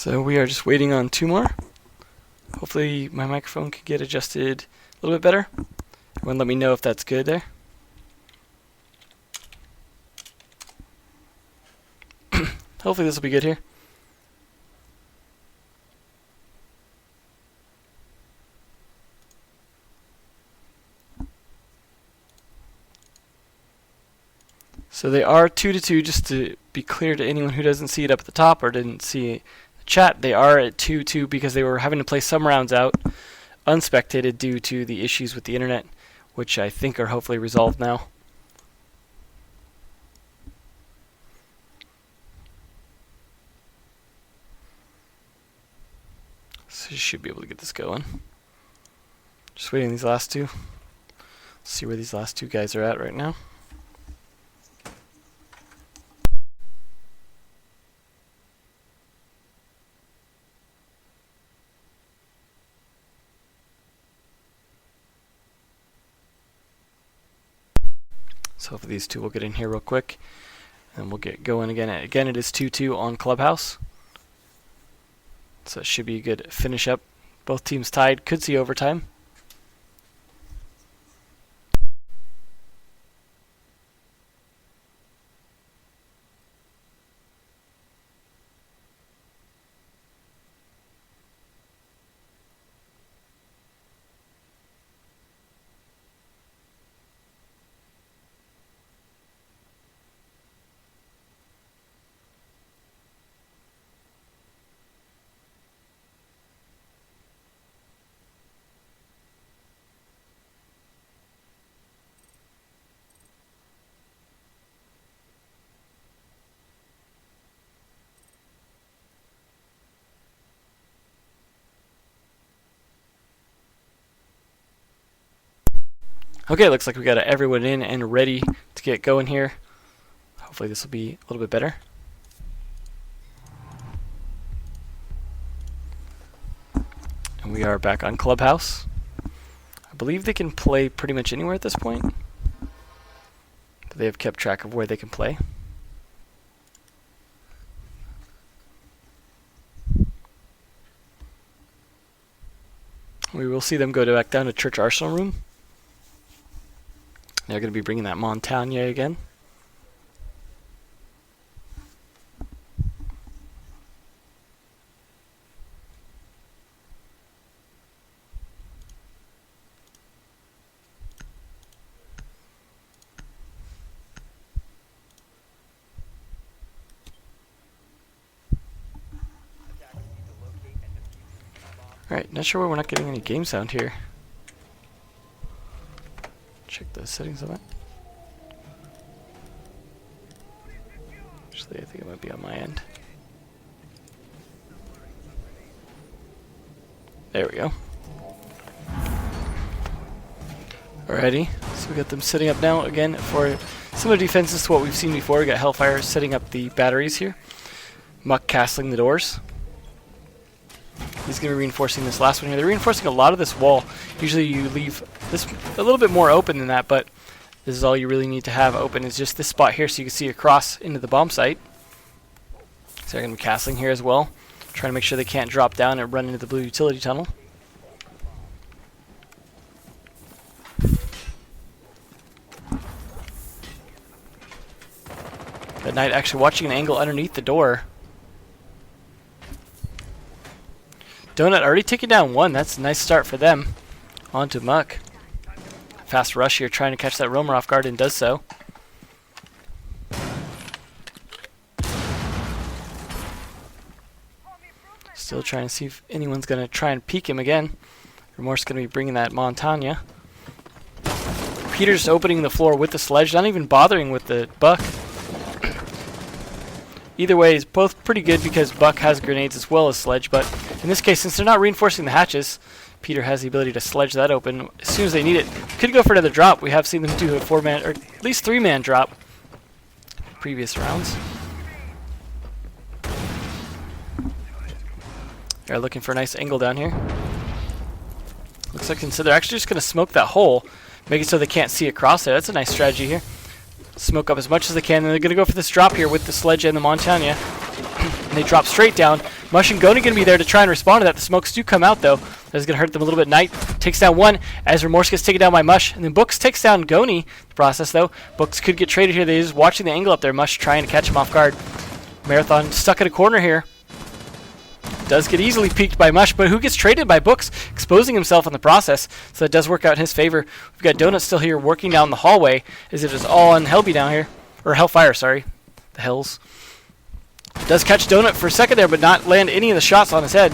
So we are just waiting on 2 more. Hopefully my microphone can get adjusted a little bit better. Everyone let me know if that's good there. Hopefully this will be good here. So they are 2-2, just to be clear to anyone who doesn't see it up at the top or didn't see the chat. They are at 2-2 because they were having to play some rounds out unspectated due to the issues with the internet, which I think are hopefully resolved now. So you should be able to get this going. Just waiting on these last two. Let's see where these last 2 guys are at right now. So hopefully these 2 will get in here real quick, and we'll get going again. Again, it is 2-2 on Clubhouse. So it should be a good finish up. Both teams tied. Could see overtime. Okay, looks like we got everyone in and ready to get going here. Hopefully this will be a little bit better. And we are back on Clubhouse. I believe they can play pretty much anywhere at this point, but they have kept track of where they can play. We will see them go back down to Church Arsenal Room. They're going to be bringing that Montagne again. Alright, not sure why we're not getting any game sound here. Check the settings of that. Actually, I think it might be on my end. There we go. Alrighty, so we got them setting up now again for similar defenses to what we've seen before. We got Hellfire setting up the batteries here. Muck castling the doors. He's going to be reinforcing this last one here. They're reinforcing a lot of this wall. Usually you leave this a little bit more open than that, but this is all you really need to have open is just this spot here so you can see across into the bomb site. So they're going to be castling here as well, trying to make sure they can't drop down and run into the blue utility tunnel. That Knight actually watching an angle underneath the door. Donut already taking down 1. That's a nice start for them. On to Muck. Fast rush here, trying to catch that roamer off guard, and does so. Still trying to see if anyone's going to try and peek him again. Remorse going to be bringing that Montagne. Peter's opening the floor with the sledge, not even bothering with the Buck. Either way is both pretty good because Buck has grenades as well as sledge, but in this case, since they're not reinforcing the hatches, Peter has the ability to sledge that open as soon as they need it. Could go for another drop. We have seen them do a 4-man, or at least 3-man drop in previous rounds. They're looking for a nice angle down here. Looks like so they're actually just going to smoke that hole, make it so they can't see across there. That's a nice strategy here. Smoke up as much as they can, and they're going to go for this drop here with the sledge and the Montagne. And they drop straight down. Mush and Goni going to be there to try and respond to that. The smokes do come out, though. That's going to hurt them a little bit. Knight takes down one as Remorse gets taken down by Mush. And then Books takes down Goni. The process, though. Books could get traded here. They're just watching the angle up there. Mush trying to catch him off guard. Marathon stuck at a corner here. Does get easily peeked by Mush, but who gets traded by Books, exposing himself in the process. So that does work out in his favor. We've got Donut still here working down the hallway as it is all on Helby down here. Or Hellfire, sorry. The Hells. Does catch Donut for a second there, but not land any of the shots on his head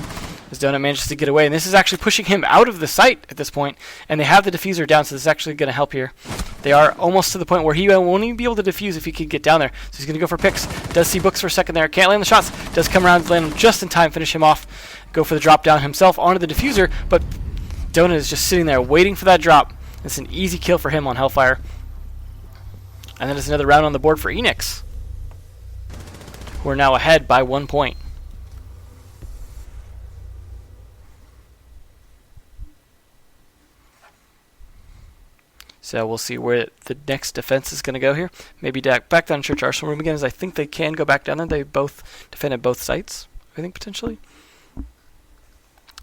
as Donut manages to get away. And this is actually pushing him out of the site at this point. And they have the diffuser down, so this is actually going to help here. They are almost to the point where he won't even be able to defuse if he can get down there. So he's going to go for picks. Does see Books for a second there. Can't land the shots. Does come around, land him just in time, finish him off. Go for the drop down himself onto the diffuser. But Donut is just sitting there waiting for that drop. It's an easy kill for him on Hellfire. And then there's another round on the board for Eanix, who are now ahead by 1 point. So we'll see where the next defense is going to go here. Maybe back down Church Arsenal Room again, as I think they can go back down there. They both defended both sites, I think, potentially.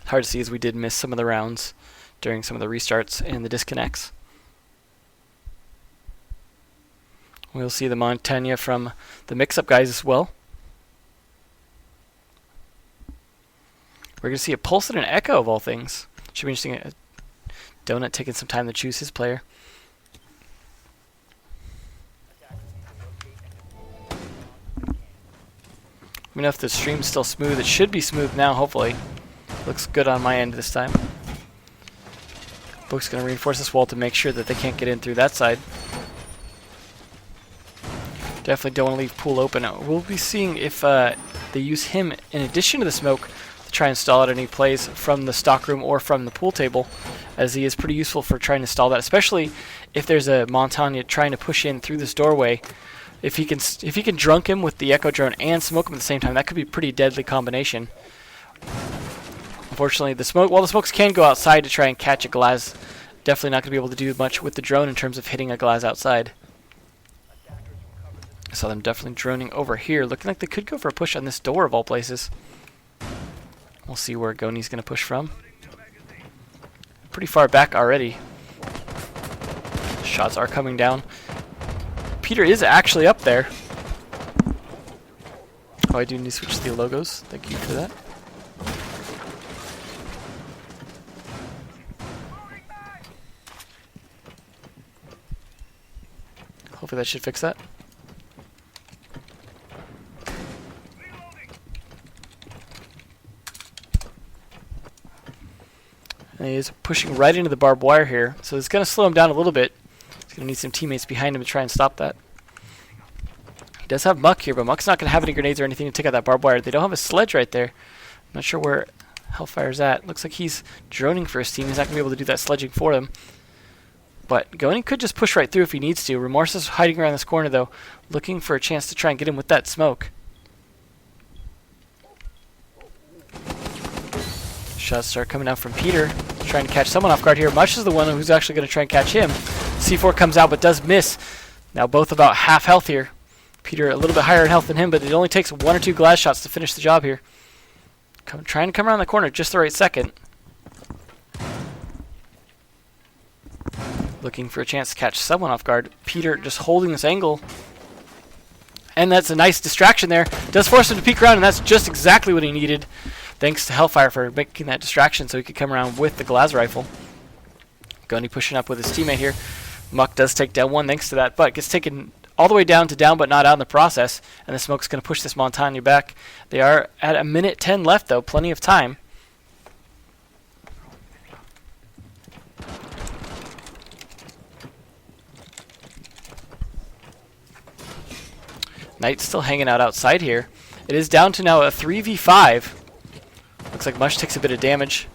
Hard to see as we did miss some of the rounds during some of the restarts and the disconnects. We'll see the Montaigne from the Mixup guys as well. We're going to see a Pulse and an Echo of all things. Should be interesting. Donut taking some time to choose his player. Let me know if the stream's still smooth. It should be smooth now, hopefully. Looks good on my end this time. Book's going to reinforce this wall to make sure that they can't get in through that side. Definitely don't want to leave Pool open. We'll be seeing if they use him in addition to the smoke to try and stall out any plays from the stockroom or from the pool table, as he is pretty useful for trying to stall that, especially if there's a Montaigne trying to push in through this doorway. If he can drunk him with the Echo Drone and smoke him at the same time, that could be a pretty deadly combination. Unfortunately, while the smokes can go outside to try and catch a glass, definitely not going to be able to do much with the drone in terms of hitting a glass outside. I saw them definitely droning over here, looking like they could go for a push on this door of all places. We'll see where Goni's going to push from. Pretty far back already. Shots are coming down. Peter is actually up there. Oh, I do need to switch the logos. Thank you for that. Hopefully that should fix that. And he is pushing right into the barbed wire here, so it's going to slow him down a little bit. He's going to need some teammates behind him to try and stop that. He does have Muck here, but Muck's not going to have any grenades or anything to take out that barbed wire. They don't have a sledge right there. I'm not sure where Hellfire's at. Looks like he's droning for his team. He's not going to be able to do that sledging for them. But Goni could just push right through if he needs to. Remorse is hiding around this corner, though, looking for a chance to try and get him with that smoke. Shots start coming out from Peter, trying to catch someone off guard here. Mush is the one who's actually going to try and catch him. C4 comes out but does miss. Now both about half health here. Peter a little bit higher in health than him, but it only takes 1 or 2 glass shots to finish the job here. Trying to come around the corner just the right second. Looking for a chance to catch someone off guard. Peter just holding this angle. And that's a nice distraction there. Does force him to peek around, and that's just exactly what he needed. Thanks to Hellfire for making that distraction so he could come around with the glass rifle. Goni pushing up with his teammate here. Muck does take down one thanks to that, but gets taken all the way down to down but not out in the process. And the smoke's going to push this Montaigne back. They are at 1:10 left, though. Plenty of time. Knight's still hanging out outside here. It is down to now a 3v5. Looks like Mush takes a bit of damage.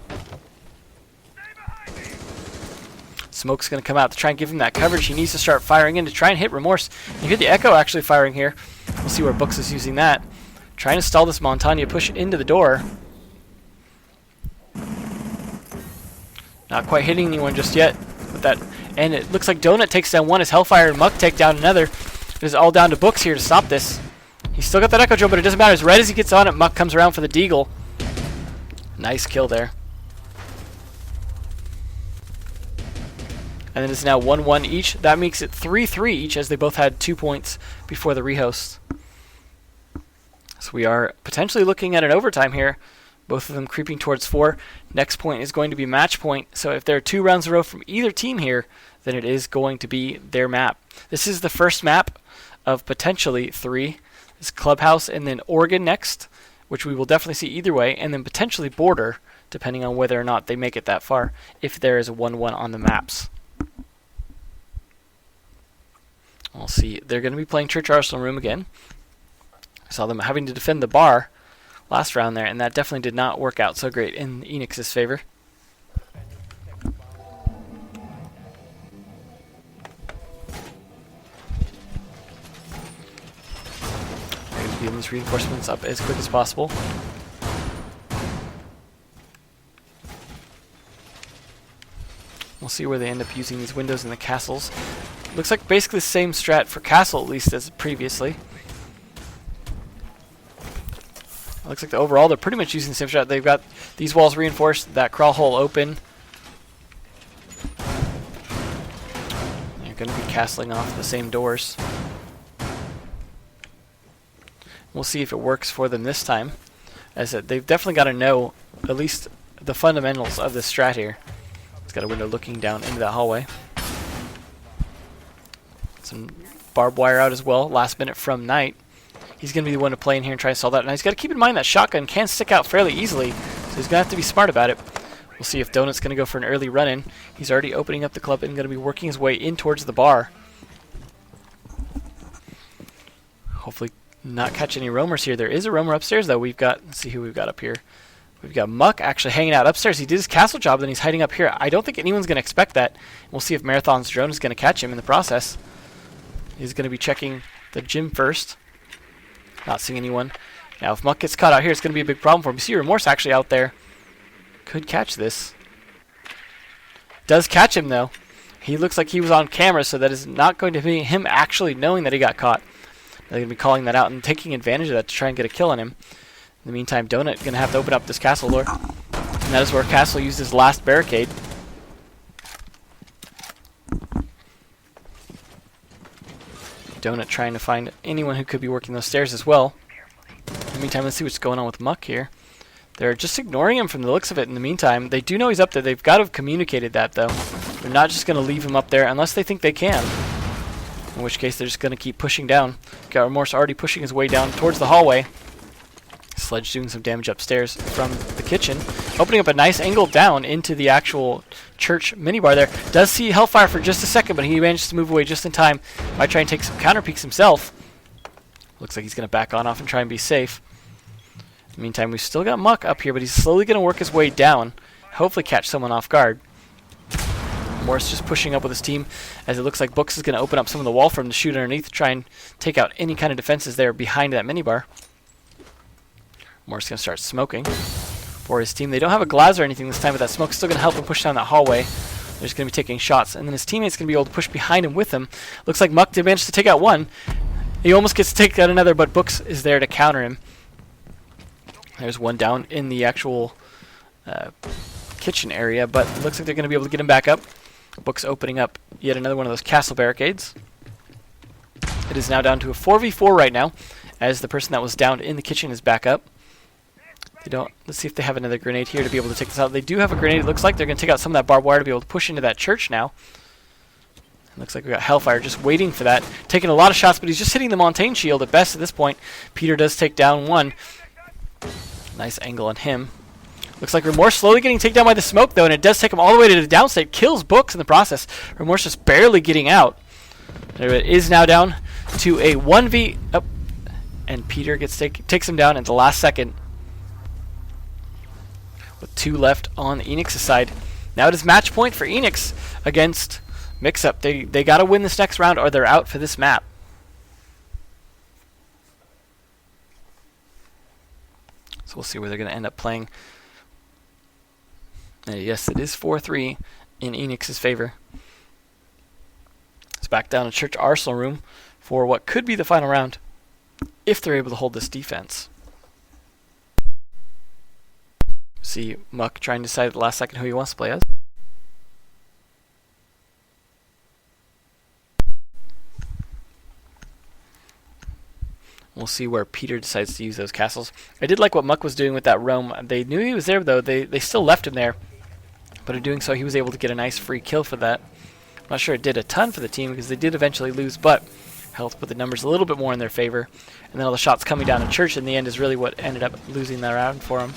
Smoke's going to come out to try and give him that coverage. He needs to start firing in to try and hit Remorse. You hear the Echo actually firing here. We'll see where Books is using that. Trying to stall this Montaigne push into the door. Not quite hitting anyone just yet with that. And it looks like Donut takes down one as Hellfire and Muck take down another. It is all down to Books here to stop this. He's still got that Echo Drone, but it doesn't matter. As right as he gets on it, Muck comes around for the Deagle. Nice kill there. And then it's now 1-1 each. That makes it 3-3 each, as they both had 2 points before the rehost. So we are potentially looking at an overtime here. Both of them creeping towards 4. Next point is going to be match point. So if there are 2 rounds in a row from either team here, then it is going to be their map. This is the first map of potentially 3. It's Clubhouse and then Oregon next, which we will definitely see either way, and then potentially Border, depending on whether or not they make it that far, if there is a 1-1 on the maps. We'll see. They're going to be playing Church Arsenal Room again. I saw them having to defend the bar last round there, and that definitely did not work out so great in Eanix's favor. They're going to get these reinforcements up as quick as possible. We'll see where they end up using these windows in the castles. Looks like basically the same strat for castle, at least, as previously. Looks like overall they're pretty much using the same strat. They've got these walls reinforced, that crawl hole open. They're going to be castling off the same doors. We'll see if it works for them this time. As they've definitely got to know at least the fundamentals of this strat here. It's got a window looking down into that hallway. Some barbed wire out as well, last minute from Knight. He's going to be the one to play in here and try to solve that. Now he's got to keep in mind that shotgun can stick out fairly easily, so he's going to have to be smart about it. We'll see if Donut's going to go for an early run-in. He's already opening up the club and going to be working his way in towards the bar. Hopefully not catch any roamers here. There is a roamer upstairs, though. Let's see who we've got up here. We've got Muck actually hanging out upstairs. He did his castle job, then he's hiding up here. I don't think anyone's going to expect that. We'll see if Marathon's drone is going to catch him in the process. He's going to be checking the gym first. Not seeing anyone. Now, if Muck gets caught out here, it's going to be a big problem for him. You see Remorse actually out there. Could catch this. Does catch him, though. He looks like he was on camera, so that is not going to be him actually knowing that he got caught. They're going to be calling that out and taking advantage of that to try and get a kill on him. In the meantime, Donut going to have to open up this castle door. And that is where Castle used his last barricade. Donut trying to find anyone who could be working those stairs as well. In the meantime, let's see what's going on with Muck here. They're just ignoring him from the looks of it in the meantime. They do know he's up there. They've got to have communicated that, though. They're not just going to leave him up there unless they think they can. In which case, they're just going to keep pushing down. Got Remorse already pushing his way down towards the hallway. Sledge doing some damage upstairs from the kitchen. Opening up a nice angle down into the actual church minibar there. Does see Hellfire for just a second, but he manages to move away just in time. Might try and take some counter peeks himself. Looks like he's going to back on off and try and be safe. In the meantime, we've still got Muck up here, but he's slowly going to work his way down. Hopefully catch someone off guard. Morris just pushing up with his team, as it looks like Books is going to open up some of the wall for him to shoot underneath to try and take out any kind of defenses there behind that minibar. Morris going to start smoking for his team. They don't have a glass or anything this time, but that smoke's still going to help him push down that hallway. They're just going to be taking shots, and then his teammate's going to be able to push behind him with him. Looks like Muck did manage to take out one. He almost gets to take out another, but Books is there to counter him. There's one down in the actual kitchen area, but it looks like they're going to be able to get him back up. Books opening up yet another one of those castle barricades. It is now down to a 4v4 right now, as the person that was down in the kitchen is back up. They don't. Let's see if they have another grenade here to be able to take this out. They do have a grenade. It looks like they're going to take out some of that barbed wire to be able to push into that church now. It looks like we got Hellfire just waiting for that. Taking a lot of shots, but he's just hitting the Montaigne shield at best at this point. Peter does take down one. Nice angle on him. Looks like Remorse slowly getting taken down by the smoke, though, and it does take him all the way to the downstate. Kills Books in the process. Remorse just barely getting out. There it is now down to a 1v. Oh, and Peter takes him down at the last second. With 2 left on Eanix's side. Now it is match point for Eanix against Mixup. They got to win this next round or they're out for this map. So we'll see where they're going to end up playing. Yes, it is 4-3 in Eanix's favor. It's back down to Church Arsenal Room for what could be the final round. if they're able to hold this defense. See Muck trying to decide at the last second who he wants to play as. We'll see where Peter decides to use those castles. I did like what Muck was doing with that roam. They knew he was there, though. They still left him there. But in doing so, he was able to get a nice free kill for that. I'm not sure it did a ton for the team because they did eventually lose, but helped put the numbers a little bit more in their favor. And then all the shots coming down to Church in the end is really what ended up losing that round for him.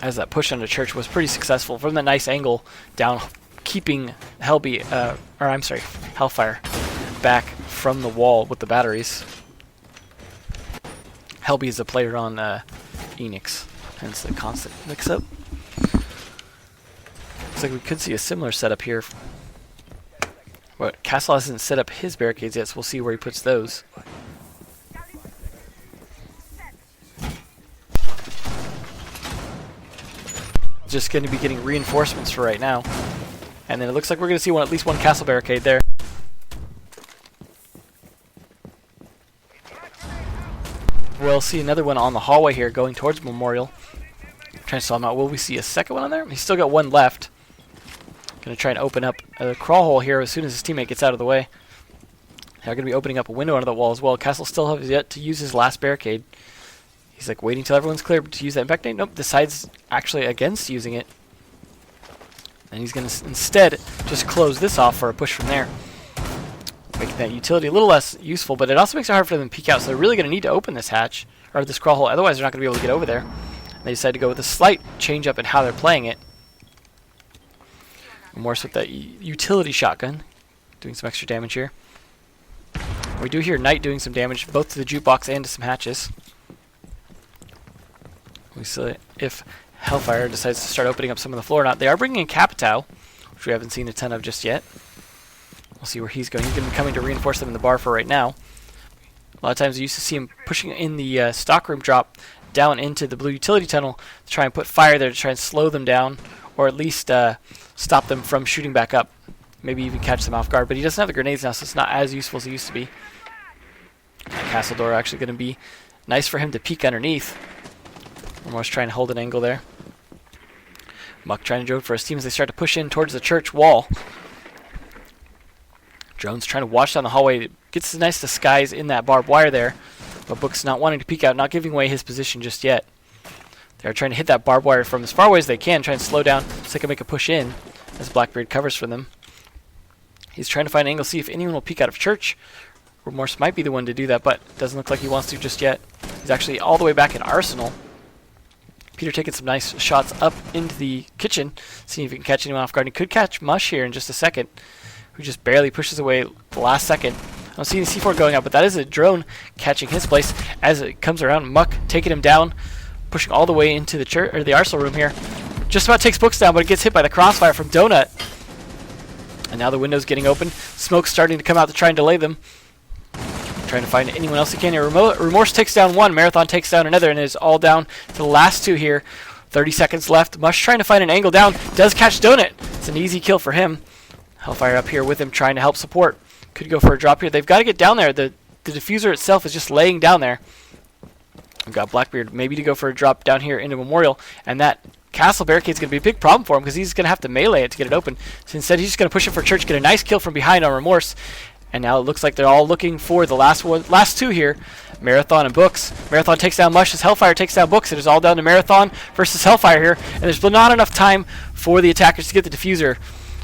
As that push onto Church was pretty successful from that nice angle down, keeping Hellfire back from the wall with the batteries. Helby is a player on Eanix, hence the constant mix-up. Looks like we could see a similar setup here. But Castle hasn't set up his barricades yet, so we'll see where he puts those. Just going to be getting reinforcements for right now. And then it looks like we're going to see at least one castle barricade there. We'll see another one on the hallway here going towards Memorial. Trying to stall him out. Will we see a second one on there? He's still got one left. Going to try and open up a crawl hole here as soon as his teammate gets out of the way. They're going to be opening up a window under the wall as well. Castle still has yet to use his last barricade. He's like waiting till everyone's clear to use that. In fact, nope, decides actually against using it. And he's going to instead just close this off for a push from there. Making that utility a little less useful, but it also makes it hard for them to peek out, so they're really going to need to open this hatch, or this crawl hole, otherwise they're not going to be able to get over there. And they decide to go with a slight change up in how they're playing it. Morse with that utility shotgun, doing some extra damage here. We do hear Knight doing some damage, both to the jukebox and to some hatches. We see if Hellfire decides to start opening up some of the floor or not. They are bringing in Capitao, which we haven't seen a ton of just yet. We'll see where he's going. He's going to be coming to reinforce them in the bar for right now. A lot of times we used to see him pushing in the stockroom drop down into the blue utility tunnel to try and put fire there to try and slow them down, or at least stop them from shooting back up. Maybe even catch them off guard. But he doesn't have the grenades now, so it's not as useful as it used to be. That castle door actually going to be nice for him to peek underneath. Almost trying to hold an angle there. Muck trying to drone for his team as they start to push in towards the church wall. Drone's trying to watch down the hallway. Gets a nice disguise in that barbed wire there. But Book's not wanting to peek out, not giving away his position just yet. They're trying to hit that barbed wire from as far away as they can, try and slow down so they can make a push in as Blackbeard covers for them. He's trying to find an angle, see if anyone will peek out of church. Remorse might be the one to do that, but doesn't look like he wants to just yet. He's actually all the way back in Arsenal. Peter taking some nice shots up into the kitchen, seeing if he can catch anyone off guard. He could catch Mush here in just a second, who just barely pushes away the last second. I don't see any C4 going out, but that is a drone catching his place as it comes around. Muck taking him down, pushing all the way into the church or the Arsenal room here. Just about takes Books down, but it gets hit by the crossfire from Donut. And now the window's getting open. Smoke's starting to come out to try and delay them. Trying to find anyone else he can here. Remorse takes down one, Marathon takes down another, and it is all down to the last two here. 30 seconds left. Mush trying to find an angle down. Does catch Donut. It's an easy kill for him. Hellfire up here with him trying to help support. Could go for a drop here. They've got to get down there. The diffuser itself is just laying down there. We've got Blackbeard maybe to go for a drop down here into Memorial, and that castle barricade is going to be a big problem for him because he's going to have to melee it to get it open. So instead he's just going to push it for Church, get a nice kill from behind on Remorse. And now it looks like they're all looking for the last two here, Marathon and Books. Marathon takes down Mush as Hellfire takes down Books. It is all down to Marathon versus Hellfire here, and there's not enough time for the attackers to get the diffuser.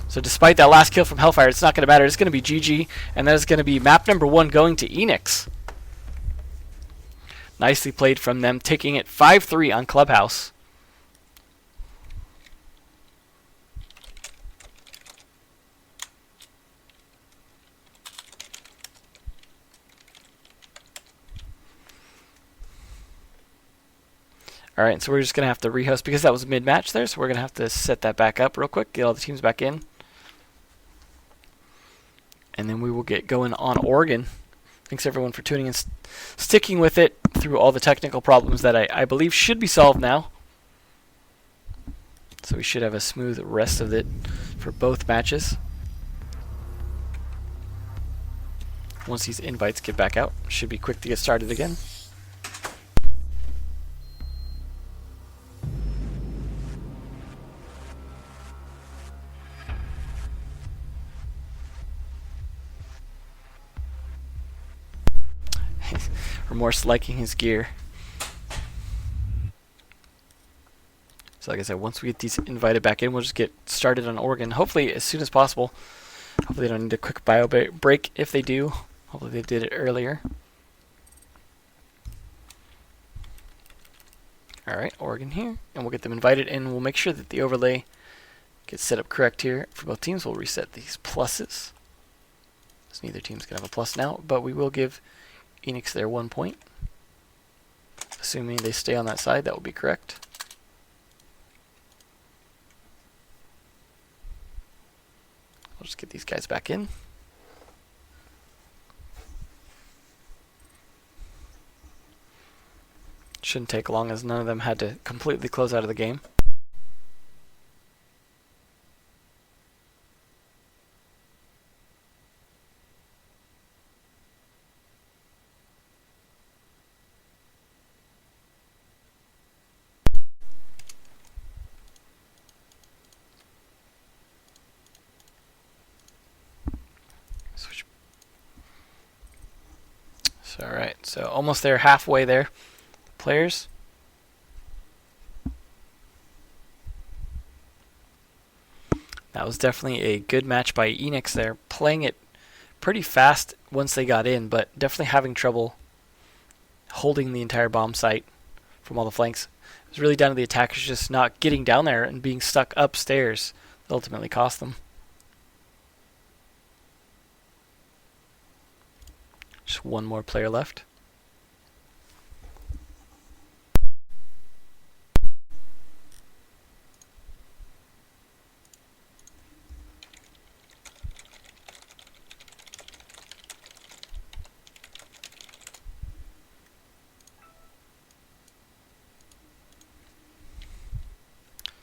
So despite that last kill from Hellfire, it's not going to matter. It's going to be GG, and that is going to be map number 1 going to Eanix. Nicely played from them, taking it 5-3 on Clubhouse. Alright, so we're just going to have to rehost because that was mid-match there, so we're going to have to set that back up real quick, get all the teams back in. And then we will get going on Oregon. Thanks everyone for tuning in, sticking with it through all the technical problems that I believe should be solved now. So we should have a smooth rest of it for both matches. Once these invites get back out, should be quick to get started again. Remorse liking his gear. So like I said, once we get these invited back in, we'll just get started on Oregon. Hopefully as soon as possible. Hopefully they don't need a quick bio break. If they do, hopefully they did it earlier. Alright, Oregon here. And we'll get them invited and we'll make sure that the overlay gets set up correct here for both teams. We'll reset these pluses. So neither team's going to have a plus now, but we will give Eanix their 1 point. Assuming they stay on that side, that will be correct. We'll just get these guys back in. Shouldn't take long as none of them had to completely close out of the game. Alright, so almost there, halfway there. Players. That was definitely a good match by Eanix there. Playing it pretty fast once they got in, but definitely having trouble holding the entire bomb site from all the flanks. It was really down to the attackers just not getting down there and being stuck upstairs that ultimately cost them. Just one more player left.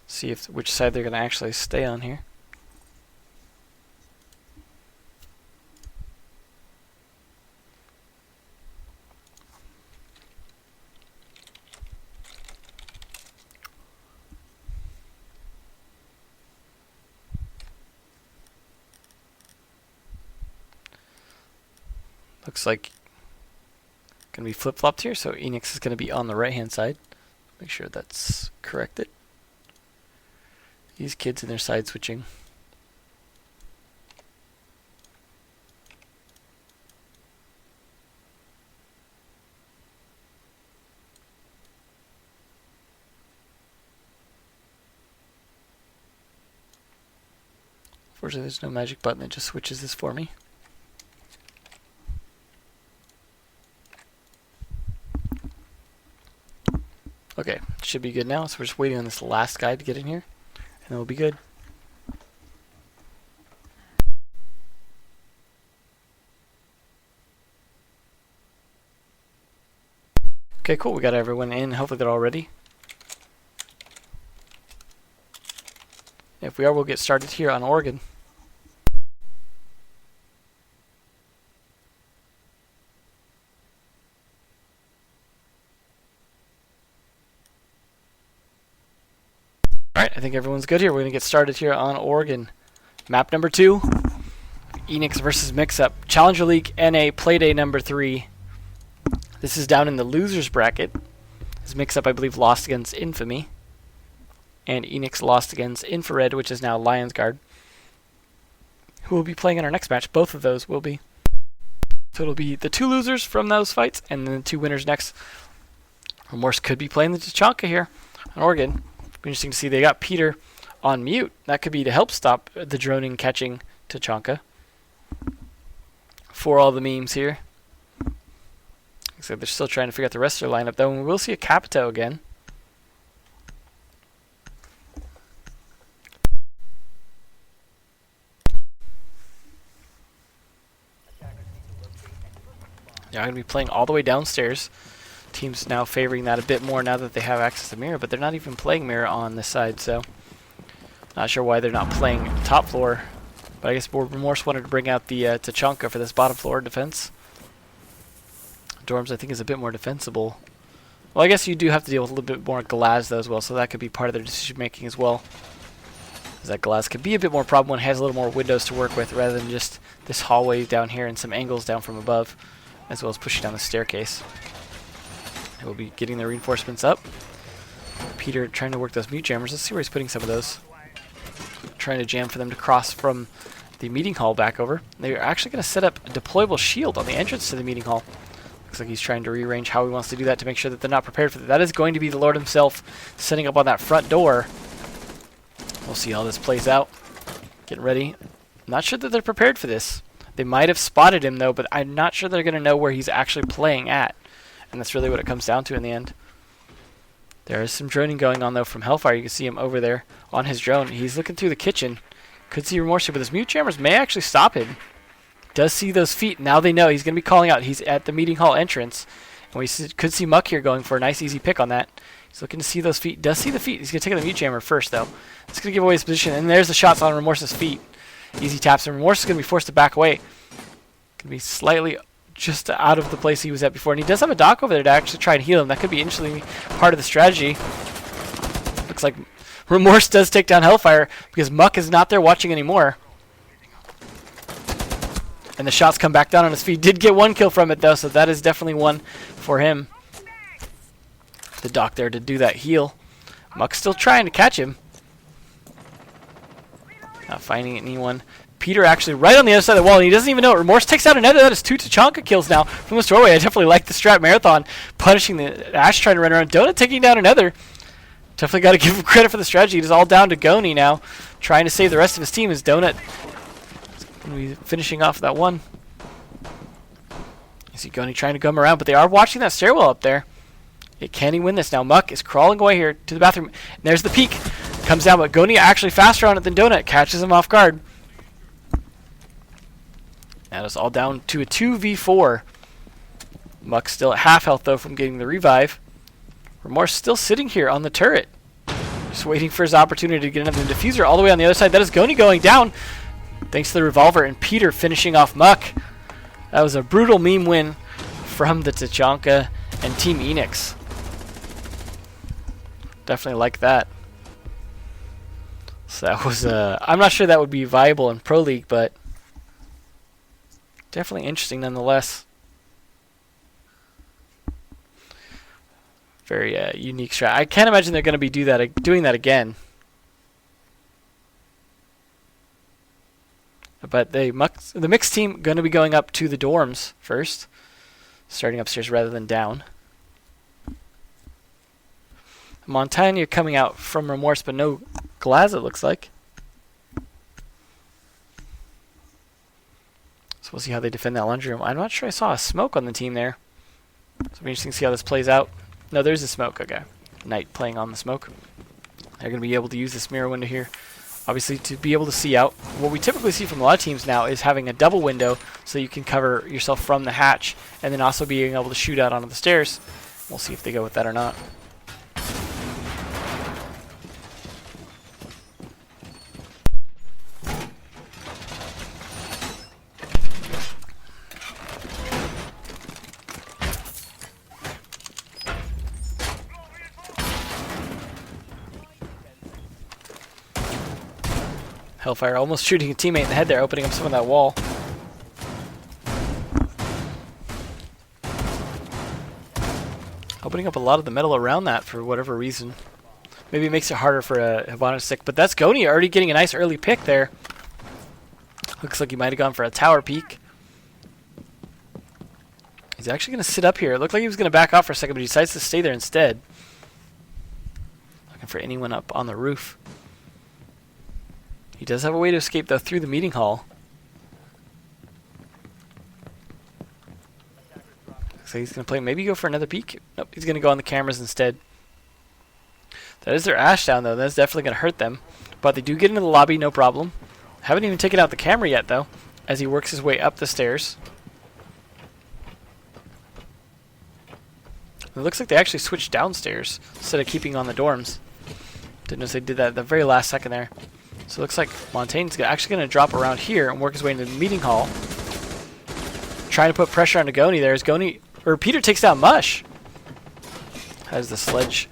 See if which side they're going to actually stay on here. Looks like going to be flip-flopped here, so Eanix is going to be on the right-hand side. Make sure that's corrected. These kids and their side switching. Unfortunately, there's no magic button that just switches this for me. Okay, should be good now, so we're just waiting on this last guy to get in here, and then we'll be good. Okay, cool, we got everyone in, hopefully they're all ready. If we are, we'll get started here on Oregon. Alright, I think everyone's good here. We're going to get started here on Oregon. Map number 2, Eanix versus Mixup. Challenger League NA Playday number 3. This is down in the losers bracket. As Mixup, I believe, lost against Infamy. And Eanix lost against Infrared, which is now Lions Guard, who will be playing in our next match. Both of those will be. So it'll be the 2 losers from those fights, and then the 2 winners next. Remorse could be playing the Tachanka here on Oregon. Be interesting to see. They got Peter on mute. That could be to help stop the droning catching Tachanka. For all the memes here. Except they're still trying to figure out the rest of their lineup, though, and we will see a Capito again. Yeah, I'm going to be playing all the way downstairs. Team's now favoring that a bit more now that they have access to mirror, but they're not even playing mirror on this side, so not sure why they're not playing top floor But I guess Remorse wanted to bring out the Tachanka for this bottom floor defense. Dorms, I think, is a bit more defensible. Well, I guess you do have to deal with a little bit more glass, though, as well, so that could be part of their decision-making as well. Because that glass could be a bit more problem when it has a little more windows to work with, rather than just this hallway down here and some angles down from above, as well as pushing down the staircase. And we'll be getting the reinforcements up. Peter trying to work those mute jammers. Let's see where he's putting some of those. Trying to jam for them to cross from the meeting hall back over. They're actually going to set up a deployable shield on the entrance to the meeting hall. Looks like he's trying to rearrange how he wants to do that to make sure that they're not prepared for that. That is going to be the Lord himself setting up on that front door. We'll see how this plays out. Getting ready. Not sure that they're prepared for this. They might have spotted him, though, but I'm not sure they're going to know where he's actually playing at. And that's really what it comes down to in the end. There is some droning going on, though, from Hellfire. You can see him over there on his drone. He's looking through the kitchen. Could see Remorse here, but his mute jammers may actually stop him. Does see those feet. Now they know he's going to be calling out. He's at the meeting hall entrance. And we could see Muck here going for a nice, easy pick on that. He's looking to see those feet. Does see the feet. He's going to take the mute jammer first, though. It's going to give away his position. And there's the shots on Remorse's feet. Easy taps. And Remorse is going to be forced to back away. Going to be slightly just out of the place he was at before. And he does have a dock over there to actually try and heal him. That could be interestingly part of the strategy. Looks like Remorse does take down Hellfire because Muck is not there watching anymore. And the shots come back down on his feet. Did get one kill from it, though, so that is definitely one for him. The dock there to do that heal. Muck's still trying to catch him. Not finding anyone. Peter actually right on the other side of the wall, and he doesn't even know it. Remorse takes out another. That is 2 Tachanka kills now from this doorway. I definitely like the strat marathon, punishing the Ash trying to run around. Donut taking down another. Definitely got to give him credit for the strategy. It is all down to Goni now, trying to save the rest of his team as Donut going to be finishing off that one. You see Goni trying to gum around, but they are watching that stairwell up there. Can he win this now? Muck is crawling away here to the bathroom. And there's the peak. Comes down, but Goni actually faster on it than Donut. Catches him off guard. That is all down to a 2v4. Muck still at half health, though, from getting the revive. Remorse still sitting here on the turret. Just waiting for his opportunity to get another diffuser all the way on the other side. That is Goni going down. Thanks to the revolver and Peter finishing off Muck. That was a brutal meme win from the Tachanka and Team Eanix. Definitely like that. So that was I'm not sure that would be viable in Pro League, but definitely interesting nonetheless. Very unique strat. I can't imagine they're going to be doing that again. But the mixed team going to be going up to the dorms first, starting upstairs rather than down. Montagna coming out from Remorse, but no Glaz, it looks like. So we'll see how they defend that laundry room. I'm not sure I saw a smoke on the team there. So it'll be interesting to see how this plays out. No, there's a smoke. Okay. Knight playing on the smoke. They're going to be able to use this mirror window here, obviously, to be able to see out. What we typically see from a lot of teams now is having a double window so you can cover yourself from the hatch and then also being able to shoot out onto the stairs. We'll see if they go with that or not. Hellfire almost shooting a teammate in the head there, opening up some of that wall. Opening up a lot of the metal around that for whatever reason. Maybe it makes it harder for a Hibana stick, but that's Goni already getting a nice early pick there. Looks like he might have gone for a tower peek. He's actually going to sit up here. It looked like he was going to back off for a second, but he decides to stay there instead. Looking for anyone up on the roof. He does have a way to escape, though, through the meeting hall. So he's going to play, maybe go for another peek. Nope, he's going to go on the cameras instead. That is their Ash down, though. That's definitely going to hurt them. But they do get into the lobby, no problem. Haven't even taken out the camera yet, though, as he works his way up the stairs. It looks like they actually switched downstairs instead of keeping on the dorms. Didn't notice they did that at the very last second there. So it looks like Montaigne's actually going to drop around here and work his way into the meeting hall. Trying to put pressure on Goni there as Peter takes down Mush. Has the sledge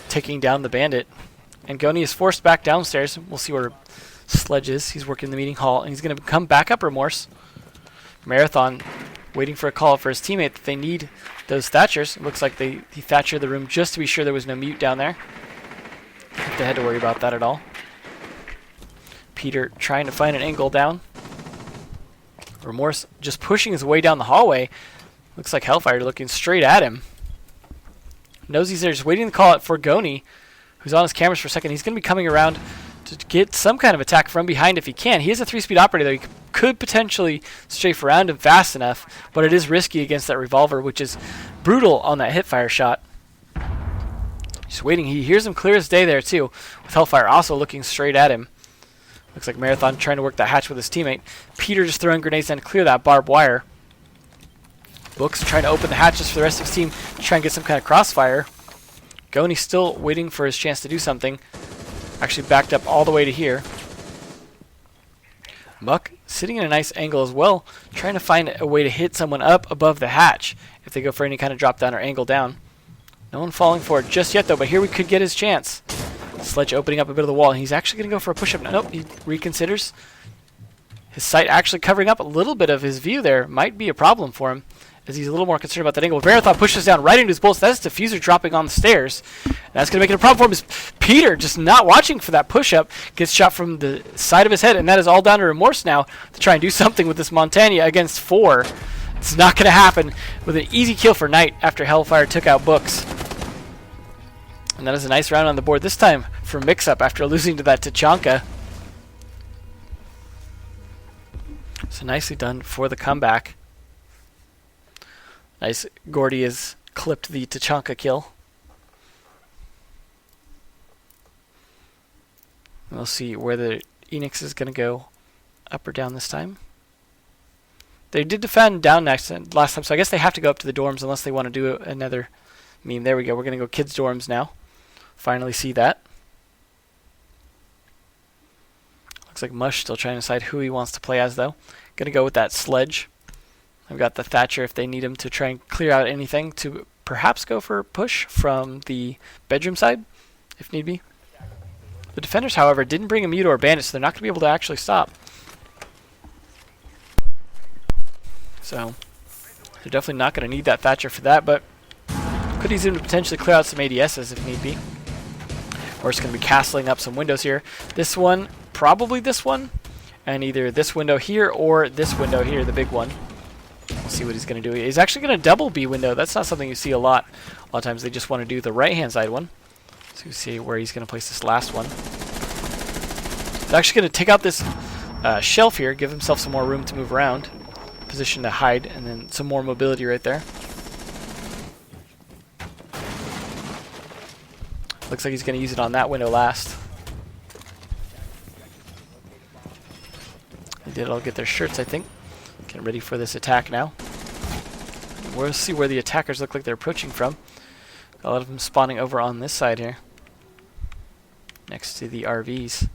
taking down the bandit. And Goni is forced back downstairs. We'll see where Sledge is. He's working in the meeting hall, and he's going to come back up Remorse. Marathon waiting for a call for his teammate that they need those Thatchers. It looks like he Thatchered the room just to be sure there was no mute down there. If they had to worry about that at all. Peter trying to find an angle down. Remorse just pushing his way down the hallway. Looks like Hellfire looking straight at him. Knows he's there, just waiting to call it for Goni, who's on his cameras for a second. He's going to be coming around to get some kind of attack from behind if he can. He is a 3-speed operator, though. He could potentially strafe around him fast enough, but it is risky against that revolver, which is brutal on that hipfire shot. Just waiting. He hears him clear as day there, too, with Hellfire also looking straight at him. Looks like Marathon trying to work that hatch with his teammate. Peter just throwing grenades down to clear that barbed wire. Books trying to open the hatches for the rest of his team to try and get some kind of crossfire. Goni still waiting for his chance to do something. Actually backed up all the way to here. Muck sitting in a nice angle as well, trying to find a way to hit someone up above the hatch if they go for any kind of drop down or angle down. No one falling for it just yet, though, but here we could get his chance. Sledge opening up a bit of the wall, and he's actually going to go for a push-up. Nope, he reconsiders. His sight actually covering up a little bit of his view there might be a problem for him, as he's a little more concerned about that angle. Marathon pushes down right into his bullets. That's Diffuser dropping on the stairs. And that's going to make it a problem for him. As Peter, just not watching for that push-up, gets shot from the side of his head, and that is all down to Remorse now to try and do something with this Montaigne against 4. It's not going to happen with an easy kill for Knight after Hellfire took out Books. And that is a nice round on the board, this time for Mixup after losing to that Tachanka. So nicely done for the comeback. Nice. Gordy has clipped the Tachanka kill. We'll see where the Eanix is going to go, up or down this time. They did defend down last time, so I guess they have to go up to the dorms unless they want to do another meme. There we go. We're going to go kids' dorms now. Finally see that. Looks like Mush still trying to decide who he wants to play as, though. Going to go with that Sledge. I've got the Thatcher if they need him to try and clear out anything, to perhaps go for a push from the bedroom side, if need be. The defenders, however, didn't bring a mute or a bandit, so they're not going to be able to actually stop. So, they're definitely not going to need that Thatcher for that, but could easily potentially clear out some ADSs if need be. We're just going to be castling up some windows here. This one, probably this one, and either this window here or this window here, the big one. We'll see what he's going to do. He's actually going to double B window. That's not something you see a lot. A lot of times they just want to do the right-hand side one. So you see where he's going to place this last one. He's actually going to take out this shelf here, give himself some more room to move around. Position to hide, and then some more mobility right there. Looks like he's going to use it on that window last. They did all get their shirts, I think. Getting ready for this attack now. We'll see where the attackers look like they're approaching from. Got a lot of them spawning over on this side here, next to the RVs.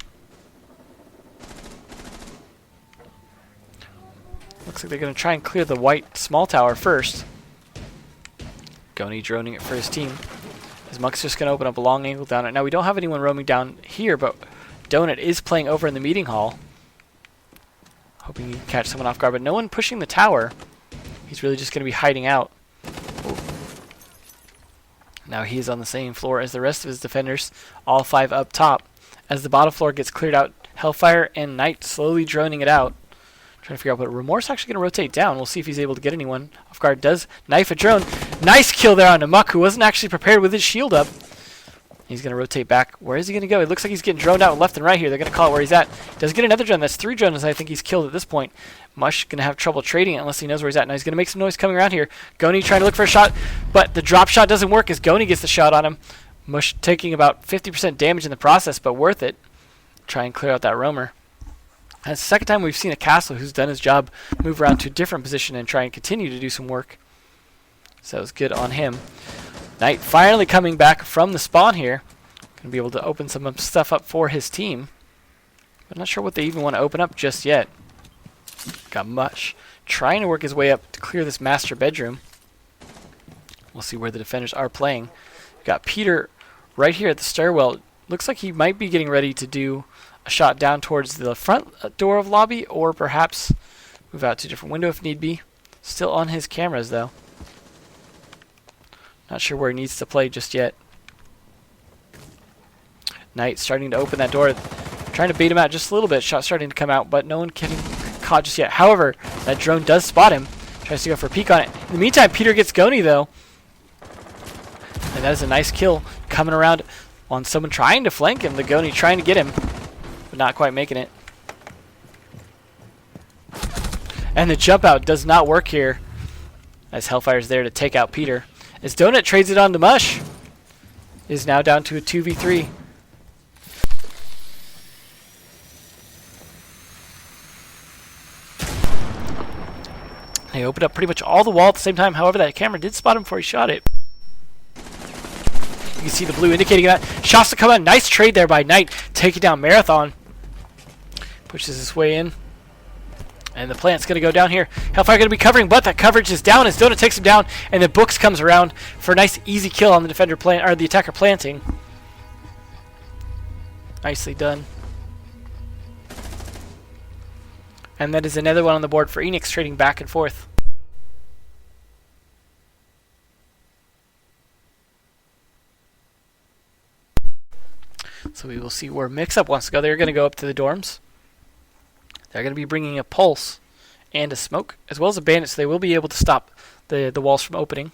Looks like they're going to try and clear the white small tower first. Goni droning it for his team. As Muck's just going to open up a long angle down it. Now we don't have anyone roaming down here, but Donut is playing over in the meeting hall. Hoping he can catch someone off guard, but no one pushing the tower. He's really just going to be hiding out. Ooh. Now he's on the same floor as the rest of his defenders, all 5 up top. As the bottom floor gets cleared out, Hellfire and Knight slowly droning it out. Trying to figure out what Remorse actually going to rotate down. We'll see if he's able to get anyone off guard. Does knife a drone. Nice kill there on Muck, who wasn't actually prepared with his shield up. He's going to rotate back. Where is he going to go? It looks like he's getting droned out left and right here. They're going to call it where he's at. Does get another drone. That's 3 drones I think he's killed at this point. Mush going to have trouble trading it unless he knows where he's at. Now he's going to make some noise coming around here. Goni trying to look for a shot, but the drop shot doesn't work as Goni gets the shot on him. Mush taking about 50% damage in the process, but worth it. Try and clear out that roamer. That's the second time we've seen a Castle who's done his job move around to a different position and try and continue to do some work. So it was good on him. Knight finally coming back from the spawn here. Going to be able to open some stuff up for his team. I'm not sure what they even want to open up just yet. Got Mush trying to work his way up to clear this master bedroom. We'll see where the defenders are playing. Got Peter right here at the stairwell. Looks like he might be getting ready to do a shot down towards the front door of lobby, or perhaps move out to a different window if need be. Still on his cameras though. Not sure where he needs to play just yet. Knight starting to open that door, trying to bait him out just a little bit. Shot starting to come out, but no one getting caught just yet. However, that drone does spot him. Tries to go for a peek on it. In the meantime, Peter gets Goni though. And that is a nice kill coming around on someone trying to flank him. The Goni trying to get him, but not quite making it. And the jump out does not work here, as Hellfire's there to take out Peter. As Donut trades it on to Mush, is now down to a 2v3. They opened up pretty much all the wall at the same time. However, that camera did spot him before he shot it. You can see the blue indicating that. Shots to come out. Nice trade there by Knight, taking down Marathon. Pushes his way in. And the plant's going to go down here. Hellfire going to be covering, but that coverage is down as Donut takes him down. And the Books comes around for a nice easy kill on the defender plant, or the attacker planting. Nicely done. And that is another one on the board for Eanix, trading back and forth. So we will see where Mixup wants to go. They're going to go up to the dorms. They're going to be bringing a pulse and a smoke, as well as a bandit, so they will be able to stop the walls from opening.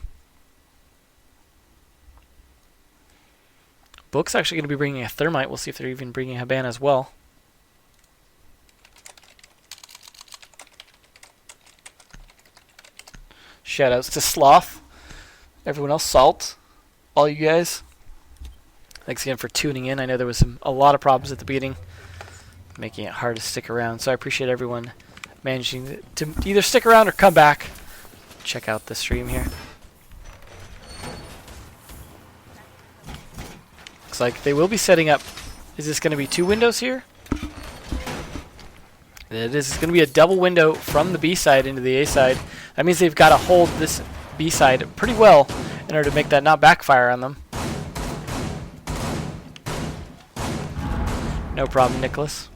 Book's actually going to be bringing a thermite. We'll see if they're even bringing a Habana as well. Shoutouts to Sloth, everyone else, Salt, all you guys. Thanks again for tuning in. I know there was a lot of problems at the beginning, making it hard to stick around. So I appreciate everyone managing to either stick around or come back, check out the stream here. Looks like they will be setting up. Is this going to be two windows here? It is. It's going to be a double window from the B side into the A side. That means they've got to hold this B side pretty well in order to make that not backfire on them. No problem, Nicholas.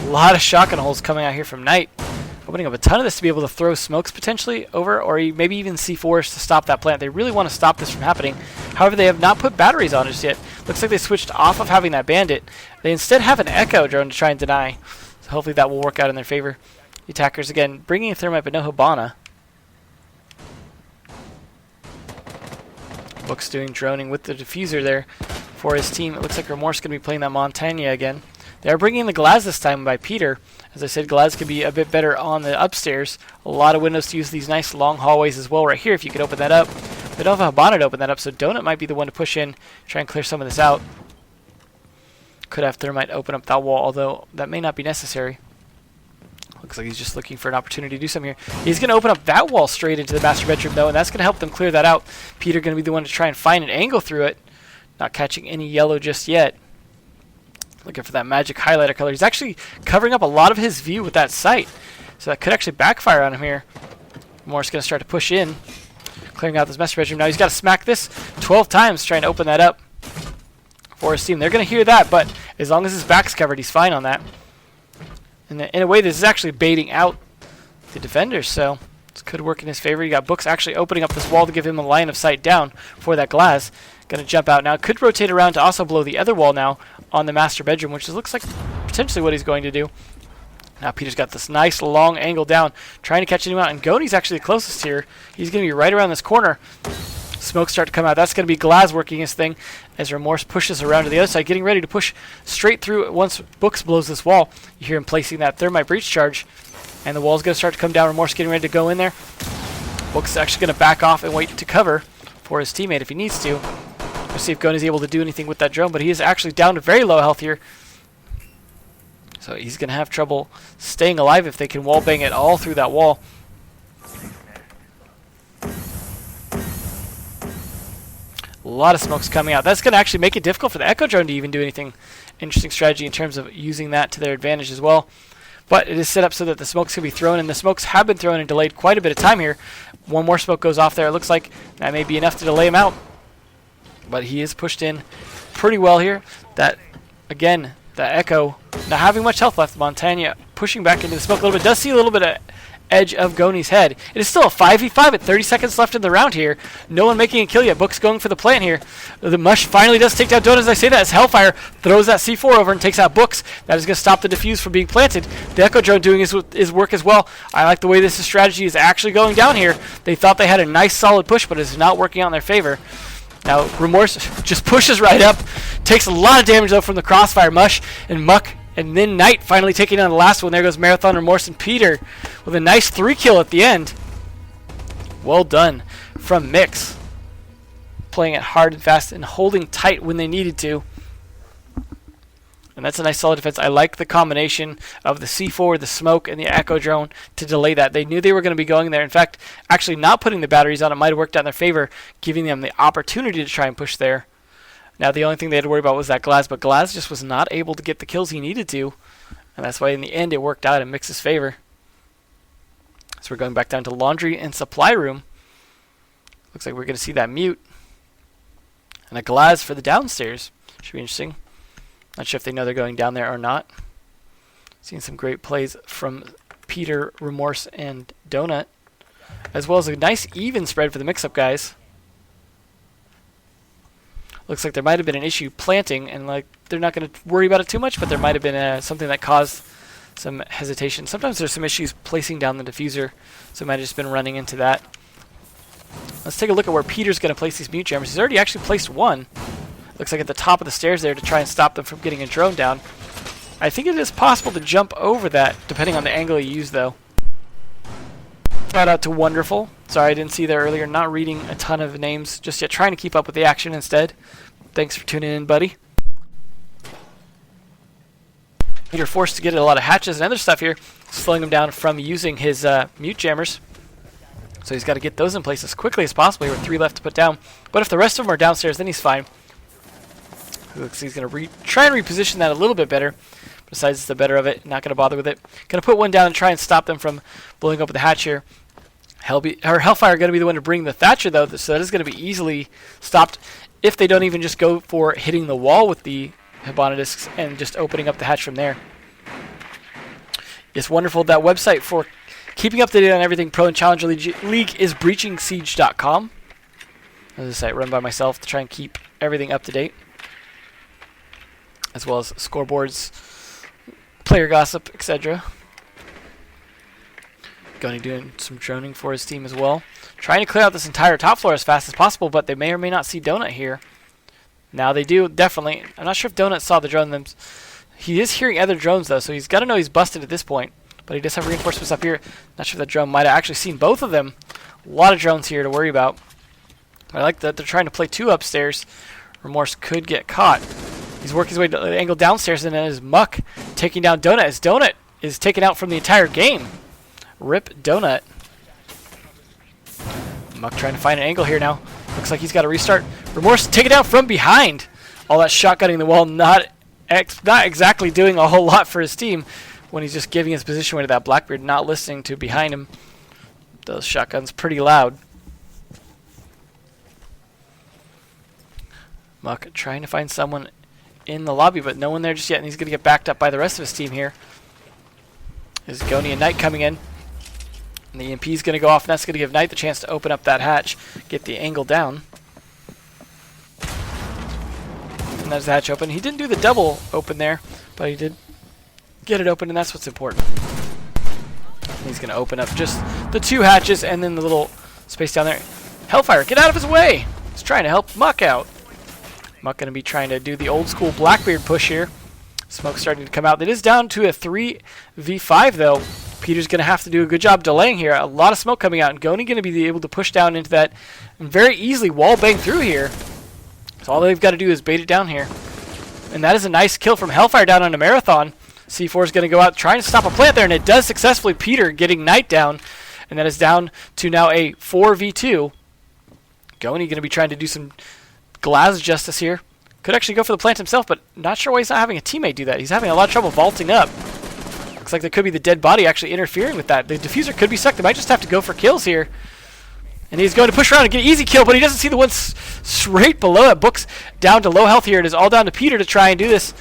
A lot of shotgun holes coming out here from Knight. Opening up a ton of this to be able to throw smokes potentially over, or maybe even C4s to stop that plant. They really want to stop this from happening. However, they have not put batteries on just yet. Looks like they switched off of having that bandit. They instead have an echo drone to try and deny. So hopefully that will work out in their favor. The attackers, again, bringing a thermite but no Habana. Book's doing droning with the diffuser there for his team. It looks like Remorse going to be playing that Montaigne again. They are bringing the Glaz this time by Peter. As I said, Glaz could be a bit better on the upstairs. A lot of windows to use these nice long hallways as well right here if you could open that up. They don't have a Habana to open that up, so Donut might be the one to push in, try and clear some of this out. Could have Thermite open up that wall, although that may not be necessary. Looks like he's just looking for an opportunity to do something here. He's going to open up that wall straight into the master bedroom, though, and that's going to help them clear that out. Peter going to be the one to try and find an angle through it. Not catching any yellow just yet. Looking for that magic highlighter color. He's actually covering up a lot of his view with that sight, so that could actually backfire on him here. Morris going to start to push in, clearing out this master bedroom. Now he's got to smack this 12 times trying to open that up for his team. They're going to hear that, but as long as his back's covered, he's fine on that. And in a way, this is actually baiting out the defenders, so this could work in his favor. You got Books actually opening up this wall to give him a line of sight down for that glass. Going to jump out now. Could rotate around to also blow the other wall now on the master bedroom, which looks like potentially what he's going to do. Now Peter's got this nice long angle down, trying to catch him out, and Goni's actually the closest here. He's going to be right around this corner. Smoke start to come out. That's going to be Glaz working his thing as Remorse pushes around to the other side, getting ready to push straight through once Books blows this wall. You hear him placing that thermite breach charge, and the wall's going to start to come down. Remorse getting ready to go in there. Books is actually going to back off and wait to cover for his teammate if he needs to. We'll see if Goni's able to do anything with that drone, but he is actually down to very low health here. So he's going to have trouble staying alive if they can wall bang it all through that wall. A lot of smokes coming out. That's going to actually make it difficult for the Echo Drone to even do anything interesting strategy in terms of using that to their advantage as well. But it is set up so that the smokes can be thrown, and the smokes have been thrown and delayed quite a bit of time here. One more smoke goes off there. It looks like that may be enough to delay him out. But he is pushed in pretty well here. That, again, the Echo not having much health left. Montana pushing back into the smoke a little bit. Does see a little bit of edge of Goni's head. It is still a 5v5 at 30 seconds left in the round here. No one making a kill yet. Book's going for the plant here. The Mush finally does take down Donut as I say that, as Hellfire throws that C4 over and takes out Books. That is going to stop the defuse from being planted. The Echo Drone doing his work as well. I like the way this strategy is actually going down here. They thought they had a nice solid push, but it's not working out in their favor. Now Remorse just pushes right up. Takes a lot of damage though from the crossfire. Mush and Muck. And then Knight finally taking on the last one. There goes Marathon, Remorse, and Peter with a nice 3-kill at the end. Well done from Mix. Playing it hard and fast and holding tight when they needed to. And that's a nice solid defense. I like the combination of the C4, the smoke, and the Echo Drone to delay that. They knew they were going to be going there. In fact, actually not putting the batteries on it might have worked out in their favor, giving them the opportunity to try and push there. Now the only thing they had to worry about was that Glaz, but Glaz just was not able to get the kills he needed to, and that's why in the end it worked out in Mix's favor. So we're going back down to laundry and supply room. Looks like we're going to see that mute. And a Glaz for the downstairs. Should be interesting. Not sure if they know they're going down there or not. Seeing some great plays from Peter, Remorse, and Donut, as well as a nice even spread for the Mixup guys. Looks like there might have been an issue planting, and like they're not going to worry about it too much, but there might have been something that caused some hesitation. Sometimes there's some issues placing down the diffuser, so it might have just been running into that. Let's take a look at where Peter's going to place these mute jammers. He's already actually placed one. Looks like at the top of the stairs there to try and stop them from getting a drone down. I think it is possible to jump over that, depending on the angle you use, though. Shout out to Wonderful. Sorry I didn't see there earlier. Not reading a ton of names just yet. Trying to keep up with the action instead. Thanks for tuning in, buddy. You're forced to get a lot of hatches and other stuff here, slowing him down from using his mute jammers. So he's got to get those in place as quickly as possible. Here with 3 left to put down. But if the rest of them are downstairs, then he's fine. Looks like he's going to try and reposition that a little bit better. Besides the better of it, not going to bother with it. Going to put one down and try and stop them from blowing up the hatch here. Hellfire going to be the one to bring the Thatcher, though, so that is going to be easily stopped if they don't even just go for hitting the wall with the Hibana discs and just opening up the hatch from there. It's wonderful. That website for keeping up to date on everything Pro and Challenger League is breachingsiege.com. This is a site run by myself to try and keep everything up to date, as well as scoreboards, player gossip, etc. Goni doing some droning for his team as well. Trying to clear out this entire top floor as fast as possible, but they may or may not see Donut here. Now they do, definitely. I'm not sure if Donut saw the drone. He is hearing other drones, though, so he's got to know he's busted at this point. But he does have reinforcements up here. Not sure if that drone might have actually seen both of them. A lot of drones here to worry about. I like that they're trying to play 2 upstairs. Remorse could get caught. He's working his way to the angle downstairs, and then his Muck taking down Donut as Donut is taken out from the entire game. Rip Donut. Muck trying to find an angle here now. Looks like he's got to restart. Remorse taken out from behind. All that shotgunning the wall, not exactly doing a whole lot for his team when he's just giving his position away to that Blackbeard, not listening to behind him. Those shotguns pretty loud. Muck trying to find someone in the lobby, but no one there just yet, and he's going to get backed up by the rest of his team here. Is Goni and Knight coming in. And the EMP is going to go off, and that's going to give Knight the chance to open up that hatch, get the angle down. And there's the hatch open. He didn't do the double open there, but he did get it open, and that's what's important. He's going to open up just the 2 hatches and then the little space down there. Hellfire, get out of his way! He's trying to help Muck out. Muck going to be trying to do the old school Blackbeard push here. Smoke starting to come out. It is down to a 3v5 though. Peter's going to have to do a good job delaying here. A lot of smoke coming out, and Goni going to be able to push down into that and very easily wall bang through here. So all they've got to do is bait it down here. And that is a nice kill from Hellfire down on a Marathon. C4 is going to go out trying to stop a plant there, and it does successfully. Peter getting Knight down, and that is down to now a 4v2. Goni going to be trying to do some Glaz Justice here. Could actually go for the plant himself, but not sure why he's not having a teammate do that. He's having a lot of trouble vaulting up. Looks like there could be the dead body actually interfering with that. The diffuser could be stuck. They might just have to go for kills here. And he's going to push around and get an easy kill, but he doesn't see the one straight below it. Book's down to low health here. It is all down to Peter to try and do this.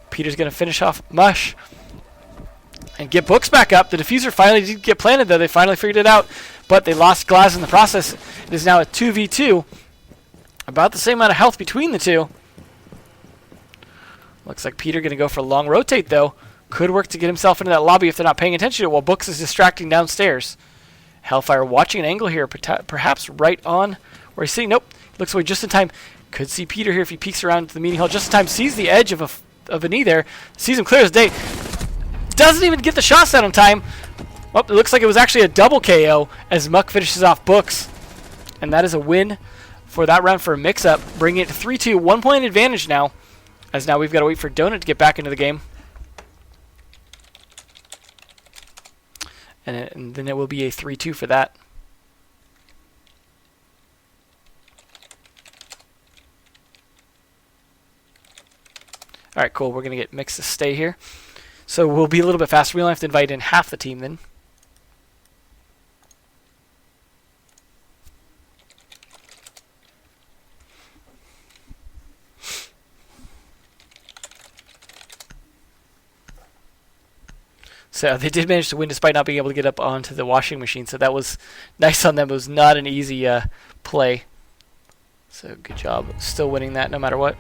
Peter's going to finish off Mush and get Books back up. The diffuser finally did get planted, though. They finally figured it out, but they lost Glaz in the process. It is now a 2v2. About the same amount of health between the two. Looks like Peter going to go for a long rotate, though. Could work to get himself into that lobby if they're not paying attention to it while Books is distracting downstairs. Hellfire watching an angle here, perhaps right on where he's sitting. Nope. Looks away just in time. Could see Peter here if he peeks around to the meeting hall just in time. Sees the edge of a knee there. Sees him clear as day. Doesn't even get the shots out in time. Well, it looks like it was actually a double KO as Muck finishes off Books. And that is a win for that round for a Mixup. Bringing it to 3-2. 1 point advantage now. As now we've got to wait for Donut to get back into the game. And then it will be a 3-2 for that. Alright, cool. We're going to get Mix to stay here. So we'll be a little bit faster. We only have to invite in half the team then. So they did manage to win despite not being able to get up onto the washing machine. So that was nice on them. It was not an easy play. So good job. Still winning that no matter what.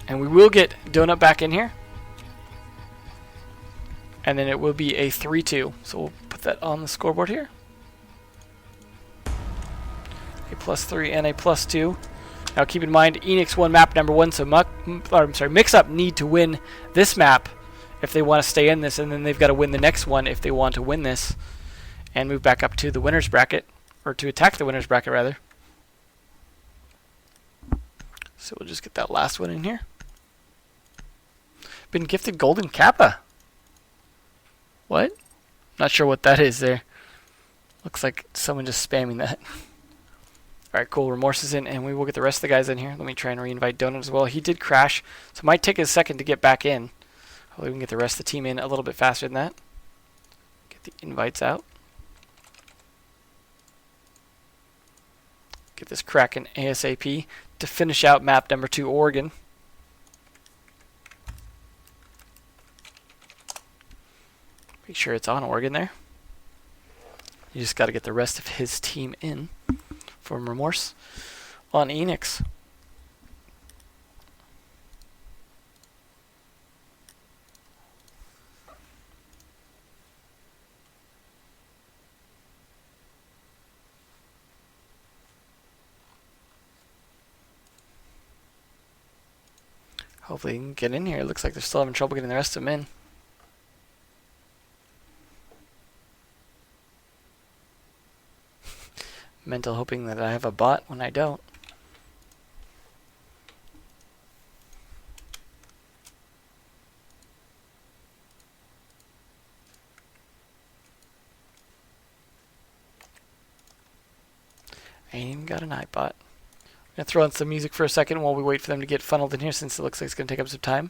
And we will get Donut back in here. And then it will be a 3-2. So we'll put that on the scoreboard here. A +3 and a +2. Now keep in mind, Eanix won map number 1. So Mixup need to win this map if they want to stay in this, and then they've got to win the next one if they want to win this and move back up to the winner's bracket, or to attack the winner's bracket rather. So we'll just get that last one in here. Been gifted Golden Kappa. What? Not sure what that is there. Looks like someone just spamming that. Alright, cool. Remorse is in, and we will get the rest of the guys in here. Let me try and re-invite Donut as well. He did crash, so it might take a second to get back in. Hopefully we can get the rest of the team in a little bit faster than that. Get the invites out. Get this cracking ASAP to finish out map number 2, Oregon. Make sure it's on Oregon there. You just got to get the rest of his team in from Remorse on Eanix. Hopefully he can get in here. It looks like they're still having trouble getting the rest of them in. Mental hoping that I have a bot when I don't. I ain't even got an iBot. I'm going to throw in some music for a second while we wait for them to get funneled in here, since it looks like it's going to take up some time.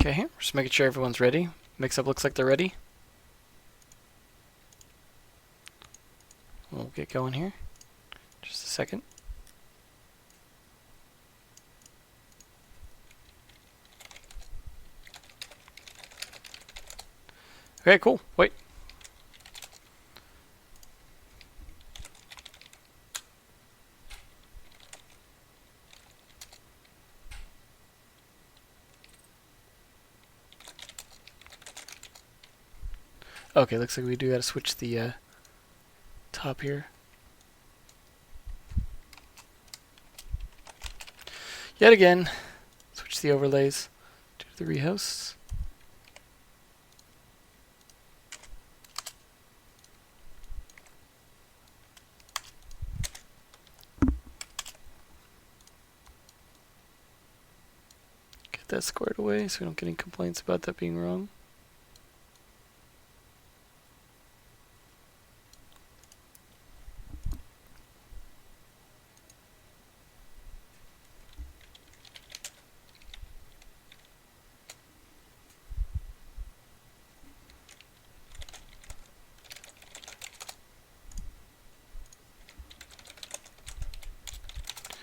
Okay, here, just making sure everyone's ready. Mixup looks like they're ready. We'll get going here. Just a second. Okay, cool. Wait. Okay, looks like we do gotta switch the top here. Yet again, switch the overlays to the rehosts. Get that squared away so we don't get any complaints about that being wrong.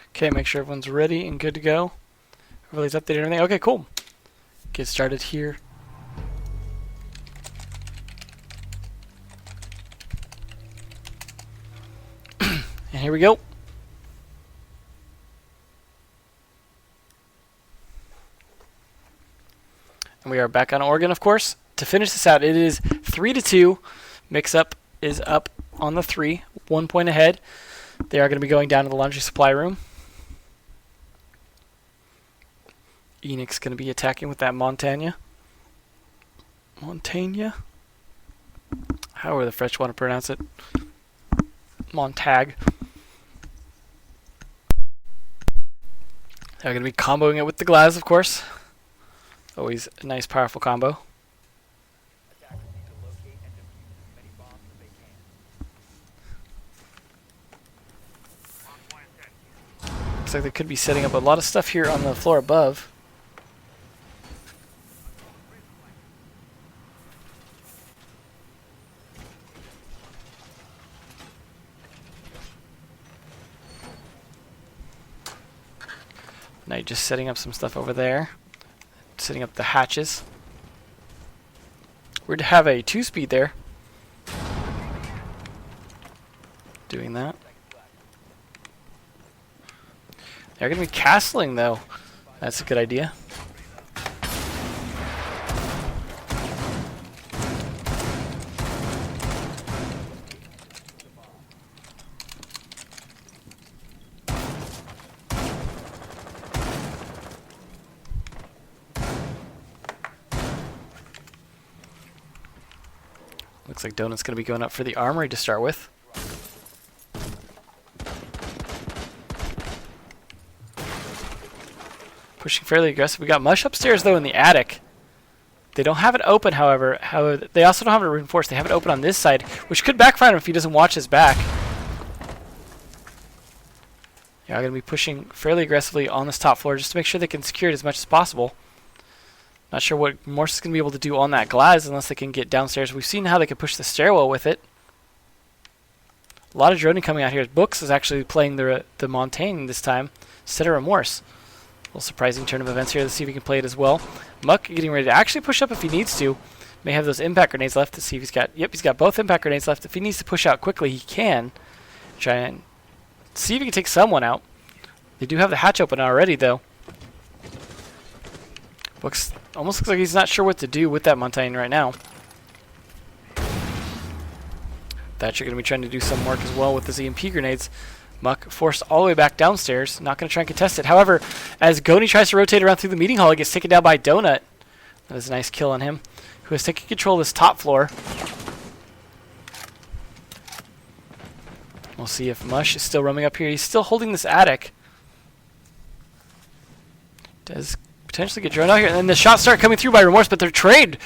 Okay, make sure everyone's ready and good to go. Everybody's updated everything. Okay, cool. Get started here. And here we go. And we are back on Oregon, of course. To finish this out, it is 3-2. Mixup is up on the 3, 1 point ahead. They are going to be going down to the laundry supply room. Eanix going to be attacking with that Montagna. However the French want to pronounce it. Montag. They're going to be comboing it with the Glaz, of course. Always a nice, powerful combo. Looks like they could be setting up a lot of stuff here on the floor above. Now just setting up some stuff over there. Setting up the hatches. We're to have a 2-speed there. Doing that. They're going to be castling though. That's a good idea. Looks like Donut's going to be going up for the armory to start with. Pushing fairly aggressive. We got Mush upstairs though in the attic. They don't have it open, however. They also don't have it reinforced. They have it open on this side, which could backfire him if he doesn't watch his back. Yeah, I'm going to be pushing fairly aggressively on this top floor just to make sure they can secure it as much as possible. Not sure what Morse is going to be able to do on that Glaz unless they can get downstairs. We've seen how they can push the stairwell with it. A lot of droning coming out here. Books is actually playing the Montaigne this time instead of Remorse. A little surprising turn of events here. Let's see if he can play it as well. Muck getting ready to actually push up if he needs to. May have those impact grenades left to see if he's got... Yep, he's got both impact grenades left. If he needs to push out quickly, he can. Try and see if he can take someone out. They do have the hatch open already, though. Books almost looks like he's not sure what to do with that Montaigne right now. Thatcher going to be trying to do some work as well with his EMP grenades. Muck forced all the way back downstairs. Not going to try and contest it. However, as Goni tries to rotate around through the meeting hall, he gets taken down by Donut. That is a nice kill on him, who has taken control of this top floor. We'll see if Mush is still roaming up here. He's still holding this attic. Does potentially get drawn out here. And then the shots start coming through by Remorse, but they're trade.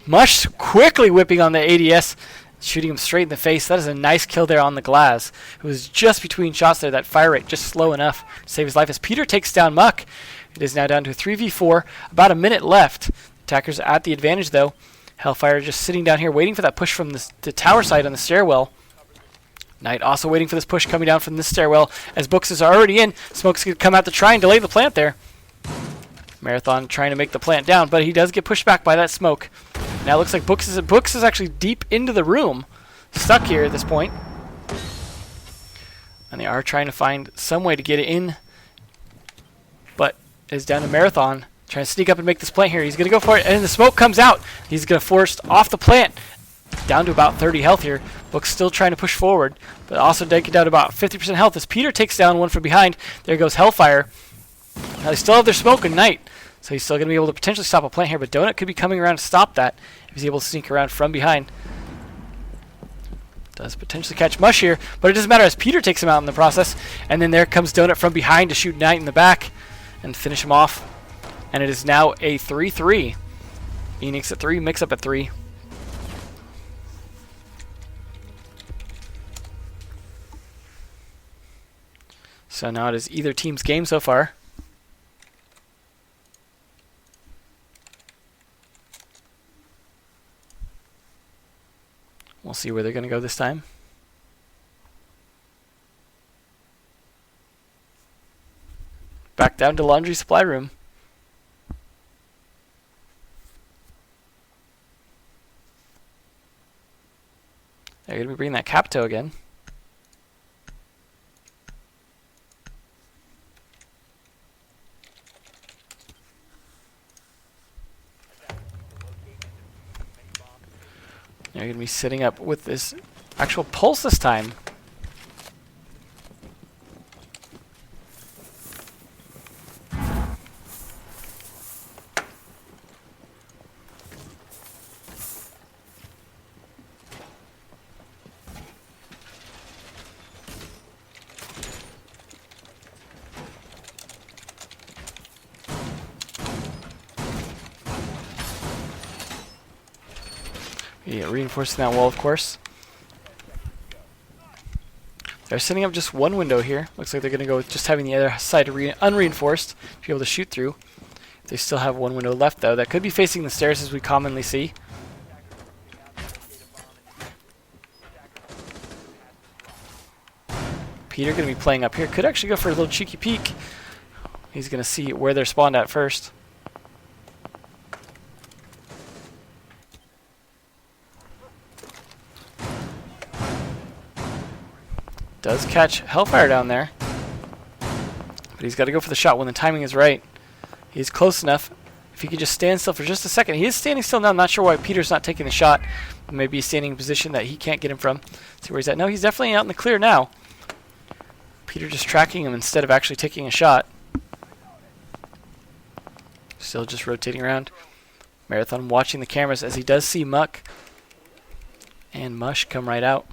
Mush quickly whipping on the ADS, shooting him straight in the face. That is a nice kill there on the Glaz. It was just between shots there. That fire rate just slow enough to save his life as Peter takes down Muck. It is now down to a 3v4. About a minute left. Attackers at the advantage, though. Hellfire just sitting down here waiting for that push from the tower side on the stairwell. Knight also waiting for this push coming down from this stairwell as Books is already in. Smoke's going to come out to try and delay the plant there. Marathon trying to make the plant down, but he does get pushed back by that smoke. Now it looks like Books is actually deep into the room. Stuck here at this point. And they are trying to find some way to get it in. But it is down to Marathon. Trying to sneak up and make this plant here. He's going to go for it, and the smoke comes out. He's going to force off the plant. Down to about 30 health here. Book's still trying to push forward, but also taking down to about 50% health as Peter takes down one from behind. There goes Hellfire. Now they still have their smoke and Knight, so he's still going to be able to potentially stop a plant here, but Donut could be coming around to stop that if he's able to sneak around from behind. Does potentially catch Mush here, but it doesn't matter as Peter takes him out in the process, and then there comes Donut from behind to shoot Knight in the back and finish him off. And it is now a 3-3. Eanix at 3, Mixup at 3. So now it is either team's game so far. We'll see where they're going to go this time. Back down to laundry supply room. They're going to be bringing that Capto again. They're going to be sitting up with this actual pulse this time. Yeah, reinforcing that wall, of course. They're setting up just one window here. Looks like they're going to go with just having the other side unreinforced to be able to shoot through. They still have one window left, though. That could be facing the stairs, as we commonly see. Peter going to be playing up here. Could actually go for a little cheeky peek. He's going to see where they're spawned at first. Does catch Hellfire down there. But he's got to go for the shot when the timing is right. He's close enough. If he could just stand still for just a second. He is standing still now. I'm not sure why Peter's not taking the shot. Maybe he's standing in a position that he can't get him from. See where he's at. No, he's definitely out in the clear now. Peter just tracking him instead of actually taking a shot. Still just rotating around. Marathon watching the cameras as he does see Muck and Mush come right out.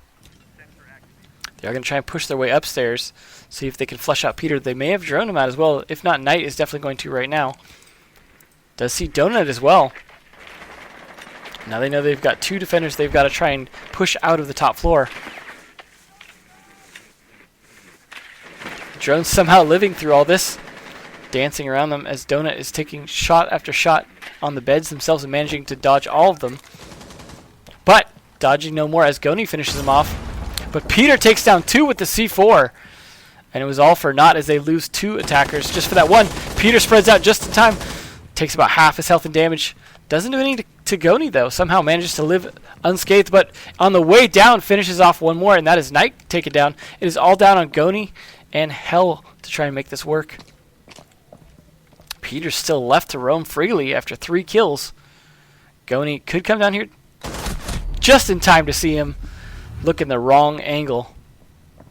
They're going to try and push their way upstairs, see if they can flush out Peter. They may have droned him out as well. If not, Knight is definitely going to right now. Does see Donut as well. Now they know they've got two defenders they've got to try and push out of the top floor. Drones somehow living through all this, dancing around them as Donut is taking shot after shot on the beds themselves and managing to dodge all of them. But dodging no more as Goni finishes him off. But Peter takes down two with the C4. And it was all for naught as they lose two attackers just for that one. Peter spreads out just in time. Takes about half his health and damage. Doesn't do anything to Goni, though. Somehow manages to live unscathed. But on the way down, finishes off one more. And that is Knight taken down. It is all down on Goni and Hell to try and make this work. Peter's still left to roam freely after 3 kills. Goni could come down here just in time to see him look in the wrong angle.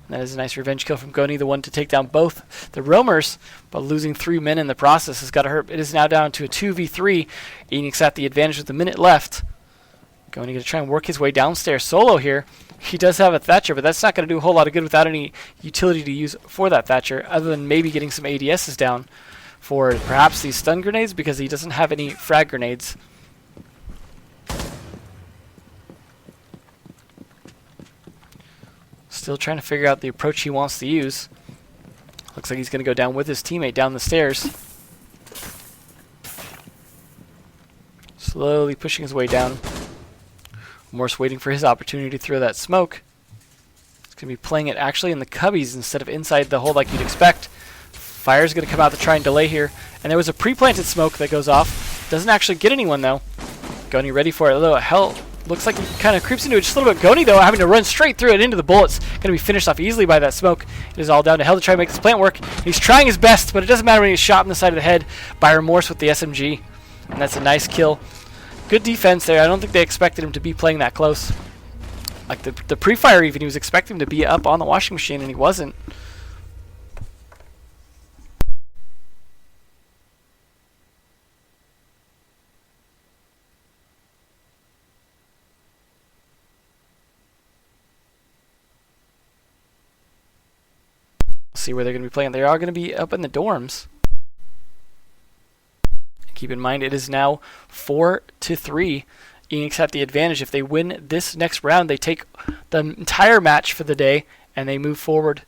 That is a nice revenge kill from Goni, the one to take down both the roamers, but losing 3 men in the process has got to hurt. It is now down to a 2v3. Eanix at the advantage with a minute left. Goni going to try and work his way downstairs solo here. He does have a Thatcher, but that's not going to do a whole lot of good without any utility to use for that Thatcher, other than maybe getting some ADSs down for perhaps these stun grenades, because he doesn't have any frag grenades. Still trying to figure out the approach he wants to use. Looks like he's going to go down with his teammate down the stairs. slowly pushing his way down. Morse waiting for his opportunity to throw that smoke. He's going to be playing it actually in the cubbies instead of inside the hole like you'd expect. Fire's going to come out to try and delay here. And there was a pre-planted smoke that goes off. Doesn't actually get anyone though. Goni ready for it. Although hell, looks like he kind of creeps into it just a little bit. Goni though having to run straight through it into the bullets. Going to be finished off easily by that smoke. It is all down to Hell to try and make this plant work. He's trying his best, but it doesn't matter when he's shot in the side of the head by Remorse with the SMG. And that's a nice kill. Good defense there. I don't think they expected him to be playing that close. Like the pre-fire even, he was expecting him to be up on the washing machine and he wasn't. See where they're going to be playing. They are going to be up in the dorms. Keep in mind, it is now 4-3. Eanix have the advantage. If they win this next round, they take the entire match for the day, and they move forward.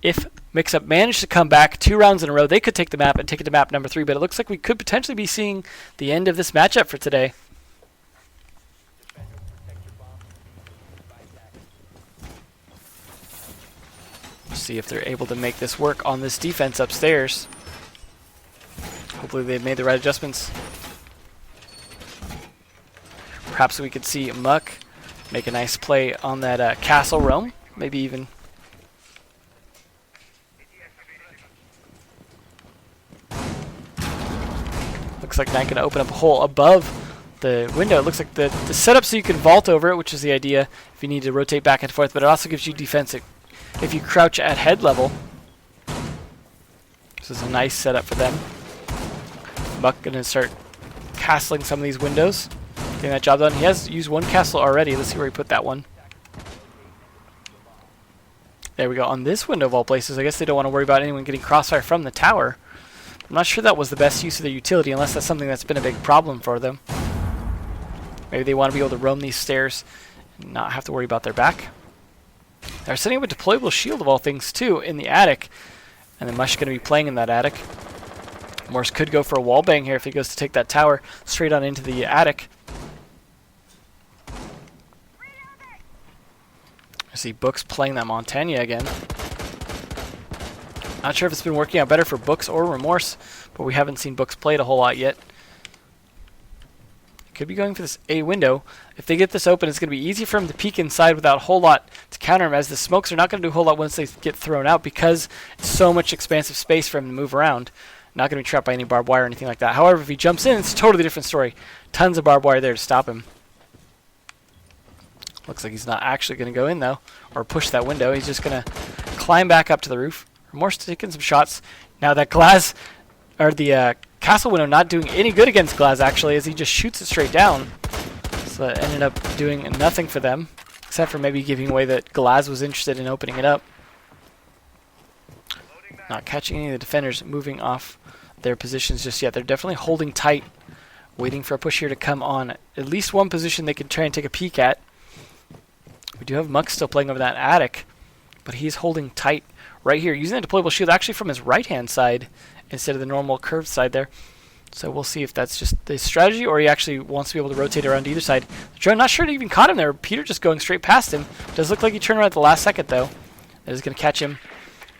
If Mixup managed to come back 2 rounds in a row, they could take the map and take it to map number 3, but it looks like we could potentially be seeing the end of this matchup for today. See if they're able to make this work on this defense upstairs. Hopefully they've made the right adjustments. Perhaps we could see Muck make a nice play on that castle roam. Maybe even. Looks like Knight going to open up a hole above the window. It looks like the setup so you can vault over it, which is the idea if you need to rotate back and forth, but it also gives you defense if you crouch at head level. This is a nice setup for them. Muck going to start castling some of these windows. Getting that job done. He has used 1 castle already. Let's see where he put that one. There we go. On this window of all places, I guess they don't want to worry about anyone getting crossfire from the tower. I'm not sure that was the best use of their utility, unless that's something that's been a big problem for them. Maybe they want to be able to roam these stairs and not have to worry about their back. They're setting up a deployable shield of all things too in the attic, and then Mush going to be playing in that attic. Morse could go for a wall bang here if he goes to take that tower straight on into the attic. I see Books playing that Montaigne again. Not sure if it's been working out better for Books or Remorse, but we haven't seen Books play it a whole lot yet. Could be going for this A window. If they get this open, it's going to be easy for him to peek inside without a whole lot to counter him, as the smokes are not going to do a whole lot once they get thrown out because it's so much expansive space for him to move around. Not going to be trapped by any barbed wire or anything like that. However, if he jumps in, it's a totally different story. Tons of barbed wire there to stop him. Looks like he's not actually going to go in, though, or push that window. He's just going to climb back up to the roof. Remorse taking some shots. Now that glass, or the castle window not doing any good against glass, actually, as he just shoots it straight down. So that ended up doing nothing for them, except for maybe giving away that Glaz was interested in opening it up. Not catching any of the defenders moving off their positions just yet. They're definitely holding tight, waiting for a push here to come on. At least one position they can try and take a peek at. We do have Muck still playing over that attic, but he's holding tight right here, using the deployable shield actually from his right-hand side instead of the normal curved side there. So we'll see if that's just the strategy or he actually wants to be able to rotate around to either side. The drone, not sure it even caught him there. Peter just going straight past him. Does look like he turned around at the last second, though. That is going to catch him.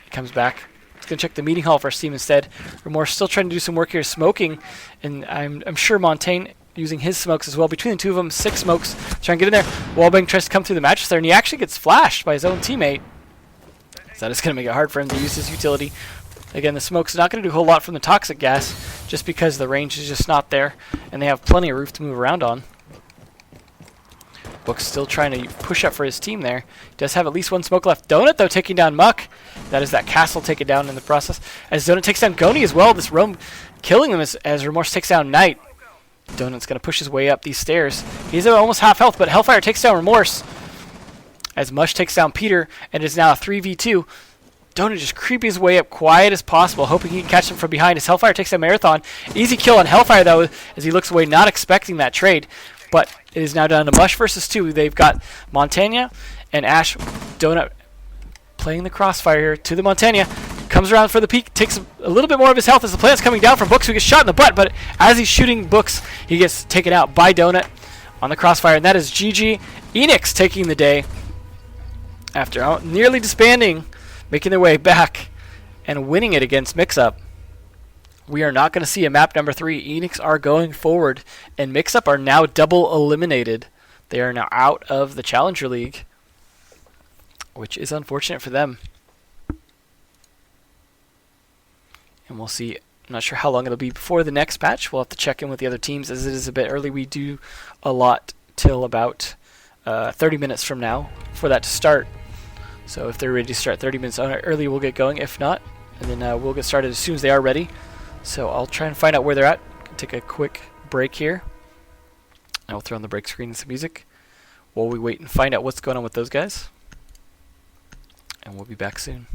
He comes back. He's going to check the meeting hall for Steam instead. Remorse still trying to do some work here, smoking, and I'm sure Montaigne using his smokes as well. Between the two of them, 6 smokes. Try and get in there. Wallbang tries to come through the mattress there, and he actually gets flashed by his own teammate. So that is going to make it hard for him to use his utility. Again, the smoke's not going to do a whole lot from the toxic gas, just because the range is just not there, and they have plenty of roof to move around on. Book's still trying to push up for his team there. He does have at least 1 smoke left. Donut, though, taking down Muck. That is that castle taken down in the process. As Donut takes down Goni as well, this roam killing them as Remorse takes down Knight. Donut's going to push his way up these stairs. He's at almost half health, but Hellfire takes down Remorse. As Mush takes down Peter, and it is now a 3v2. Donut just creeping his way up quiet as possible, hoping he can catch him from behind as Hellfire takes down Marathon. Easy kill on Hellfire, though, as he looks away, not expecting that trade. But it is now down to Mush versus 2. They've got Montaigne and Ash. Donut playing the crossfire here to the Montaigne. Comes around for the peek, takes a little bit more of his health as the plant's coming down from Books, who gets shot in the butt, but as he's shooting Books, he gets taken out by Donut on the crossfire, and that is GG. Eanix taking the day after nearly disbanding, making their way back and winning it against Mixup. We are not going to see a map number 3. Eanix are going forward, and Mixup are now double eliminated. They are now out of the Challenger League, which is unfortunate for them. And we'll see. I'm not sure how long it'll be before the next patch. We'll have to check in with the other teams as it is a bit early. We do a lot till about 30 minutes from now for that to start. So if they're ready to start 30 minutes early, we'll get going. If not, and then we'll get started as soon as they are ready. So I'll try and find out where they're at. Take a quick break here. I'll throw on the break screen and some music while we wait and find out what's going on with those guys. And we'll be back soon.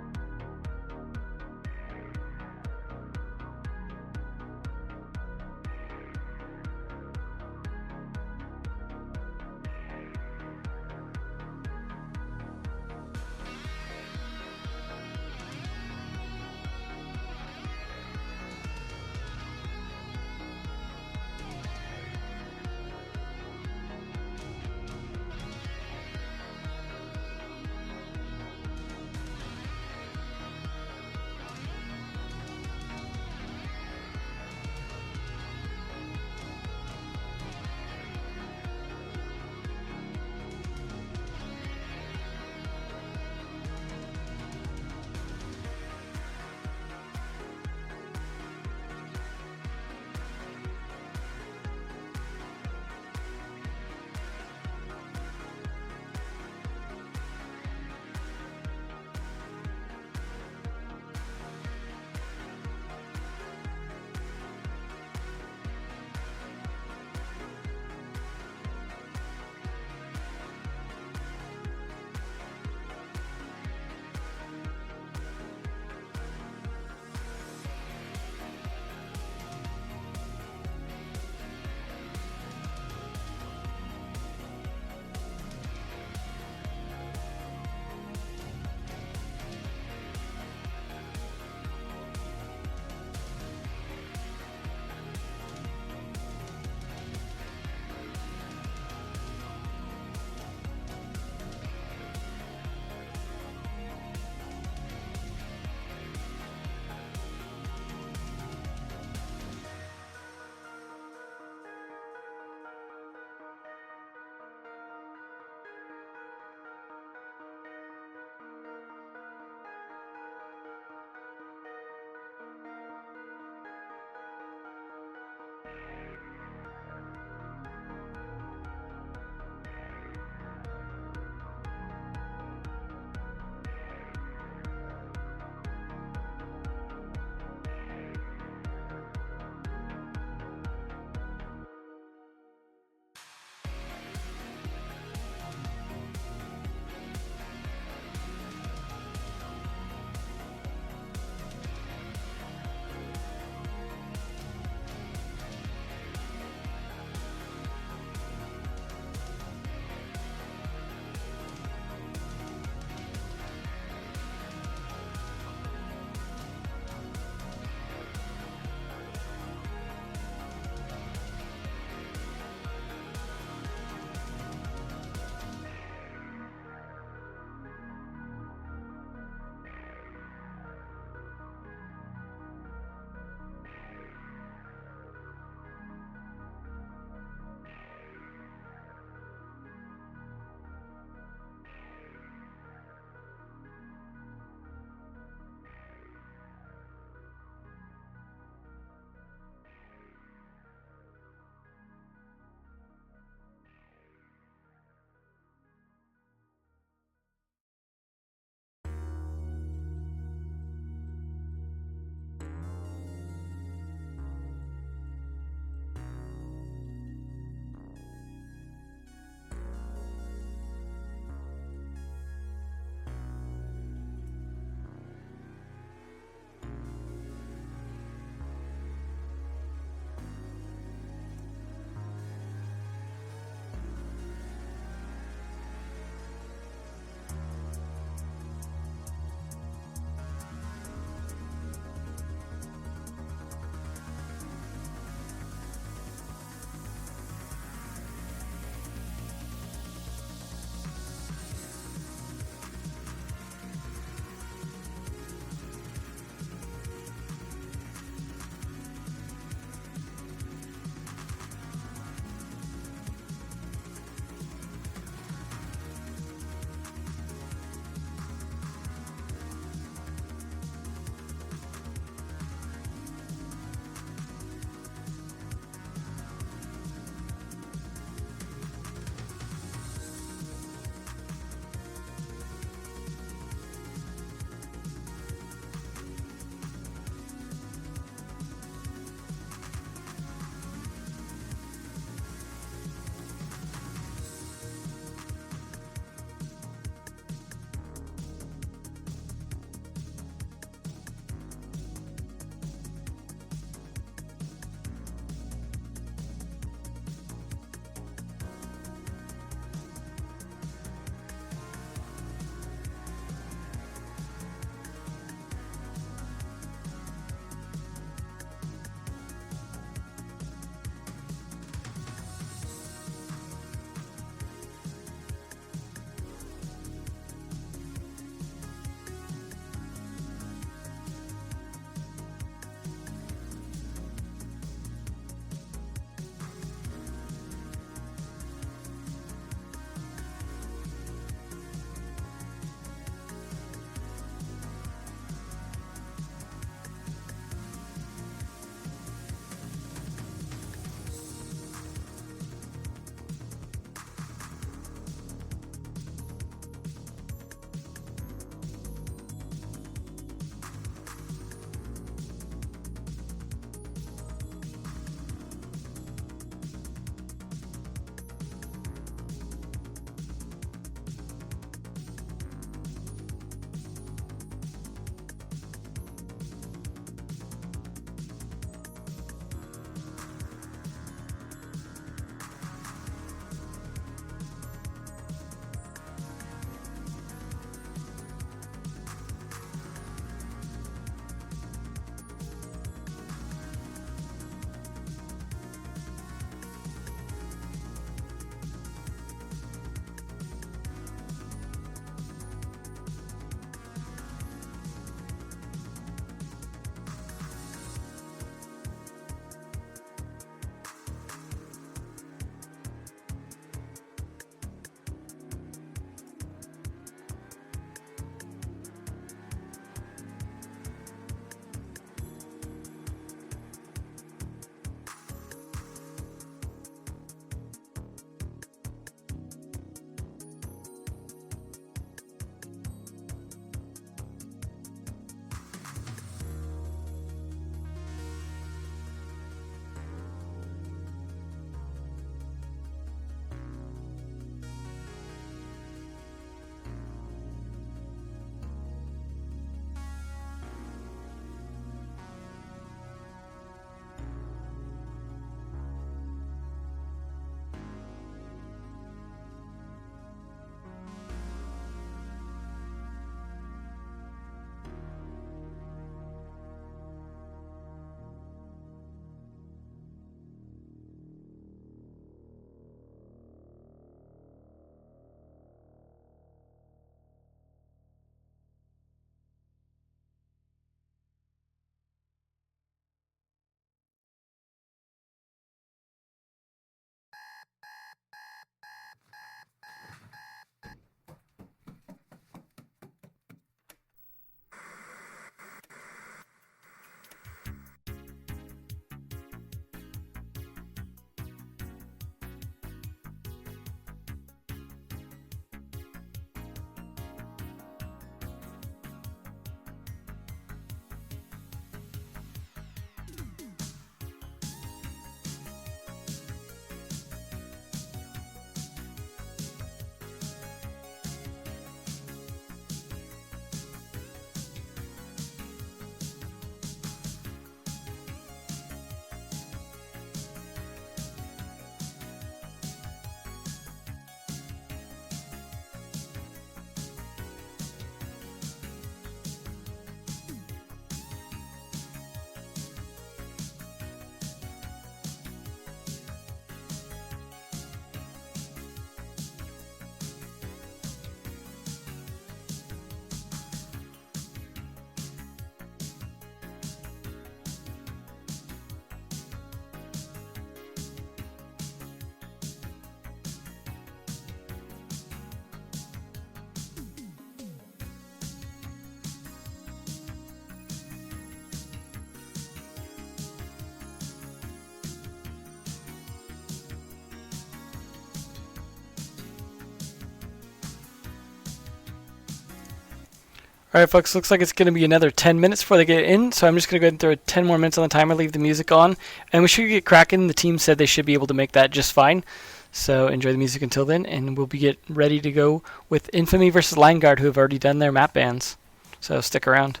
Alright folks, looks like it's going to be another 10 minutes before they get in, so I'm just going to go ahead and throw 10 more minutes on the timer, leave the music on, and we should get cracking. The team said they should be able to make that just fine, so enjoy the music until then, and we'll be get ready to go with Infamy versus Line Guard, who have already done their map bans, so stick around.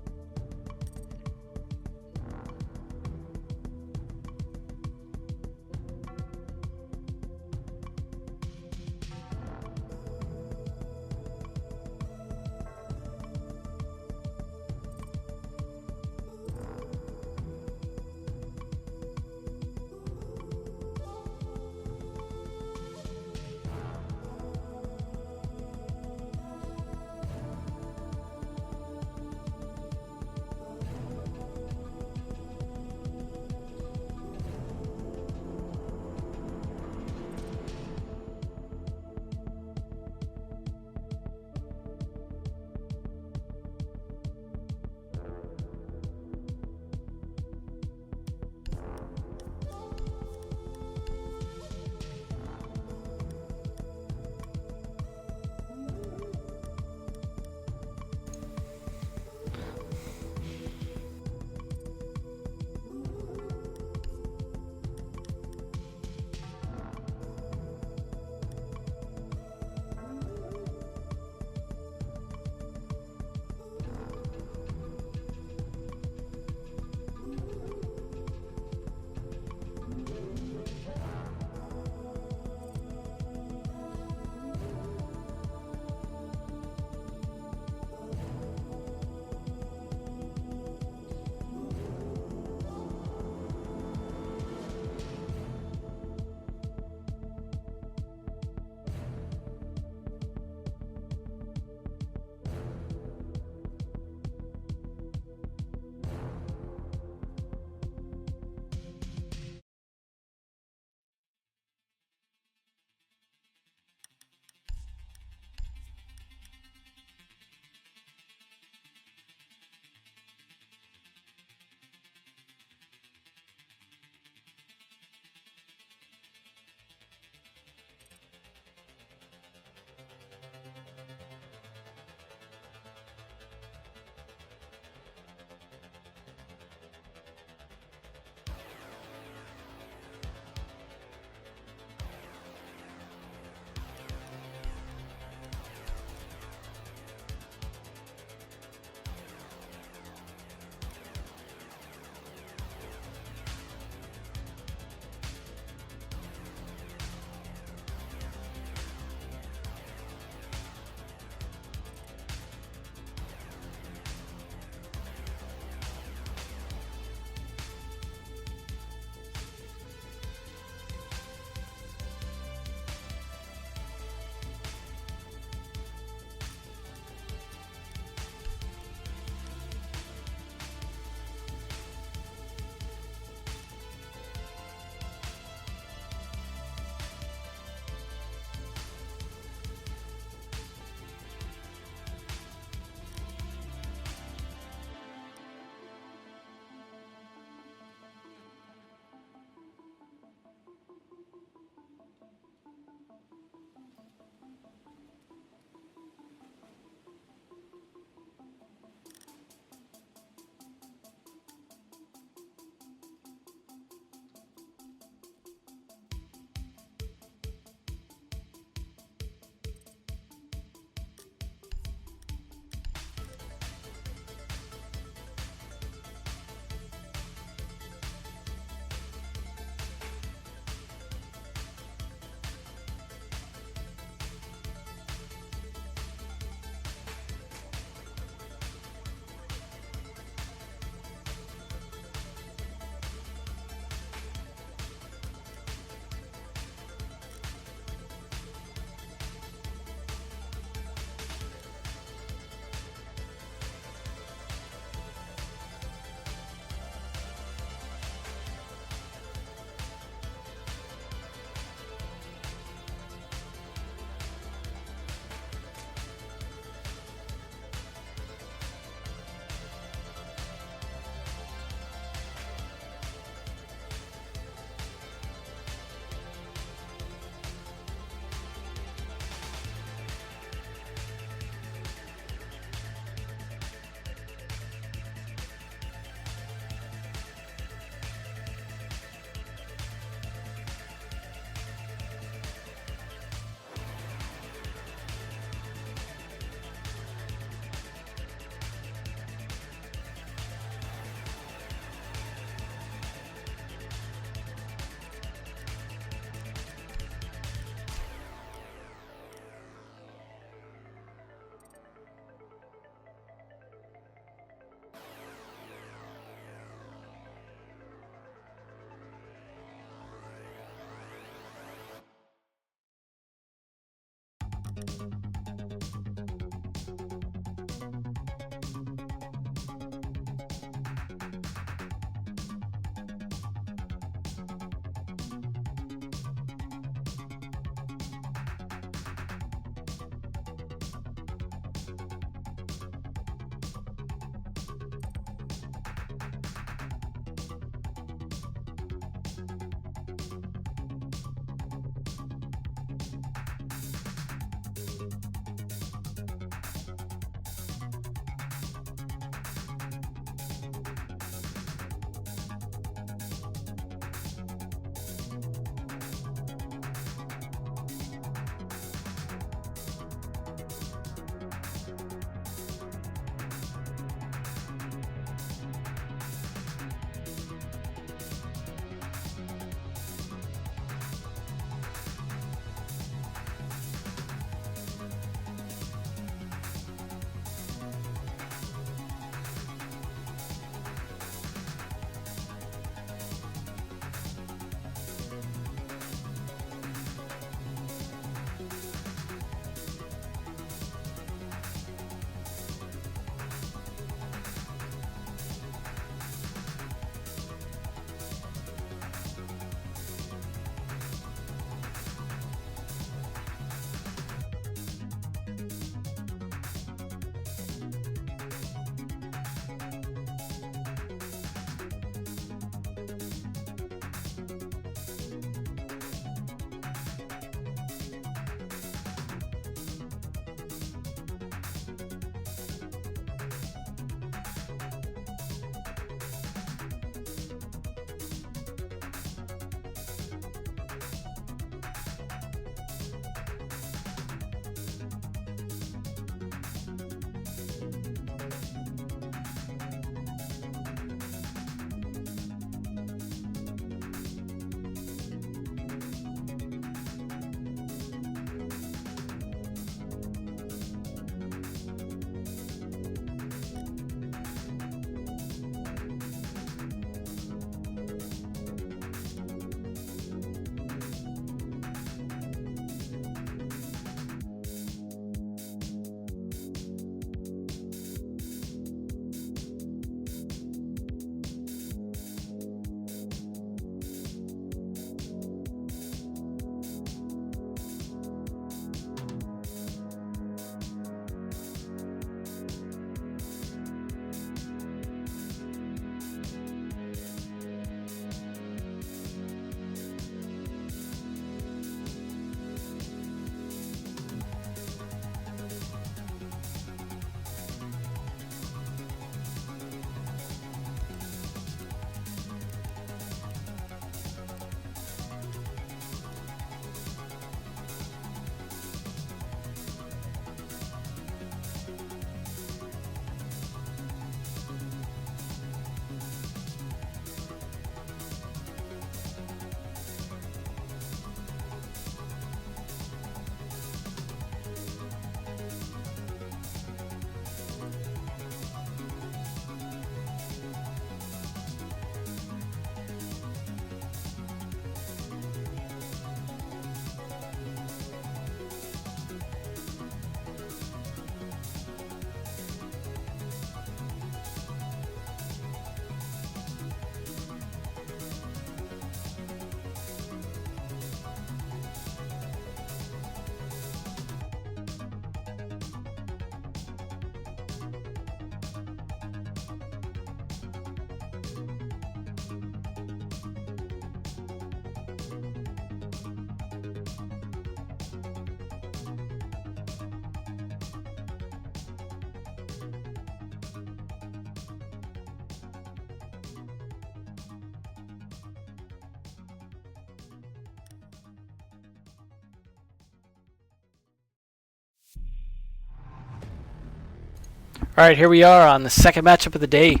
Alright, here we are on the second matchup of the day.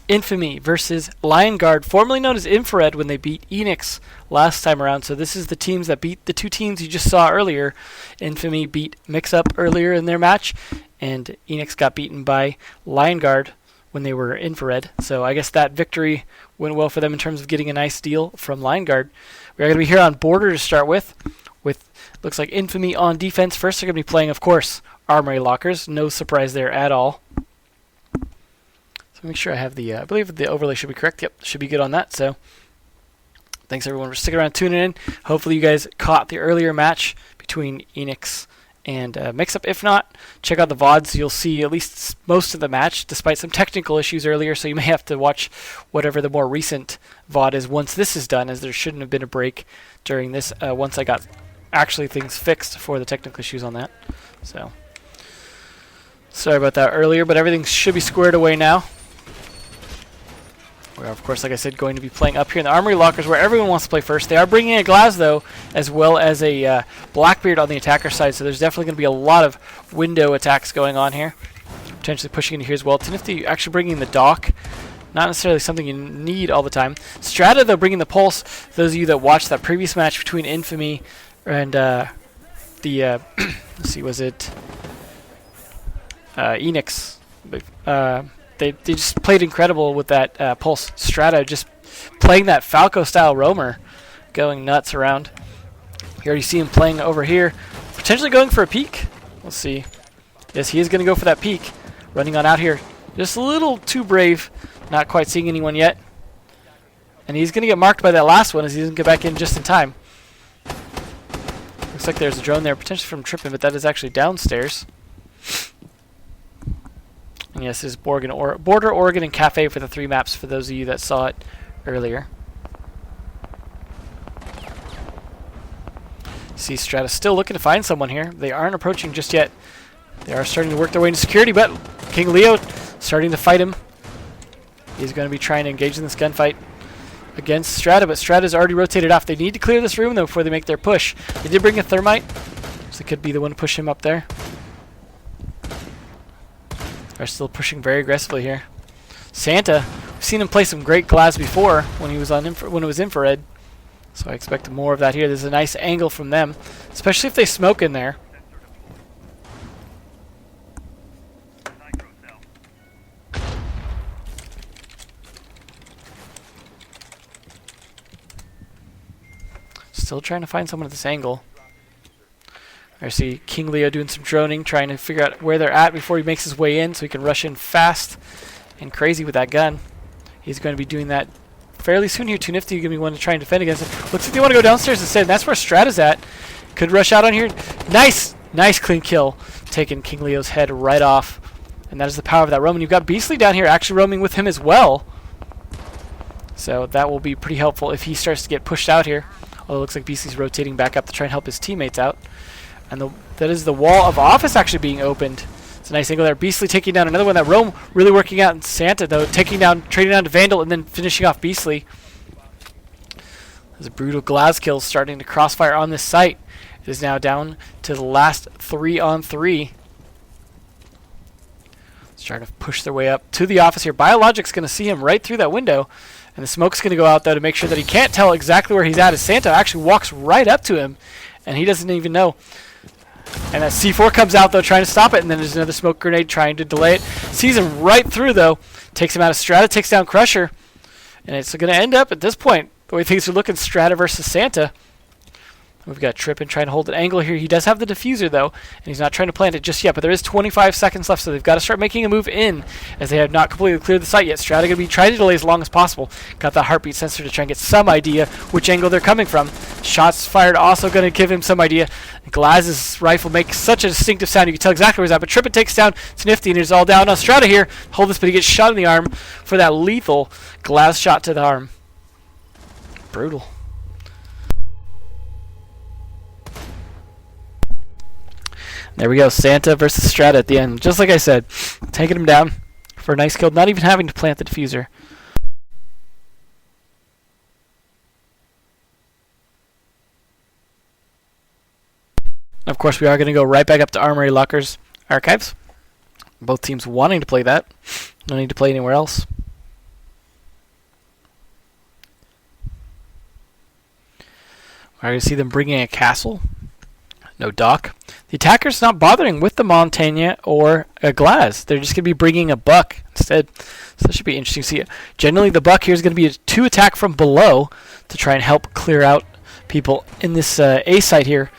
Infamy versus Lion Guard, formerly known as Infrared, when they beat Eanix last time around. So this is the teams that beat the two teams you just saw earlier. Infamy beat Mixup earlier in their match, and Eanix got beaten by Lion Guard when they were Infrared. So I guess that victory went well for them in terms of getting a nice deal from Lion Guard. We're going to be here on Border to start with. with, looks like, Infamy on defense. First, they're going to be playing, of course, Armory Lockers. No surprise there at all. So make sure I have the, I believe the overlay should be correct. Yep, should be good on that. So thanks everyone for sticking around, tuning in. Hopefully you guys caught the earlier match between Eanix and Mixup. If not, check out the VODs. You'll see at least most of the match, despite some technical issues earlier, so you may have to watch whatever the more recent VOD is once this is done, as there shouldn't have been a break during this once I got actually things fixed for the technical issues on that. So sorry about that earlier, but everything should be squared away now. We're, of course, like I said, going to be playing up here in the Armory Lockers where everyone wants to play first. They are bringing a Glaz, though, as well as a Blackbeard on the attacker side, so there's definitely going to be a lot of window attacks going on here. Potentially pushing into here as well. Tenifty actually bringing the Dock. Not necessarily something you need all the time. Strata, though, bringing the Pulse. Those of you that watched that previous match between Infamy and let's see, was it Eanix? They just played incredible with that Pulse Strata, just playing that Falco-style roamer, going nuts around. You already see him playing over here, potentially going for a peek. We'll see. Yes, he is going to go for that peek, running on out here. Just a little too brave, not quite seeing anyone yet. And he's going to get marked by that last one as he doesn't get back in just in time. Looks like there's a drone there, potentially from tripping, but that is actually downstairs. And yes, this is Border, Oregon, and Cafe for the 3 maps for those of you that saw it earlier. See Strata still looking to find someone here. They aren't approaching just yet. They are starting to work their way into security, but King Leo starting to fight him. He's going to be trying to engage in this gunfight against Strata, but Strata's already rotated off. They need to clear this room, though, before they make their push. They did bring a Thermite, so they could be the one to push him up there. Are still pushing very aggressively here. Santa, we've seen him play some great Glaz before when he was on when it was infrared. So I expect more of that here. There's a nice angle from them, especially if they smoke in there. Still trying to find someone at this angle. I see King Leo doing some droning, trying to figure out where they're at before he makes his way in so he can rush in fast and crazy with that gun. He's going to be doing that fairly soon here. Too Nifty going to be one to try and defend against it. Looks like they want to go downstairs instead, and that's where Strata's at. Could rush out on here. Nice! Nice clean kill. Taking King Leo's head right off. And that is the power of that roam. And you've got Beastly down here actually roaming with him as well. So that will be pretty helpful if he starts to get pushed out here. Although it looks like Beastly's rotating back up to try and help his teammates out. And that is the wall of office actually being opened. It's a nice angle there. Beastly taking down another one. That roam really working out in Santa, though. Trading down to Vandal and then finishing off Beastly. There's a brutal Glaz kill starting to crossfire on this site. It is now down to the last 3-on-3. Let's try to push their way up to the office here. Biologic's going to see him right through that window. And the smoke's going to go out, though, to make sure that he can't tell exactly where he's at, as Santa actually walks right up to him. And he doesn't even know. And that C4 comes out, though, trying to stop it. And then there's another smoke grenade trying to delay it. Sees him right through, though. Takes him out of Strata, takes down Crusher. And it's going to end up, at this point, the way things are looking, Strata versus Santa. We've got Trippin trying to hold an angle here. He does have the diffuser, though, and he's not trying to plant it just yet. But there is 25 seconds left, so they've got to start making a move in, as they have not completely cleared the site yet. Strata going to be trying to delay as long as possible. Got the heartbeat sensor to try and get some idea which angle they're coming from. Shots fired also going to give him some idea. Glaz's rifle makes such a distinctive sound. You can tell exactly where he's at. But Trippin takes down Nifty, and it's all down on Strata here. Hold this, but he gets shot in the arm for that lethal Glaz shot to the arm. Brutal. There we go, Santa versus Strata at the end. Just like I said, taking him down for a nice kill, not even having to plant the diffuser. Of course, we are going to go right back up to Armory Lockers Archives. Both teams wanting to play that. No need to play anywhere else. We're going to see them bringing a castle. No dock. The attacker's not bothering with the Montaigne or a Glaz. They're just going to be bringing a buck instead. So that should be interesting to see. Generally, the buck here is going to be a 2 attack from below to try and help clear out people in this A site here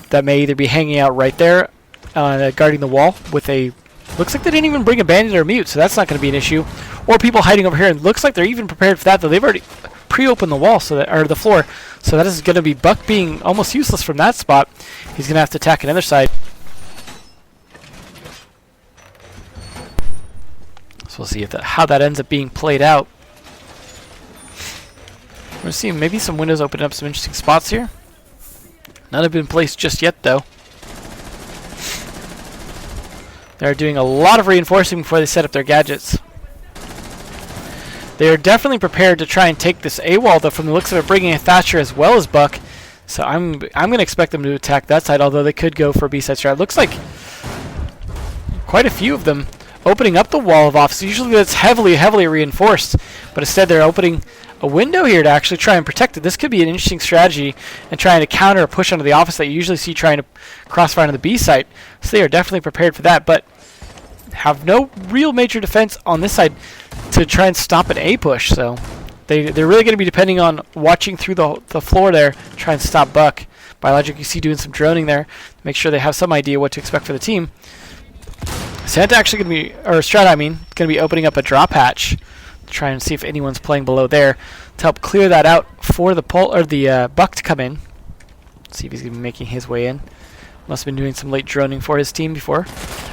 that may either be hanging out right there, guarding the wall with a... Looks like they didn't even bring a bandit or mute, so that's not going to be an issue. Or people hiding over here, and looks like they're even prepared for that, though they've already pre-opened the wall, so that, or the floor. So that is going to be Buck being almost useless from that spot. He's going to have to attack another side. So we'll see if how that ends up being played out. We're going to see maybe some windows open up some interesting spots here. None have been placed just yet, though. They're doing a lot of reinforcing before they set up their gadgets. They are definitely prepared to try and take this A wall, though, from the looks of it, bringing a Thatcher as well as Buck. So I'm going to expect them to attack that side, although they could go for a B-side strat. It looks like quite a few of them opening up the wall of office. Usually that's heavily reinforced, but instead they're opening a window here to actually try and protect it. This could be an interesting strategy in trying to counter a push onto the office that you usually see trying to crossfire onto the B site. So they are definitely prepared for that, but have no real major defense on this side to try and stop an A push. So they're really going to be depending on watching through the floor there, try and stop Buck. Biologic you see doing some droning there to make sure they have some idea what to expect for the team. Santa actually going to be, or Strata I mean, going to be opening up a drop hatch to try and see if anyone's playing below there to help clear that out for the Buck to come in. See if he's going to be making his way in. Must have been doing some late droning for his team before.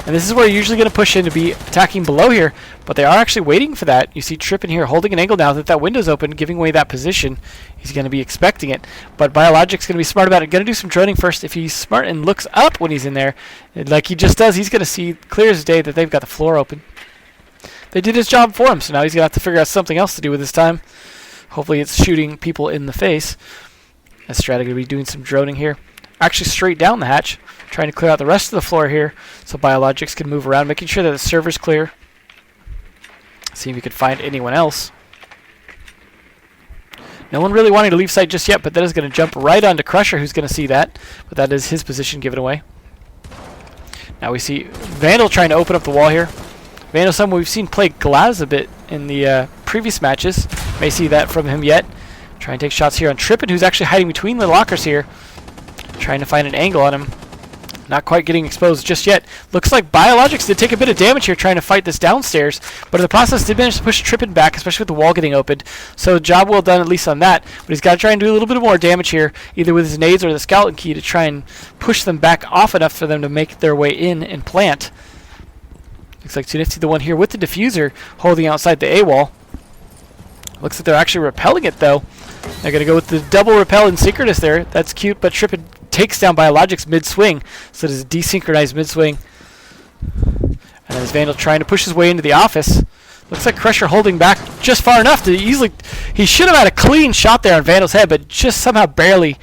And this is where you're usually going to push in to be attacking below here, but they are actually waiting for that. You see Tripp in here holding an angle now that window's open, giving away that position. He's going to be expecting it, but Biologic's going to be smart about it. Going to do some droning first. If he's smart and looks up when he's in there, like he just does, he's going to see clear as day that they've got the floor open. They did his job for him, so now he's going to have to figure out something else to do with his time. Hopefully it's shooting people in the face. As Strata going to be doing some droning here. Actually straight down the hatch, trying to clear out the rest of the floor here so Biologics can move around, making sure that the server's clear. See if we could find anyone else. No one really wanting to leave site just yet, but that is going to jump right onto Crusher, who's going to see that. But that is his position given away. Now we see Vandal trying to open up the wall here. Vandal, someone we've seen play Glaz a bit in the previous matches. May see that from him yet. Try and take shots here on Trippin, who's actually hiding between the lockers here. Trying to find an angle on him. Not quite getting exposed just yet. Looks like Biologics did take a bit of damage here trying to fight this downstairs, but in the process did manage to push Trippin back, especially with the wall getting opened. So job well done at least on that, but he's got to try and do a little bit more damage here, either with his nades or the skeleton key to try and push them back off enough for them to make their way in and plant. Looks like Tunifty the one here with the diffuser holding outside the A wall. Looks like they're actually repelling it though. They're going to go with the double repel and synchronous there. That's cute, but Trippin takes down Biologics mid-swing, so it is desynchronized mid-swing. And as Vandal trying to push his way into the office. Looks like Crusher holding back just far enough to easily... He should have had a clean shot there on Vandal's head, but just somehow barely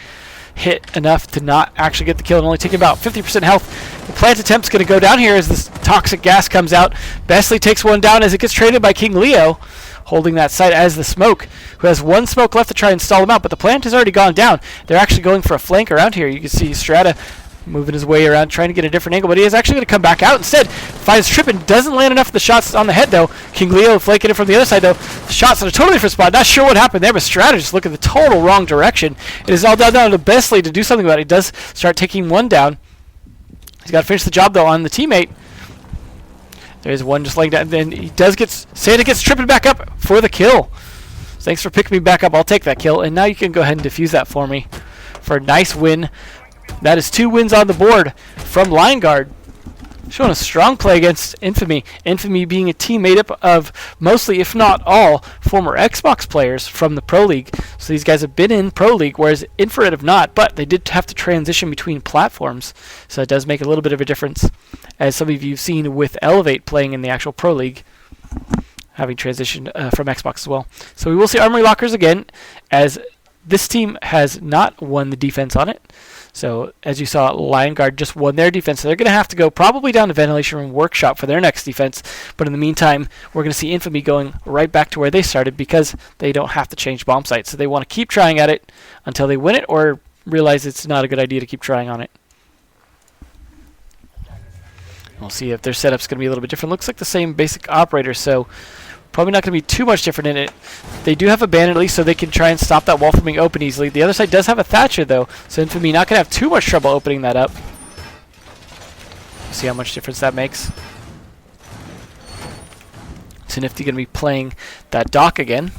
hit enough to not actually get the kill and only taking about 50% health. The plant attempt's going to go down here as this toxic gas comes out. Besley takes one down as it gets traded by King Leo, holding that site as the smoke, who has one smoke left to try and stall him out, but the plant has already gone down. They're actually going for a flank around here. You can see Strata moving his way around, trying to get a different angle, but he is actually going to come back out instead. Finds Trippin, doesn't land enough of the shots on the head, though. King Leo flanking it from the other side, though. Shots in a totally different spot. Not sure what happened there, but Strata just looking the total wrong direction. It is all down to Besley to do something about it. He does start taking one down. He's got to finish the job, though, on the teammate. There's one just laying down. Then he does get... Santa gets Trippin back up for the kill. Thanks for picking me back up. I'll take that kill. And now you can go ahead and defuse that for me for a nice win. That is 2 wins on the board from Line Guard. Showing a strong play against Infamy. Infamy being a team made up of mostly, if not all, former Xbox players from the Pro League. So these guys have been in Pro League, whereas Infrared have not, but they did have to transition between platforms. So it does make a little bit of a difference, as some of you have seen with Elevate playing in the actual Pro League, having transitioned from Xbox as well. So we will see Armory Lockers again, as this team has not won the defense on it. So, as you saw, Lion Guard just won their defense. So they're going to have to go probably down to Ventilation Room Workshop for their next defense. But in the meantime, we're going to see Infamy going right back to where they started because they don't have to change bomb sites. So they want to keep trying at it until they win it or realize it's not a good idea to keep trying on it. We'll see if their setup's going to be a little bit different. Looks like the same basic operator, so Probably not going to be too much different in it. They do have a bandit at least, so they can try and stop that wall from being open easily. The other side does have a Thatcher, though, so Infamy not going to have too much trouble opening that up. See how much difference that makes. So Nifty going to be playing that dock again.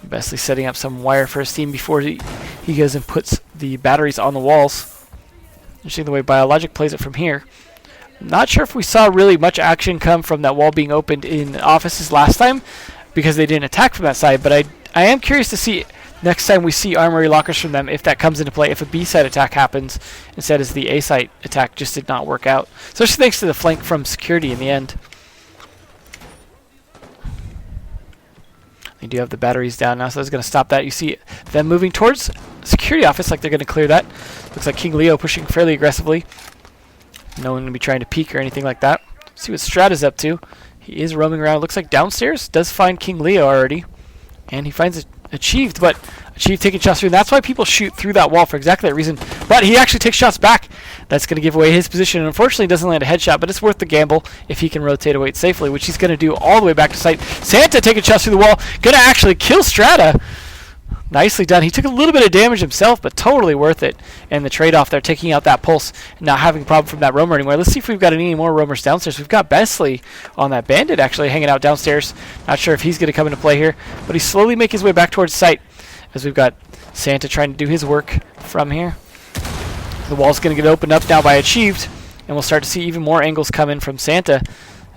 Bestly setting up some wire for his team before he goes and puts the batteries on the walls. Interesting the way Biologic plays it from here. Not sure if we saw really much action come from that wall being opened in offices last time because they didn't attack from that side, but I am curious to see next time we see armory lockers from them if that comes into play, if a B side attack happens instead as the A side attack just did not work out. Especially thanks to the flank from security in the end. They do have the batteries down now, so that's going to stop that. You see them moving towards security office like they're going to clear that. Looks like King Leo pushing fairly aggressively. No one going to be trying to peek or anything like that. See what Strata's up to. He is roaming around. Looks like downstairs. Does find King Leo already. And he finds it Achieved, but Achieved taking shots through. And that's why people shoot through that wall for exactly that reason. But he actually takes shots back. That's going to give away his position. And unfortunately, doesn't land a headshot, but it's worth the gamble if he can rotate away safely, which he's going to do all the way back to site. Santa taking shots through the wall. Going to actually kill Strata. Nicely done. He took a little bit of damage himself, but totally worth it. And the trade-off there, taking out that pulse and not having a problem from that roamer anymore. Let's see if we've got any more roamers downstairs. We've got Besley on that bandit actually hanging out downstairs. Not sure if he's going to come into play here, but he's slowly making his way back towards site as we've got Santa trying to do his work from here. The wall's going to get opened up now by Achieved, and we'll start to see even more angles come in from Santa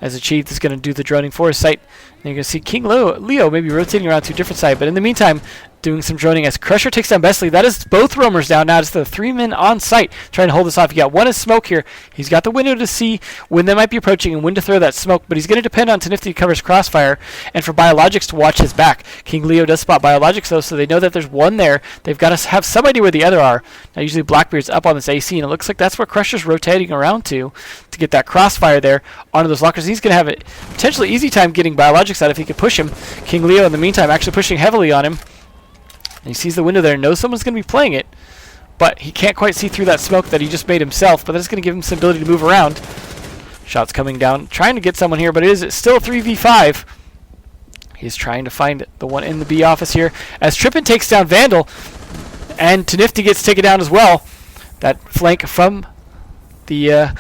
as Achieved is going to do the droning for his site. And you're going to see King Leo maybe rotating around to a different side, but in the meantime, doing some droning as Crusher takes down Besley. That is both roamers down. Now it's the 3 men on site trying to hold this off. You got one is smoke here. He's got the window to see when they might be approaching and when to throw that smoke, but he's going to depend on Tenifty to cover his crossfire and for Biologics to watch his back. King Leo does spot Biologics though, so they know that there's one there. They've got to have some idea where the other are. Now usually Blackbeard's up on this AC, and it looks like that's where Crusher's rotating around to get that crossfire there onto those lockers. He's going to have a potentially easy time getting Biologics out if he could push him. King Leo in the meantime actually pushing heavily on him. And he sees the window there and knows someone's going to be playing it, but he can't quite see through that smoke that he just made himself, but that's going to give him some ability to move around. Shots coming down, trying to get someone here, but it's still 3v5. He's trying to find the one in the B office here as Trippin takes down Vandal, and Tenifty gets taken down as well. That flank from the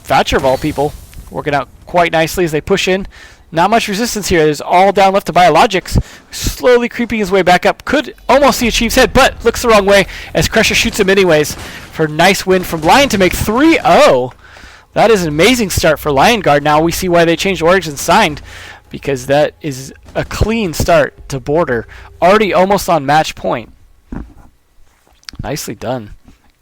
Thatcher of all people working out quite nicely as they push in. Not much resistance here. There's all down left to Biologics. Slowly creeping his way back up. Could almost see Achiev's head, but looks the wrong way as Crusher shoots him anyways for a nice win from Lion to make 3-0. That is an amazing start for Lion Guard. Now we see why they changed Origin signed, because that is a clean start to Border. Already almost on match point. Nicely done.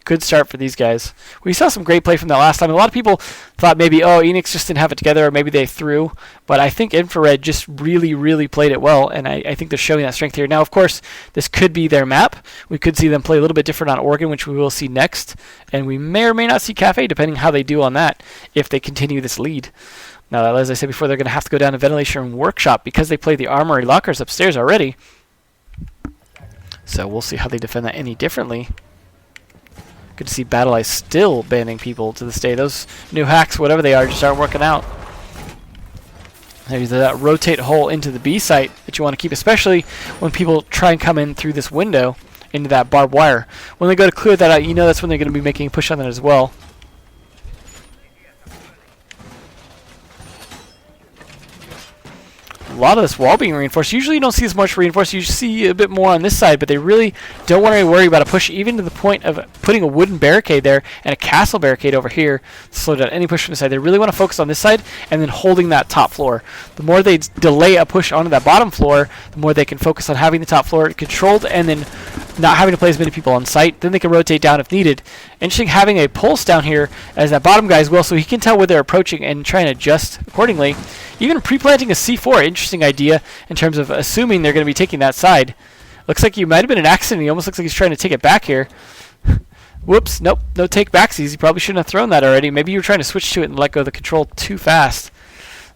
Good start for these guys. We saw some great play from that last time. A lot of people thought maybe, Eanix just didn't have it together, or maybe they threw. But I think Infrared just really, really played it well, and I think they're showing that strength here. Now, of course, this could be their map. We could see them play a little bit different on Oregon, which we will see next. And we may or may not see Cafe, depending how they do on that, if they continue this lead. Now, as I said before, they're going to have to go down to Ventilation Workshop because they play the Armory Lockers upstairs already. So we'll see how they defend that any differently. Good to see Battle Eye still banning people to this day. Those new hacks, whatever they are, just aren't working out. There's that rotate hole into the B site that you want to keep, especially when people try and come in through this window into that barbed wire. When they go to clear that out, you know that's when they're going to be making a push on that as well. A lot of this wall being reinforced. Usually you don't see as much reinforced. You see a bit more on this side, but they really don't want to worry about a push, even to the point of putting a wooden barricade there and a castle barricade over here to slow down any push from this side. They really want to focus on this side and then holding that top floor. The more they delay a push onto that bottom floor, the more they can focus on having the top floor controlled and then not having to play as many people on site. Then they can rotate down if needed. Interesting having a pulse down here as that bottom guy as well, so he can tell where they're approaching and try and adjust accordingly. Even pre-planting a C4, interesting idea in terms of assuming they're going to be taking that side. Looks like you might have been an accident. He almost looks like he's trying to take it back here. Whoops, nope, no take backsies. He probably shouldn't have thrown that already. Maybe you were trying to switch to it and let go of the control too fast.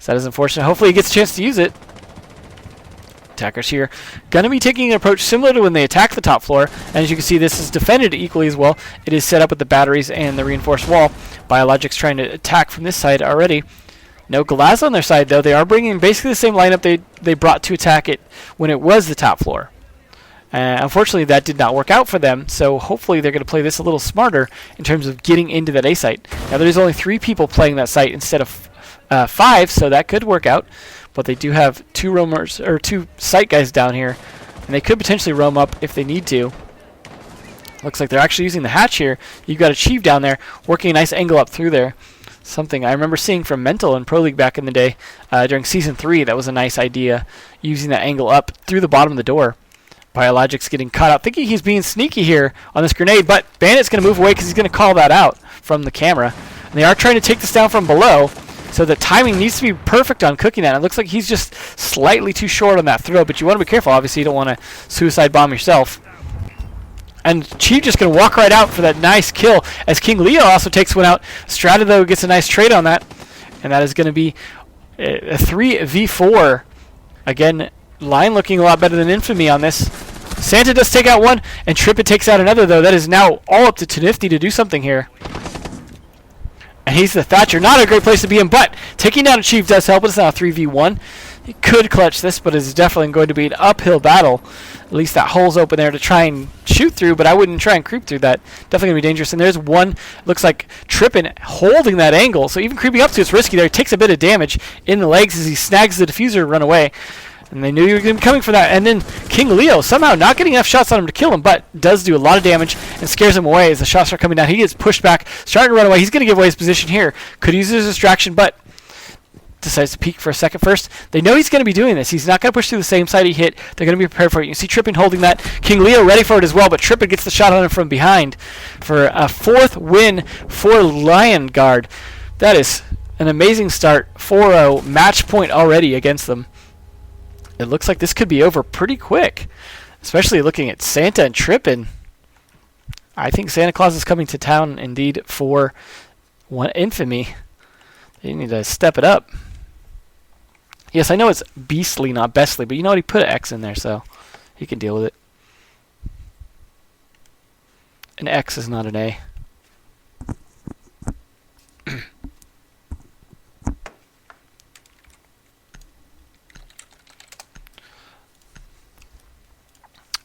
So that is unfortunate. Hopefully he gets a chance to use it. attackers here going to be taking an approach similar to when they attack the top floor. And as you can see, this is defended equally as well. It is set up with the batteries and the reinforced wall. Biologic's trying to attack from this side already. No glass on their side, though. They are bringing basically the same lineup they brought to attack it when it was the top floor. Unfortunately, that did not work out for them, so hopefully they're going to play this a little smarter in terms of getting into that A site. Now, there's only 3 people playing that site instead of 5, so that could work out. But they do have 2 roamers, or 2 site guys down here, and they could potentially roam up if they need to. Looks like they're actually using the hatch here. You've got Achieve down there, working a nice angle up through there. Something I remember seeing from Mental in Pro League back in the day during Season 3. That was a nice idea, using that angle up through the bottom of the door. Biologic's getting caught out, thinking he's being sneaky here on this grenade, but Bandit's going to move away because he's going to call that out from the camera. And they are trying to take this down from below, so the timing needs to be perfect on cooking that. It looks like he's just slightly too short on that throw, but you want to be careful. Obviously, you don't want to suicide bomb yourself. And Chief just going to walk right out for that nice kill, as King Leo also takes one out. Strata, though, gets a nice trade on that, and that is going to be a 3v4. Again, Line looking a lot better than Infamy on this. Santa does take out one, and Trippet takes out another, though. That is now all up to Tenifty to do something here. And he's the Thatcher. Not a great place to be in, but taking down a Chief does help. It's now a 3v1. He could clutch this, but it's definitely going to be an uphill battle. At least that hole's open there to try and shoot through, but I wouldn't try and creep through that. Definitely going to be dangerous. And there's one, looks like Trippin holding that angle, so even creeping up to it's risky there. He takes a bit of damage in the legs as he snags the diffuser to run away. And they knew you were going to be coming for that. And then King Leo somehow not getting enough shots on him to kill him, but does do a lot of damage and scares him away as the shots are coming down. He gets pushed back, starting to run away. He's going to give away his position here. Could use his distraction, but decides to peek for a second first. They know he's going to be doing this. He's not going to push through the same side he hit. They're going to be prepared for it. You see Trippin holding that. King Leo ready for it as well, but Trippin gets the shot on him from behind for a 4th win for Lion Guard. That is an amazing start. 4-0 match point already against them. It looks like this could be over pretty quick, especially looking at Santa and Trippin. I think Santa Claus is coming to town indeed for one Infamy. They need to step it up. Yes, I know it's Beastly, not Bestly, but you know what? He put an X in there, so he can deal with it. An X is not an A.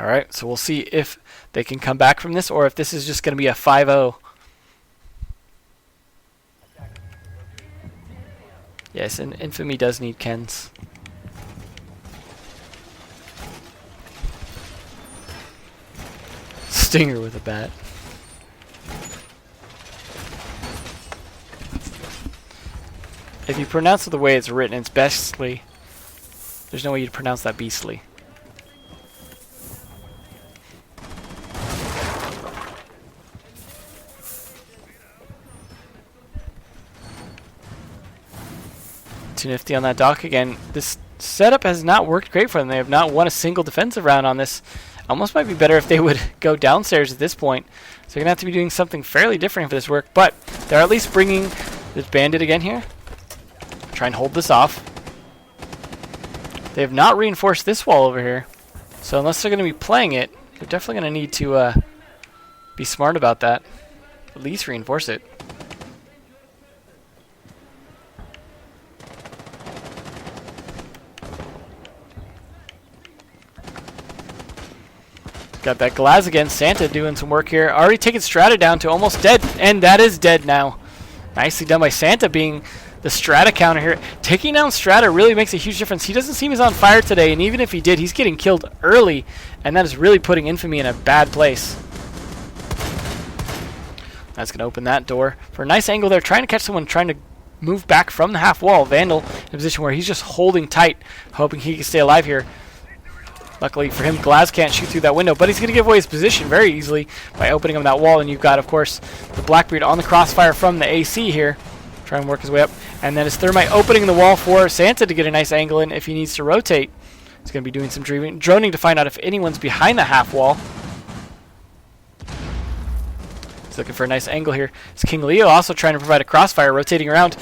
Alright, so we'll see if they can come back from this, or if this is just going to be a 5-0. Yes, and Infamy does need Kens. Stinger with a bat. If you pronounce it the way it's written, it's Bestly. There's no way you'd pronounce that Beastly. Nifty on that dock again. This setup has not worked great for them. They have not won a single defensive round on this. Almost might be better if they would go downstairs at this point. So they're going to have to be doing something fairly different for this work. But they're at least bringing this Bandit again here. Try and hold this off. They have not reinforced this wall over here. So unless they're going to be playing it, they're definitely going to need to be smart about that. At least reinforce it. Got that Glaz again. Santa doing some work here. Already taking Strata down to almost dead. And that is dead now. Nicely done by Santa being the Strata counter here. Taking down Strata really makes a huge difference. He doesn't seem as on fire today. And even if he did, he's getting killed early. And that is really putting Infamy in a bad place. That's going to open that door. For a nice angle there. Trying to catch someone trying to move back from the half wall. Vandal in a position where he's just holding tight. Hoping he can stay alive here. Luckily for him, Glaz can't shoot through that window, but he's going to give away his position very easily by opening up that wall. And you've got, of course, the Blackbeard on the crossfire from the AC here. Try and work his way up. And then it's Thermite opening the wall for Santa to get a nice angle in if he needs to rotate. He's going to be doing some droning to find out if anyone's behind the half wall. He's looking for a nice angle here. It's King Leo also trying to provide a crossfire, rotating around.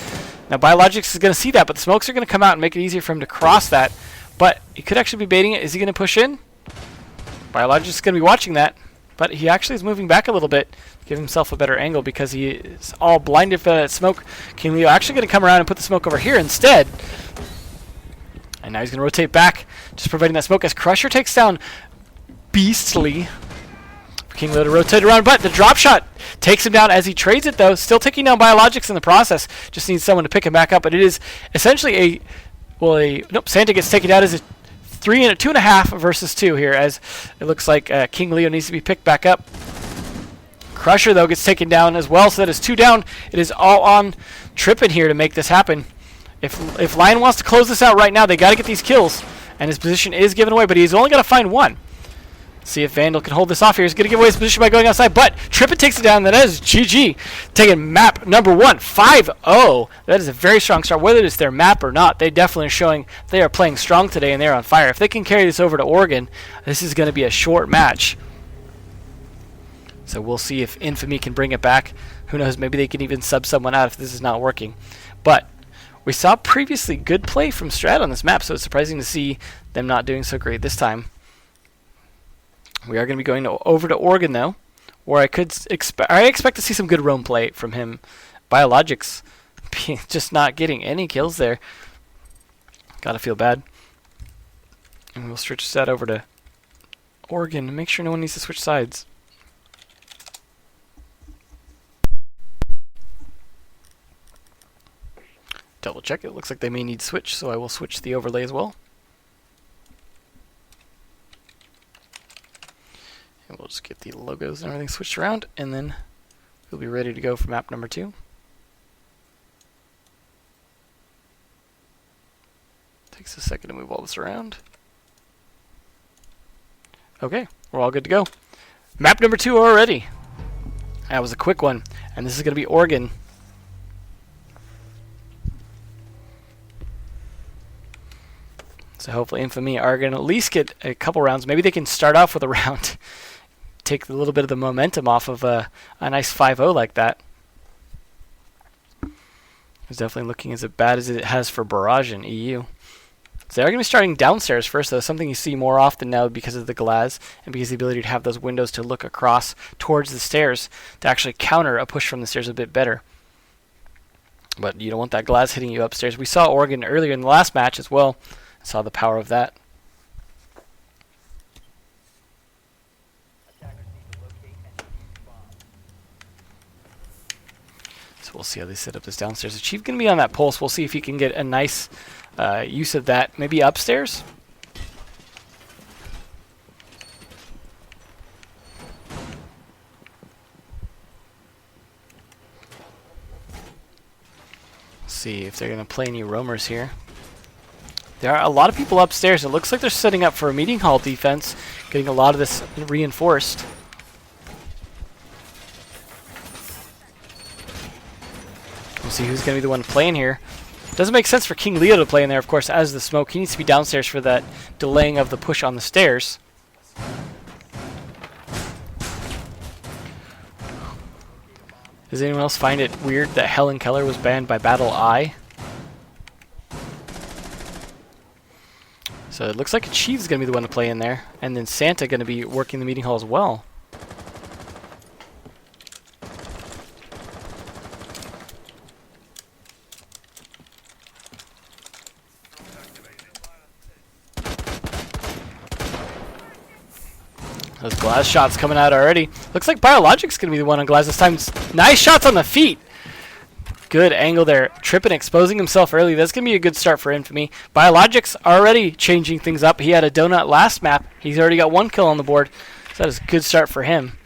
Now, Biologics is going to see that, but the smokes are going to come out and make it easier for him to cross that. But he could actually be baiting it. Is he going to push in? Biologic's going to be watching that. But he actually is moving back a little bit to give himself a better angle because he is all blinded by that smoke. King Leo actually going to come around and put the smoke over here instead. And now he's going to rotate back, just providing that smoke as Crusher takes down Beastly. King Leo to rotate around, but the drop shot takes him down as he trades it, though. Still taking down Biologics in the process. Just needs someone to pick him back up. But it is essentially nope, Santa gets taken down as a 2.5 versus 2 here, as it looks like King Leo needs to be picked back up. Crusher, though, gets taken down as well, so that is 2 down. It is all on Trippin here to make this happen. If Lion wants to close this out right now, they got to get these kills, and his position is given away, but he's only got to find 1. See if Vandal can hold this off here. He's going to give away his position by going outside, but Trippin takes it down. That is GG. Taking map number 1, 5-0. That is a very strong start. Whether it's their map or not, they definitely are showing they are playing strong today and they're on fire. If they can carry this over to Oregon, this is going to be a short match. So we'll see if Infamy can bring it back. Who knows, maybe they can even sub someone out if this is not working. But we saw previously good play from Strat on this map, so it's surprising to see them not doing so great this time. We are going to be going over to Oregon, though, where I expect to see some good roam play from him. Biologics just not getting any kills there. Gotta feel bad. And we'll switch that over to Oregon and make sure no one needs to switch sides. Double check. It looks like they may need to switch, so I will switch the overlay as well. And we'll just get the logos and everything switched around, and then we'll be ready to go for map number 2. Takes a second to move all this around. Okay, we're all good to go. Map number 2 already. That was a quick one, and this is going to be Oregon. So hopefully Infamy are going to at least get a couple rounds. Maybe they can start off with a round. Take a little bit of the momentum off of a nice 5-0 like that. It's definitely looking as bad as it has for Barrage in EU. So they're going to be starting downstairs first, though. Something you see more often now because of the glass and because of the ability to have those windows to look across towards the stairs to actually counter a push from the stairs a bit better. But you don't want that glass hitting you upstairs. We saw Oregon earlier in the last match as well. Saw the power of that. So we'll see how they set up this downstairs. The Chief going to be on that pulse. We'll see if he can get a nice use of that. Maybe upstairs? See if they're going to play any roamers here. There are a lot of people upstairs. It looks like they're setting up for a meeting hall defense, getting a lot of this reinforced. We'll see who's going to be the one playing here. Doesn't make sense for King Leo to play in there, of course, as the smoke. He needs to be downstairs for that delaying of the push on the stairs. Does anyone else find it weird that Helen Keller was banned by Battle I? So it looks like Chief's going to be the one to play in there. And then Santa going to be working the meeting hall as well. Those glass shots coming out already. Looks like Biologic's going to be the one on glass this time. Nice shots on the feet. Good angle there. Trippin exposing himself early. That's going to be a good start for Infamy. Biologic's already changing things up. He had a donut last map. He's already got 1 kill on the board. So that is a good start for him.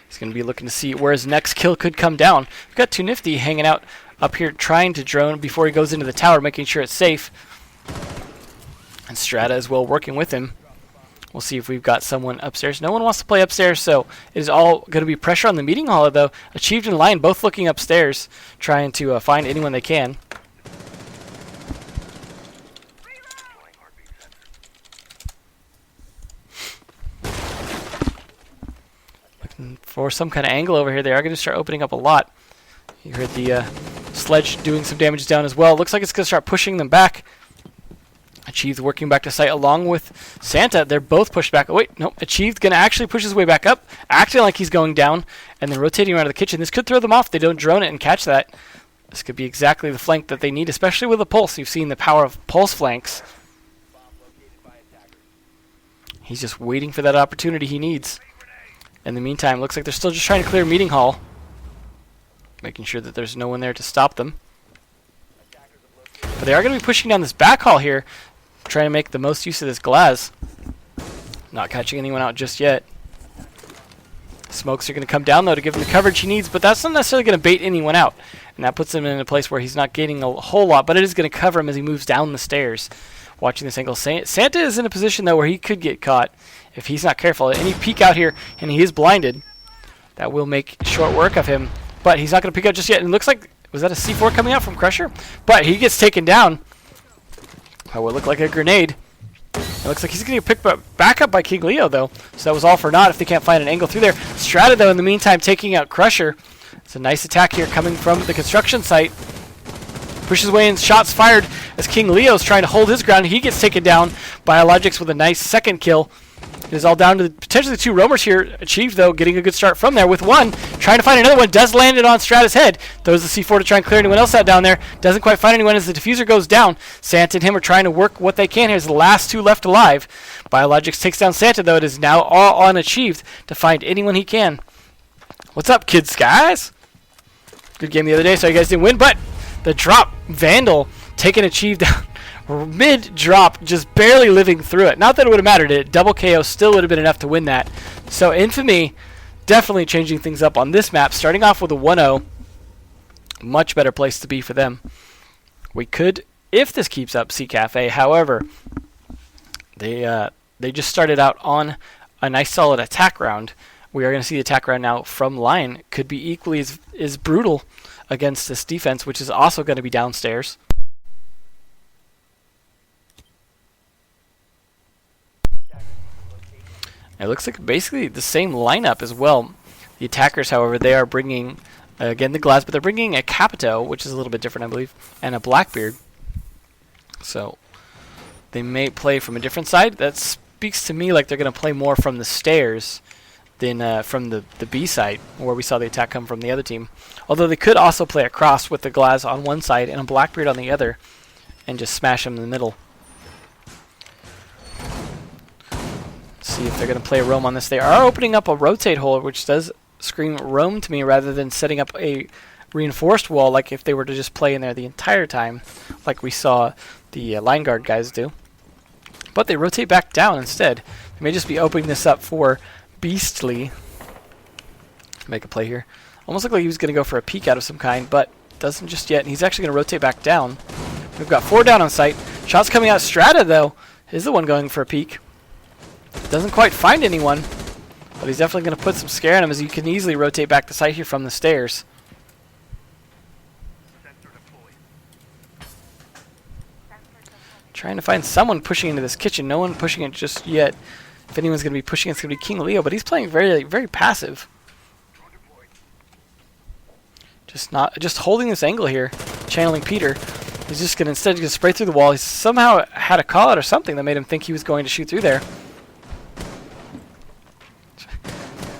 He's going to be looking to see where his next kill could come down. We've got 2 Nifty hanging out up here trying to drone before he goes into the tower, making sure it's safe. And Strata as well working with him. We'll see if we've got someone upstairs. No one wants to play upstairs, so it is all going to be pressure on the meeting hall, though. Achieved and Lion both looking upstairs, trying to find anyone they can. Looking for some kind of angle over here. They are going to start opening up a lot. You heard the sledge doing some damage down as well. Looks like it's going to start pushing them back. Achieved working back to site along with Santa. They're both pushed back. Oh, wait, no. Achieved going to actually push his way back up, acting like he's going down, and then rotating around to the kitchen. This could throw them off if they don't drone it and catch that. This could be exactly the flank that they need, especially with a pulse. You've seen the power of pulse flanks. He's just waiting for that opportunity he needs. In the meantime, looks like they're still just trying to clear meeting hall, making sure that there's no one there to stop them. But they are going to be pushing down this back hall here, trying to make the most use of this glass. Not catching anyone out just yet. Smokes are going to come down, though, to give him the coverage he needs, but that's not necessarily going to bait anyone out. And that puts him in a place where he's not gaining a whole lot, but it is going to cover him as he moves down the stairs. Watching this angle. Santa is in a position, though, where he could get caught if he's not careful. Any peek out here, and he is blinded. That will make short work of him, but he's not going to peek out just yet. And it looks like, was that a C4 coming out from Crusher? But he gets taken down by what looked like a grenade. It looks like he's going to get picked back up by King Leo, though. So that was all for naught if they can't find an angle through there. Strata, though, in the meantime, taking out Crusher. It's a nice attack here coming from the construction site. Pushes away and shots fired as King Leo's trying to hold his ground. He gets taken down. Biologics with a nice second kill. It is all down to potentially the two roamers here. Achieved, though, getting a good start from there with one. Trying to find another one. Does land it on Strata's head. Throws the C4 to try and clear anyone else out down there. Doesn't quite find anyone as the diffuser goes down. Santa and him are trying to work what they can here as the last two left alive. Biologics takes down Santa, though. It is now all on Achieved to find anyone he can. What's up, kids, guys? Good game the other day, so you guys didn't win, but the drop, Vandal, taking Achieved down mid-drop, just barely living through it. Not that it would have mattered. It double KO still would have been enough to win that. So Infamy definitely changing things up on this map, starting off with a 1-0. Much better place to be for them. We could, if this keeps up, see Cafe. However, they just started out on a nice solid attack round. We are going to see the attack round now from line. Could be equally as brutal against this defense, which is also going to be downstairs. It looks like basically the same lineup as well. The attackers, however, they are bringing, again, the glass, but they're bringing a Capito, which is a little bit different, I believe, and a Blackbeard. So they may play from a different side. That speaks to me like they're going to play more from the stairs than from the B side, where we saw the attack come from the other team. Although they could also play across with the glass on one side and a Blackbeard on the other, and just smash them in the middle. See if they're going to play a roam on this. They are opening up a rotate hole, which does scream roam to me rather than setting up a reinforced wall like if they were to just play in there the entire time, like we saw the line guard guys do. But they rotate back down instead. They may just be opening this up for Beastly. Make a play here. Almost looked like he was going to go for a peek out of some kind, but doesn't just yet. And he's actually going to rotate back down. We've got 4 down on site. Shots coming out. Strata, though, is the one going for a peek. Doesn't quite find anyone, but he's definitely going to put some scare on him as you can easily rotate back the site here from the stairs. Trying to find someone pushing into this kitchen. No one pushing it just yet. If anyone's going to be pushing, it's going to be King Leo, but he's playing very, very passive. Just holding this angle here, channeling Peter. He's just going to instead just spray through the wall. He somehow had a call out or something that made him think he was going to shoot through there.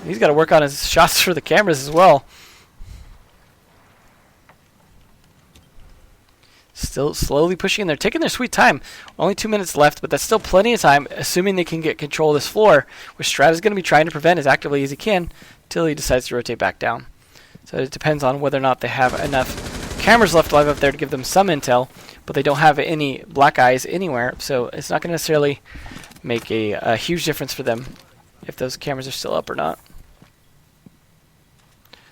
He's got to work on his shots for the cameras as well. Still slowly pushing in there, taking their sweet time. Only 2 minutes left, but that's still plenty of time, assuming they can get control of this floor, which Strata's going to be trying to prevent as actively as he can until he decides to rotate back down. So it depends on whether or not they have enough cameras left alive up there to give them some intel, but they don't have any black eyes anywhere, so it's not going to necessarily make a huge difference for them if those cameras are still up or not.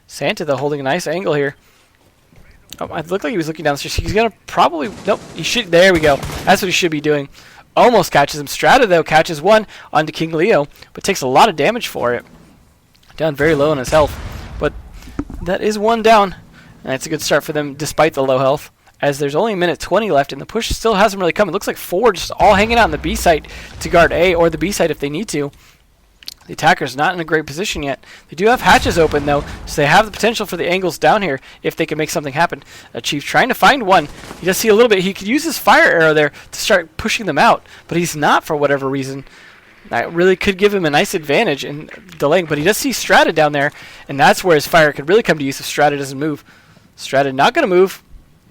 Santa, though, holding a nice angle here. Oh, it looked like he was looking down the stairs. He's going to probably... Nope, he should... There we go. That's what he should be doing. Almost catches him. Strata, though, catches one onto King Leo, but takes a lot of damage for it. Down very low on his health. But that is one down, and it's a good start for them despite the low health, as there's only a minute 20 left, and the push still hasn't really come. It looks like 4 just all hanging out on the B site to guard A or the B site if they need to. The attacker's not in a great position yet. They do have hatches open, though, so they have the potential for the angles down here if they can make something happen. Chief trying to find one. He does see a little bit. He could use his fire arrow there to start pushing them out, but he's not for whatever reason. That really could give him a nice advantage in delaying, but he does see Strata down there, and that's where his fire could really come to use if Strata doesn't move. Strata not going to move.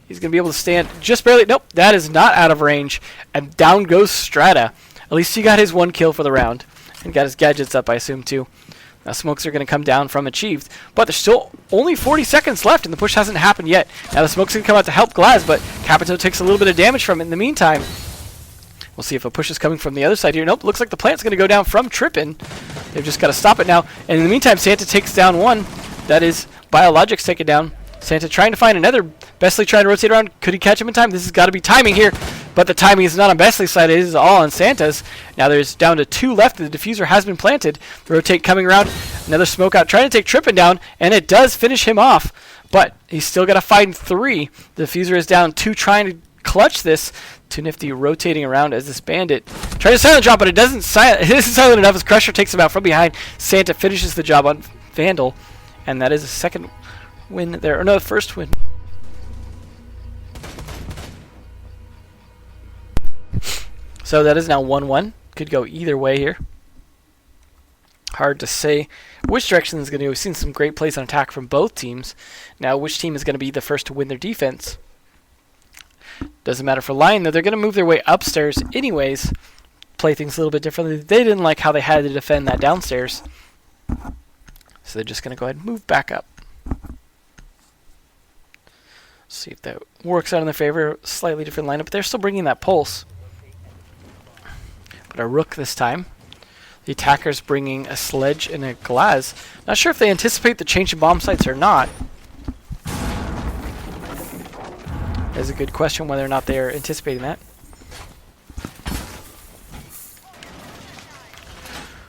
He's going to be able to stand just barely. Nope, that is not out of range, and down goes Strata. At least he got his 1 kill for the round. And got his gadgets up, I assume, too. Now smokes are going to come down from Achieved. But there's still only 40 seconds left, and the push hasn't happened yet. Now the smoke's going to come out to help Glaz, but Capito takes a little bit of damage from it in the meantime. We'll see if a push is coming from the other side here. Nope, looks like the plant's going to go down from Trippin. They've just got to stop it now. And in the meantime, Santa takes down one. That is Biologic's taken down. Santa trying to find another. Bestly trying to rotate around. Could he catch him in time? This has got to be timing here. But the timing is not on Bestly's side. It is all on Santa's. Now there's down to 2 left. The diffuser has been planted. The rotate coming around. Another smoke out. Trying to take Trippin down. And it does finish him off. But he's still got to find 3. The diffuser is down 2 trying to clutch this. Too Nifty rotating around as this bandit. Trying to silent drop, but it isn't silent enough as Crusher takes him out from behind. Santa finishes the job on Vandal. And that is a second win there. Or no, the first win. So that is now 1-1. Could go either way here. Hard to say which direction is going to go. We've seen some great plays on attack from both teams. Now, which team is going to be the first to win their defense? Doesn't matter for Lion, though. They're going to move their way upstairs anyways. Play things a little bit differently. They didn't like how they had to defend that downstairs. So they're just going to go ahead and move back up. See if that works out in their favor. Slightly different lineup, but they're still bringing that pulse. But a Rook this time. The attacker's bringing a Sledge and a Glaz. Not sure if they anticipate the change in bomb sites or not. That's a good question whether or not they are anticipating that.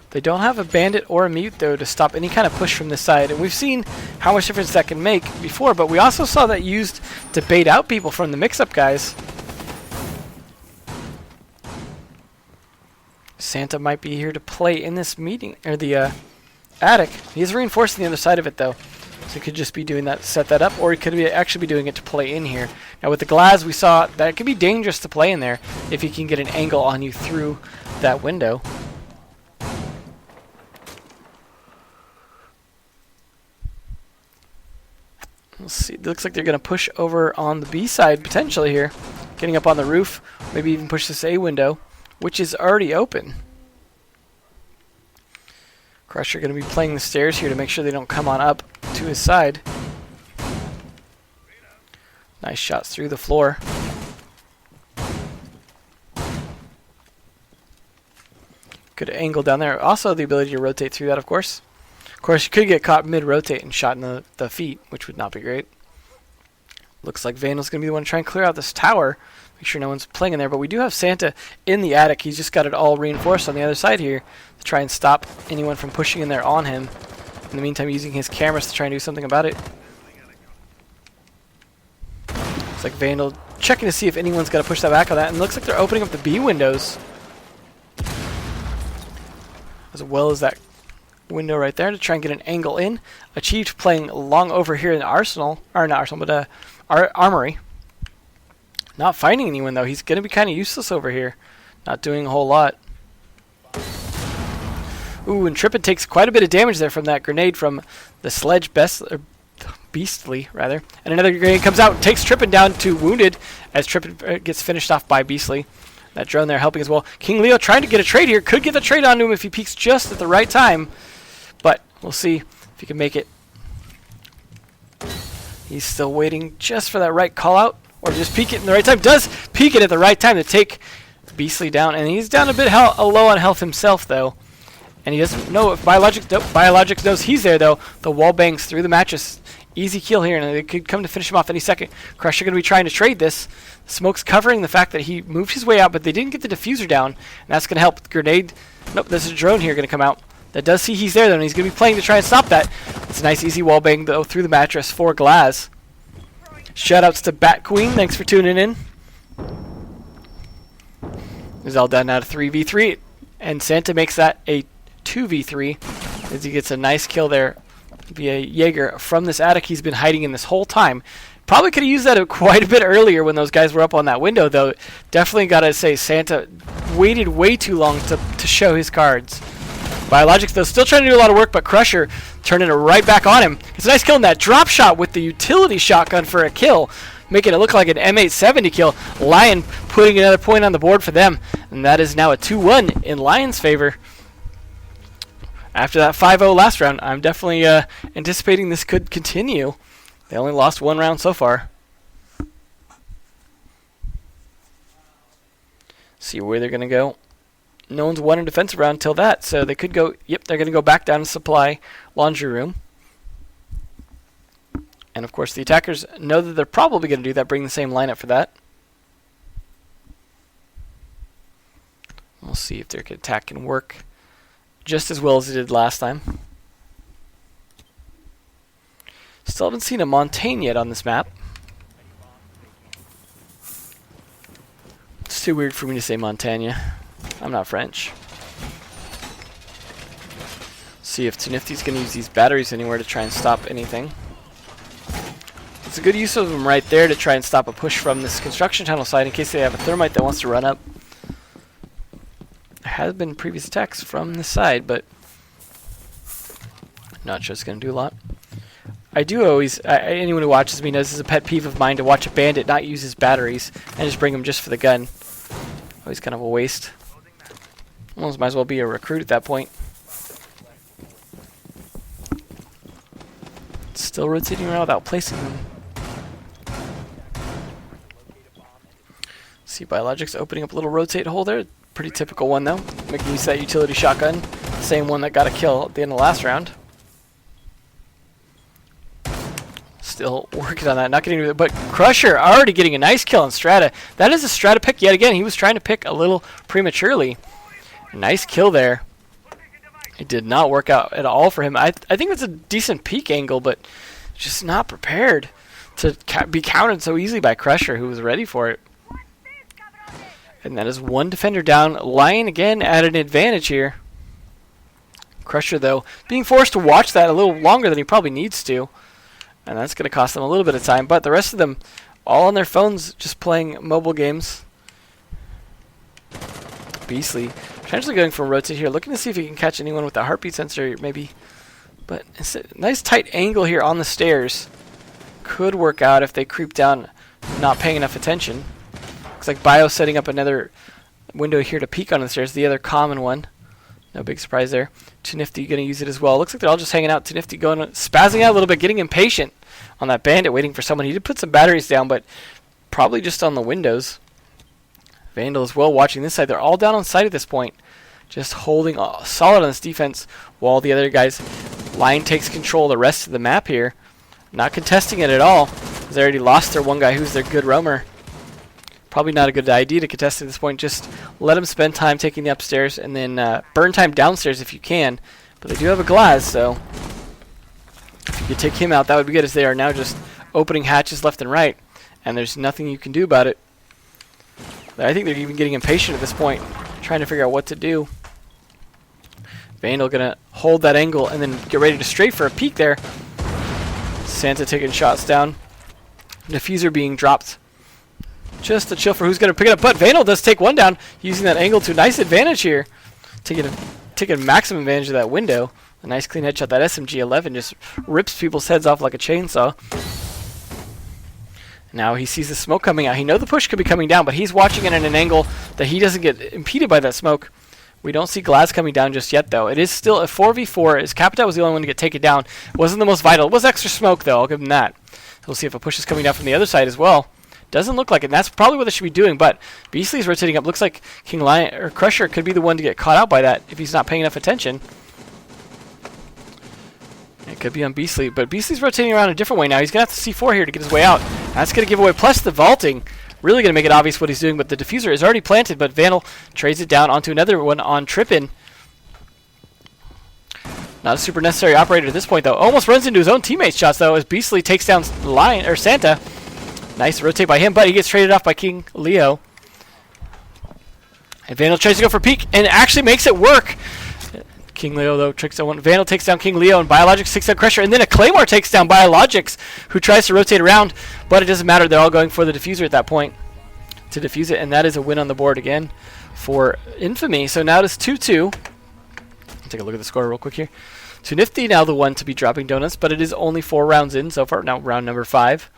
They don't have a Bandit or a Mute, though, to stop any kind of push from this side. And we've seen how much difference that can make before, but we also saw that used to bait out people from the Mixup guys. Santa might be here to play in this meeting, or the attic. He's reinforcing the other side of it, though. So he could just be doing that to set that up, or he could actually be doing it to play in here. Now with the Glaz, we saw that it could be dangerous to play in there if he can get an angle on you through that window. Let's see. It looks like they're going to push over on the B side potentially here. Getting up on the roof. Maybe even push this A window, which is already open. Crusher going to be playing the stairs here to make sure they don't come on up to his side. Nice shots through the floor. Good angle down there. Also the ability to rotate through that, of course. Of course, you could get caught mid-rotate and shot in the feet, which would not be great. Looks like Vandal's going to be the one to try and clear out this tower. Make sure no one's playing in there. But we do have Santa in the attic. He's just got it all reinforced on the other side here to try and stop anyone from pushing in there on him. In the meantime, using his cameras to try and do something about it. Looks like Vandal checking to see if anyone's got to push that back on that. And it looks like they're opening up the B windows. As well as that window right there to try and get an angle in. Achieved playing long over here in the Arsenal. Or not Arsenal, but Armory. Not finding anyone, though. He's going to be kind of useless over here. Not doing a whole lot. Ooh, and Trippin takes quite a bit of damage there from that grenade from the Sledge Beastly, rather. And another grenade comes out and takes Trippin down to wounded as Trippin gets finished off by Beastly. That drone there helping as well. King Leo trying to get a trade here. Could get the trade onto him if he peeks just at the right time. But we'll see if he can make it. He's still waiting just for that right call out. Or just peek it in the right time. Does peek it at the right time to take Beastly down. And he's down a bit low on health himself, though. And he doesn't know if Biologic knows he's there, though. The wall bangs through the mattress. Easy kill here, and it could come to finish him off any second. Crusher going to be trying to trade this. Smoke's covering the fact that he moved his way out, but they didn't get the diffuser down. And that's going to help. Grenade. Nope, there's a drone here going to come out. That does see he's there, though, and he's going to be playing to try and stop that. It's a nice, easy wall bang, though, through the mattress for Glaz. Shoutouts to Bat Queen. Thanks for tuning in. It's all done now to 3v3. And Santa makes that a 2v3 as he gets a nice kill there via Jaeger from this attic he's been hiding in this whole time. Probably could have used that quite a bit earlier when those guys were up on that window, though. Definitely got to say Santa waited way too long to show his cards. Biologics, though, still trying to do a lot of work, but Crusher turning it right back on him. It's a nice kill in that drop shot with the utility shotgun for a kill, making it look like an M870 kill. Lion putting another point on the board for them, and that is now a 2-1 in Lion's favor. After that 5-0 last round, I'm definitely anticipating this could continue. They only lost one round so far. See where they're going to go. No one's won a defensive round until that, so they could go, yep, they're going to go back down to supply laundry room. And of course the attackers know that they're probably going to do that, bring the same lineup for that. We'll see if their attack can work just as well as it did last time. Still haven't seen a Montaigne yet on this map. It's too weird for me to say Montagne. I'm not French. See if Nifty's going to use these batteries anywhere to try and stop anything. It's a good use of them right there to try and stop a push from this construction tunnel side in case they have a thermite that wants to run up. There has been previous attacks from this side, but not sure it's going to do a lot. I do always, anyone who watches me knows this is a pet peeve of mine to watch a bandit not use his batteries and just bring them just for the gun. Always kind of a waste. Almost might as well be a recruit at that point. Still rotating around without placing them. See Biologics opening up a little rotate hole there. Pretty typical one though. Making use of that utility shotgun. Same one that got a kill at the end of the last round. Still working on that, not getting it, but Crusher already getting a nice kill on Strata. That is a Strata pick yet again. He was trying to pick a little prematurely. Nice kill there. It did not work out at all for him. I think it's a decent peek angle, but just not prepared to be countered so easily by Crusher, who was ready for it. And that is one defender down. Lion again at an advantage here. Crusher, though, being forced to watch that a little longer than he probably needs to. And that's going to cost them a little bit of time. But the rest of them, all on their phones, just playing mobile games. Beastly. Potentially going for a rotate here. Looking to see if he can catch anyone with a heartbeat sensor, maybe. But it's a nice tight angle here on the stairs. Could work out if they creep down, not paying enough attention. Looks like Bio setting up another window here to peek on the stairs. The other common one. No big surprise there. Too Nifty going to use it as well. Looks like they're all just hanging out. Too Nifty going, spazzing out a little bit, getting impatient on that bandit, waiting for someone. He did put some batteries down, but probably just on the windows. Vandal as well watching this side. They're all down on site at this point. Just holding solid on this defense while the other guys. Lion takes control of the rest of the map here. Not contesting it at all. They already lost their one guy who's their good roamer. Probably not a good idea to contest at this point. Just let them spend time taking the upstairs and then burn time downstairs if you can. But they do have a glass, so if you could take him out, that would be good, as they are now just opening hatches left and right. And there's nothing you can do about it. I think they're even getting impatient at this point, trying to figure out what to do. Vandal going to hold that angle and then get ready to strafe for a peek there. Santa taking shots down. Diffuser being dropped. Just a chill for who's going to pick it up. But Vandal does take one down, using that angle to a nice advantage here. Taking maximum advantage of that window. A nice clean headshot. That SMG-11 just rips people's heads off like a chainsaw. Now he sees the smoke coming out. He knows the push could be coming down, but he's watching it at an angle that he doesn't get impeded by that smoke. We don't see Glass coming down just yet, though. It is still a 4v4, as Capita was the only one to get taken down. It wasn't the most vital. It was extra smoke, though. I'll give him that. We'll see if a push is coming down from the other side as well. Doesn't look like it, and that's probably what they should be doing, but Beastly's rotating up. Looks like King Lion or Crusher could be the one to get caught out by that if he's not paying enough attention. It could be on Beastly, but Beastly's rotating around a different way now. He's going to have to C4 here to get his way out. That's going to give away, plus the vaulting. Really going to make it obvious what he's doing, but the diffuser is already planted, but Vandal trades it down onto another one on Trippin. Not a super necessary operator at this point, though. Almost runs into his own teammates' shots, though, as Beastly takes down Lion or Santa. Nice rotate by him, but he gets traded off by King Leo. And Vandal tries to go for peek and actually makes it work. King Leo, though, takes down one. Vandal takes down King Leo, and Biologics takes down Crusher. And then a Claymore takes down Biologics, who tries to rotate around. But it doesn't matter. They're all going for the Diffuser at that point to defuse it. And that is a win on the board again for Infamy. So now it is 2-2. Take a look at the score real quick here. So Nifty now the one to be dropping donuts, but it is only 4 rounds in so far. Now round number 5.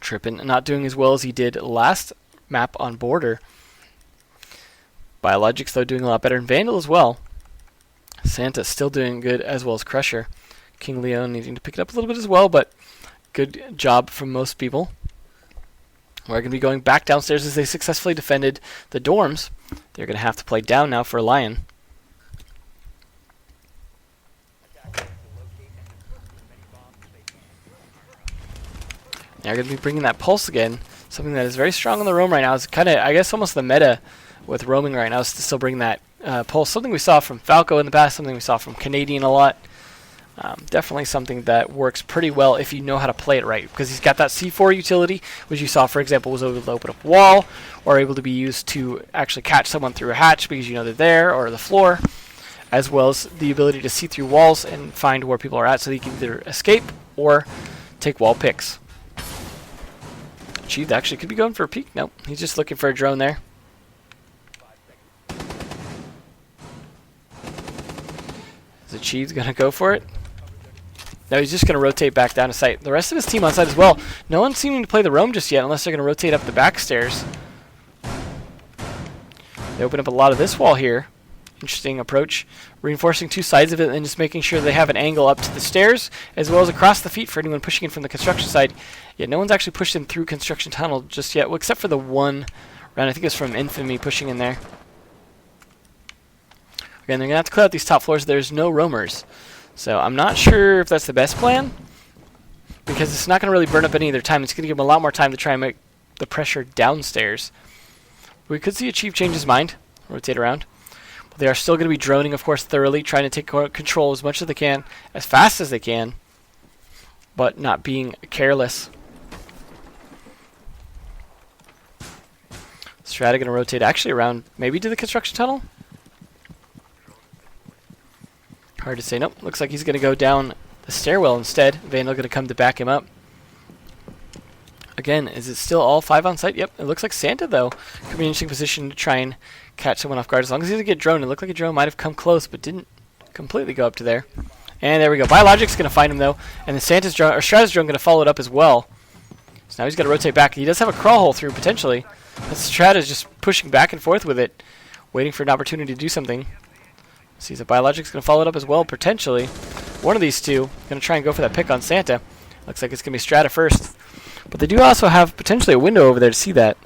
Trippin not doing as well as he did last map on Border. Biologics, though, doing a lot better. And Vandal as well. Santa still doing good, as well as Crusher. King Leo needing to pick it up a little bit as well, but good job from most people. We're going to be going back downstairs as they successfully defended the dorms. They're going to have to play down now for Lion. They're going to be bringing that Pulse again. Something that is very strong on the roam right now. It's kind of, I guess, almost the meta with roaming right now is to still bring that Pulse. Something we saw from Falco in the past, something we saw from Canadian a lot. Definitely something that works pretty well if you know how to play it right, because he's got that C4 utility, which you saw, for example, was able to open up a wall, or able to be used to actually catch someone through a hatch because you know they're there, or the floor, as well as the ability to see through walls and find where people are at so that you can either escape or take wall picks. Chief actually could be going for a peek. Nope, he's just looking for a drone there. Is the Chief's going to go for it? No, he's just going to rotate back down to site. The rest of his team on site as well. No one's seeming to play the roam just yet unless they're going to rotate up the back stairs. They open up a lot of this wall here. Interesting approach. Reinforcing 2 sides of it and just making sure they have an angle up to the stairs as well as across the feet for anyone pushing in from the construction side. Yeah, no one's actually pushed in through construction tunnel just yet, well, except for the one round. I think it's from Infamy pushing in there. Again, they're going to have to clear out these top floors. There's no roamers. So I'm not sure if that's the best plan, because it's not going to really burn up any of their time. It's going to give them a lot more time to try and make the pressure downstairs. We could see a Chief change his mind, rotate around. But they are still going to be droning, of course, thoroughly, trying to take control as much as they can, as fast as they can, but not being careless. Strata going to rotate actually around, maybe to the construction tunnel? Hard to say. Nope. Looks like he's going to go down the stairwell instead. Vandal going to come to back him up. Again, is it still all 5 on site? Yep. It looks like Santa, though, could be in an interesting position to try and catch someone off guard. As long as he doesn't get droned. It looked like a drone might have come close, but didn't completely go up to there. And there we go. Biologic's going to find him, though. And then Santa's drone, or Strata's drone, going to follow it up as well. So now he's got to rotate back. He does have a crawl hole through, potentially. But Strata's just pushing back and forth with it, waiting for an opportunity to do something. Sees that Biologic's going to follow it up as well, potentially. One of these two going to try and go for that pick on Santa. Looks like it's going to be Strata first. But they do also have potentially a window over there to see that.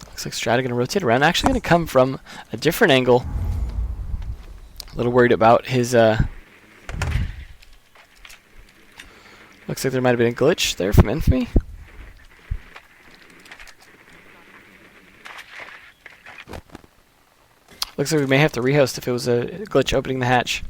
Looks like Strata going to rotate around. Actually going to come from a different angle. A little worried about his... Looks like there might have been a glitch there from Infamy. Looks like we may have to rehost if it was a glitch opening the hatch.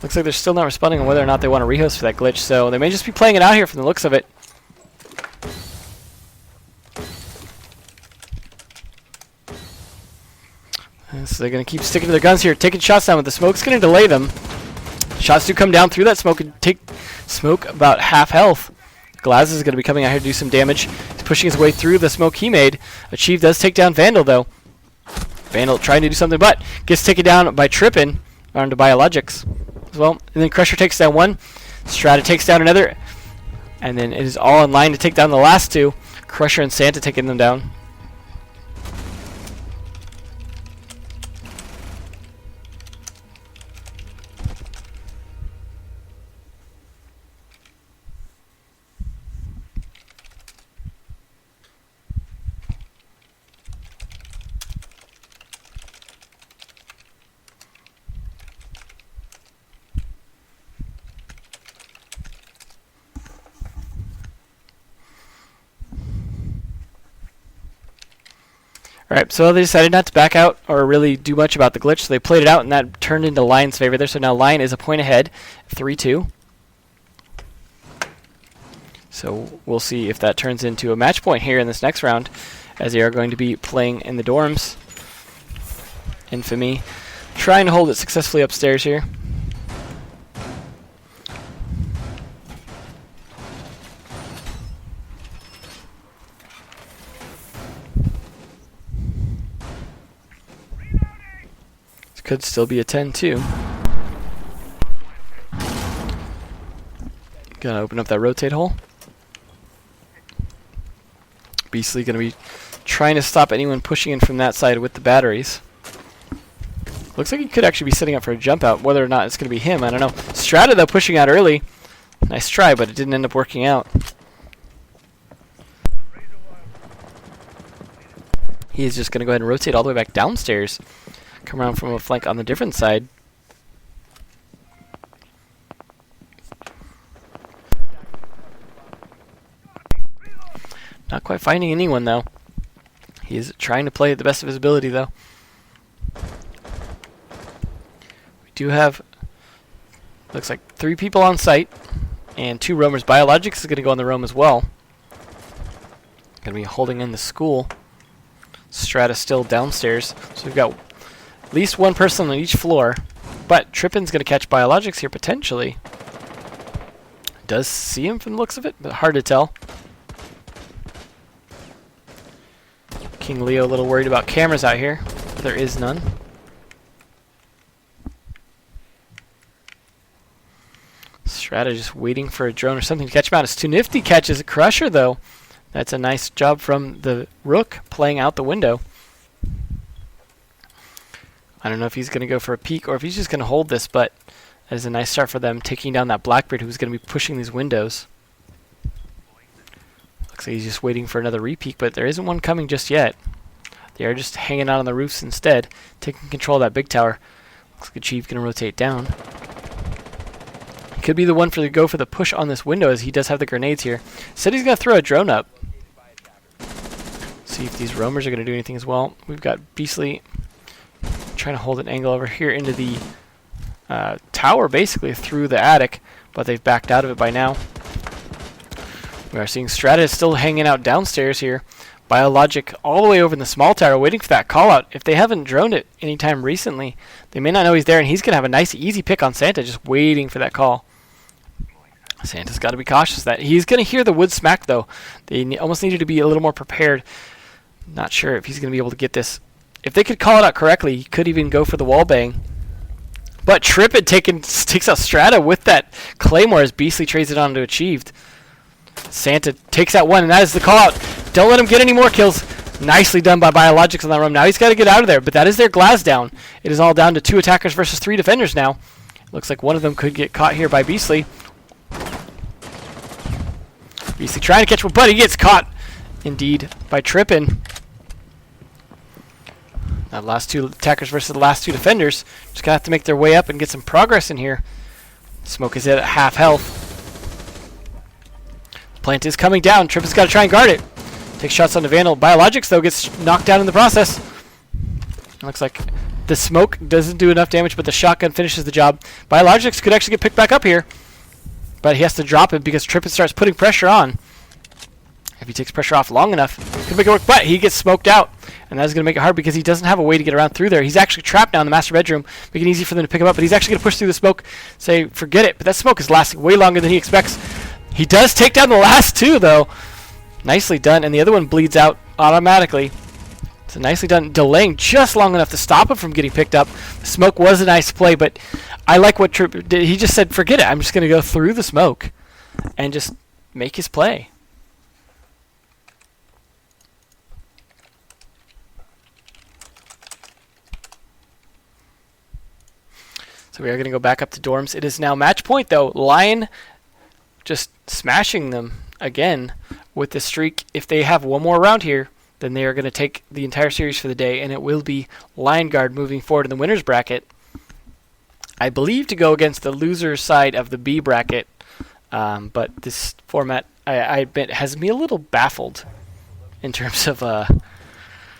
Looks like they're still not responding on whether or not they want to rehost for that glitch, so they may just be playing it out here from the looks of it. So they're going to keep sticking to their guns here, taking shots down with the smoke. It's going to delay them. Shots do come down through that smoke and take smoke about half health. Glaz is going to be coming out here to do some damage. He's pushing his way through the smoke he made. Achieve does take down Vandal, though. Vandal trying to do something, but gets taken down by Trippin onto Biologics as well. And then Crusher takes down one. Strata takes down another. And then it is all in line to take down the last two. Crusher and Santa taking them down. Alright, so they decided not to back out or really do much about the glitch, so they played it out, and that turned into Lion's favor there. So now Lion is a point ahead, 3-2. So we'll see if that turns into a match point here in this next round, as they are going to be playing in the dorms. Infamy trying to hold it successfully upstairs here. Could still be a 10-2. Gonna open up that rotate hole. Beastly gonna be trying to stop anyone pushing in from that side with the batteries. Looks like he could actually be setting up for a jump out. Whether or not it's gonna be him, I don't know. Strata though pushing out early. Nice try, but it didn't end up working out. He is just gonna go ahead and rotate all the way back downstairs. Come around from a flank on the different side. Not quite finding anyone though. He is trying to play at the best of his ability though. We do have, looks like 3 people on site and 2 roamers. Biologics is going to go on the roam as well. Going to be holding in the school. Strata still downstairs. So we've got at least 1 person on each floor, but Trippin's going to catch Biologics here potentially. Does see him from the looks of it, but hard to tell. King Leo a little worried about cameras out here. There is none. Strata just waiting for a drone or something to catch him out. It's too nifty, catches a Crusher though. That's a nice job from the Rook playing out the window. I don't know if he's going to go for a peek or if he's just going to hold this, but that is a nice start for them, taking down that Blackbeard who's going to be pushing these windows. Looks like he's just waiting for another re-peek, but there isn't one coming just yet. They are just hanging out on the roofs instead, taking control of that big tower. Looks like Achieve going to rotate down. Could be the one for the go for the push on this window, as he does have the grenades here. Said he's going to throw a drone up. See if these roamers are going to do anything as well. We've got Beastly trying to hold an angle over here into the tower, basically through the attic, but they've backed out of it by now. We are seeing Strata still hanging out downstairs here. Biologic all the way over in the small tower waiting for that call out. If they haven't droned it anytime recently, they may not know he's there, and he's going to have a nice easy pick on Santa, just waiting for that call. Santa's got to be cautious that he's going to hear the wood smack though. They almost needed to be a little more prepared. Not sure if he's going to be able to get this. If they could call it out correctly, he could even go for the wall bang. But Trippin takes out Strata with that Claymore as Beastly trades it on to Achieved. Santa takes out one, and that is the call out. Don't let him get any more kills. Nicely done by Biologics on that room. Now he's got to get out of there, but that is their glass down. It is all down to 2 attackers versus 3 defenders now. Looks like one of them could get caught here by Beastly. Beastly trying to catch one, but he gets caught indeed by Trippin. Now the last 2 attackers versus the last 2 defenders. Just going to have to make their way up and get some progress in here. Smoke is at half health. Plant is coming down. Trippin's got to try and guard it. Takes shots on the Vandal. Biologics, though, gets knocked down in the process. Looks like the smoke doesn't do enough damage, but the shotgun finishes the job. Biologics could actually get picked back up here, but he has to drop it because Trippin starts putting pressure on. If he takes pressure off long enough, he can make it work, but he gets smoked out, and that's going to make it hard because he doesn't have a way to get around through there. He's actually trapped now in the master bedroom, making it easy for them to pick him up, but he's actually going to push through the smoke, say, forget it. But that smoke is lasting way longer than he expects. He does take down the last 2, though. Nicely done, and the other one bleeds out automatically. So nicely done, delaying just long enough to stop him from getting picked up. The smoke was a nice play, but I like what Tripp did. He just said, forget it. I'm just going to go through the smoke and just make his play. So we are going to go back up to dorms. It is now match point, though. Lion just smashing them again with the streak. If they have one more round here, then they are going to take the entire series for the day, and it will be Lion Guard moving forward in the winner's bracket. I believe to go against the loser side of the B bracket, but this format, I admit, has me a little baffled in terms of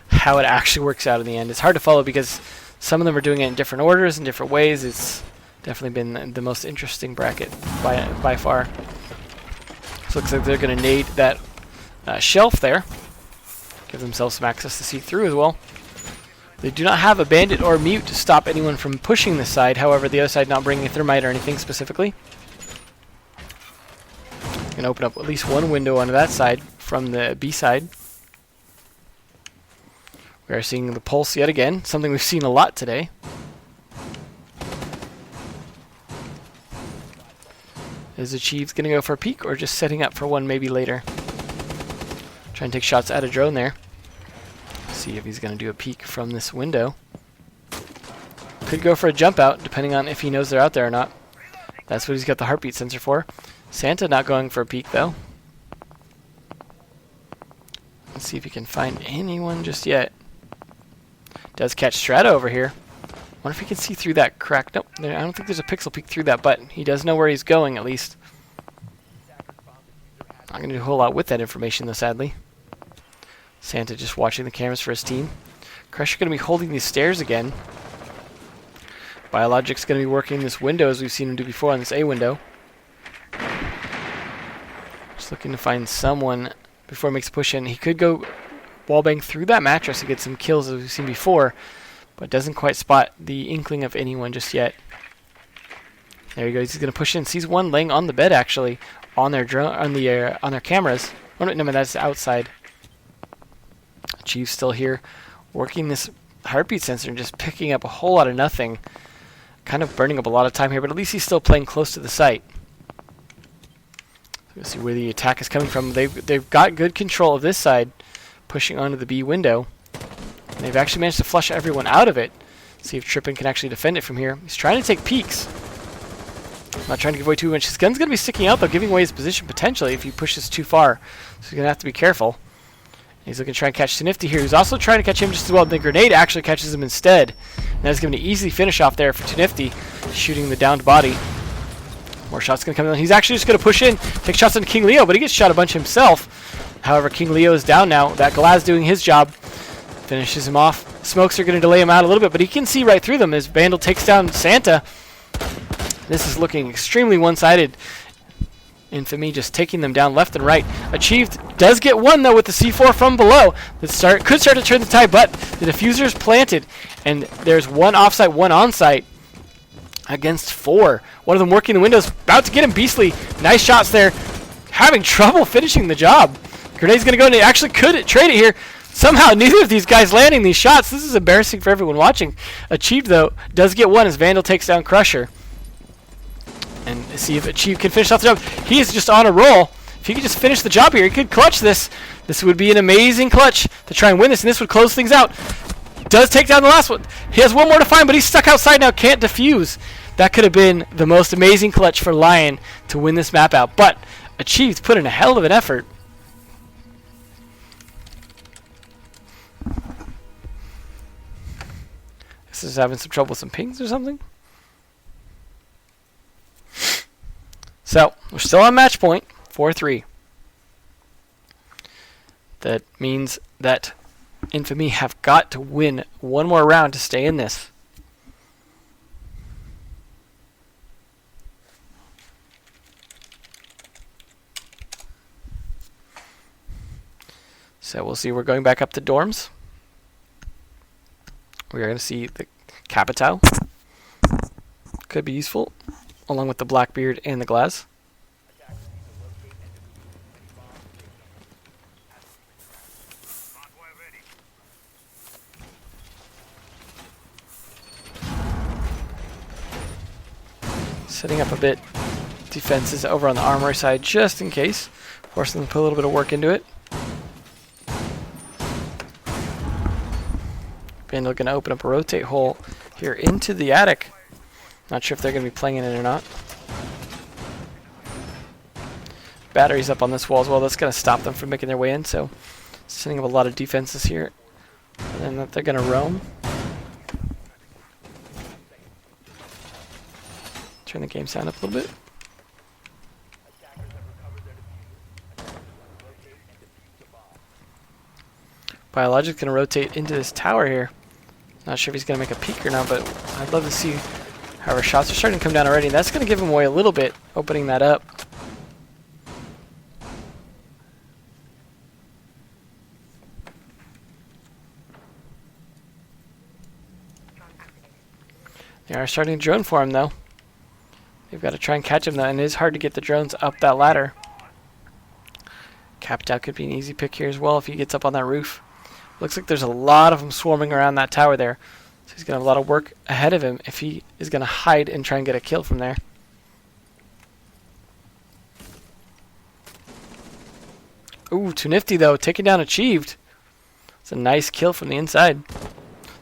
how it actually works out in the end. It's hard to follow because some of them are doing it in different orders and different ways. It's definitely been the most interesting bracket by far. So it looks like they're going to nade that shelf there. Give themselves some access to see through as well. They do not have a bandit or mute to stop anyone from pushing this side. However, the other side not bringing a thermite or anything specifically. Going to open up at least one window onto that side from the B side. We are seeing the pulse yet again, something we've seen a lot today. Is Achieved going to go for a peek or just setting up for one maybe later? Try and take shots at a drone there. See if he's going to do a peek from this window. Could go for a jump out depending on if he knows they're out there or not. That's what he's got the heartbeat sensor for. Santa not going for a peek though. Let's see if he can find anyone just yet. Does catch Strata over here. Wonder if he can see through that crack. Nope, I don't think there's a pixel peek through that, but he does know where he's going at least. Not going to do a whole lot with that information though, sadly. Santa just watching the cameras for his team. Crusher going to be holding these stairs again. Biologic's going to be working this window as we've seen him do before on this A window. Just looking to find someone before he makes a push in. He could go wallbang through that mattress to get some kills as we've seen before, but doesn't quite spot the inkling of anyone just yet. There he goes. He's going to push in. Sees one laying on the bed actually on their drone on their cameras. Oh no, that's outside. Chief's still here, working this heartbeat sensor and just picking up a whole lot of nothing. Kind of burning up a lot of time here, but at least he's still playing close to the site. We'll see where the attack is coming from. They've got good control of this side, pushing onto the B window. And they've actually managed to flush everyone out of it. See if Trippin can actually defend it from here. He's trying to take peeks. Not trying to give away too much. His gun's going to be sticking out, though, giving away his position potentially if he pushes too far. So he's going to have to be careful. He's looking to try and catch Snifty here. He's also trying to catch him just as well. The grenade actually catches him instead. And that's going to be an easy finish off there for Snifty, shooting the downed body. More shots going to come in. He's actually just going to push in, take shots on King Leo, but he gets shot a bunch himself. However, King Leo is down now. That Glaz doing his job. Finishes him off. Smokes are going to delay him out a little bit, but he can see right through them as Vandal takes down Santa. This is looking extremely one-sided. Infamy just taking them down left and right. Achieved does get one though with the C4 from below. Could start to turn the tide, but the diffuser's planted, and there's one offsite, one onsite against four. One of them working the windows, about to get him. Beastly, nice shots there. Having trouble finishing the job. Grenade's gonna go, and it actually could trade it here. Somehow neither of these guys landing these shots. This is embarrassing for everyone watching. Achieved though does get one as Vandal takes down Crusher. And see if Achieve can finish off the job. He is just on a roll. If he could just finish the job here, he could clutch this. This would be an amazing clutch to try and win this, and this would close things out. Does take down the last one. He has one more to find, but he's stuck outside now, can't defuse. That could have been the most amazing clutch for Lion to win this map out. But Achieved put in a hell of an effort. This is having some trouble with some pings or something. So, we're still on match point, 4-3. That means that Infamy have got to win one more round to stay in this. So we'll see, we're going back up to dorms. We're going to see the Capitao. Could be useful, along with the Blackbeard and the Glaz. Setting up a bit defenses over on the armor side just in case. Forcing them to put a little bit of work into it. Vandal going to open up a rotate hole here into the attic. Not sure if they're going to be playing in it or not. Batteries up on this wall as well. That's going to stop them from making their way in. So setting up a lot of defenses here. And that they're going to roam. Turn the game sound up a little bit. Biologic's going to rotate into this tower here. Not sure if he's going to make a peek or not, but I'd love to see how our shots are starting to come down already. That's going to give him away a little bit, opening that up. They are starting to drone for him, though. They've got to try and catch him, though, and it is hard to get the drones up that ladder. Capped out could be an easy pick here as well if he gets up on that roof. Looks like there's a lot of them swarming around that tower there. So he's going to have a lot of work ahead of him if he is going to hide and try and get a kill from there. Ooh, Too Nifty, though. Taken down achieved. It's a nice kill from the inside.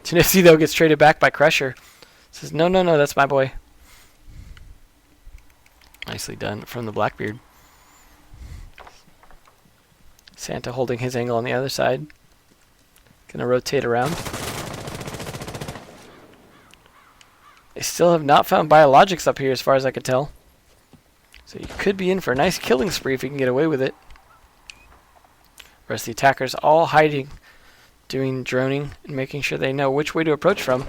Too Nifty, though, gets traded back by Crusher. Says, no, no, no, that's my boy. Nicely done from the Blackbeard. Santa holding his angle on the other side. Gonna rotate around. They still have not found biologics up here as far as I could tell. So you could be in for a nice killing spree if you can get away with it. Rest of the attackers all hiding, doing droning, and making sure they know which way to approach from.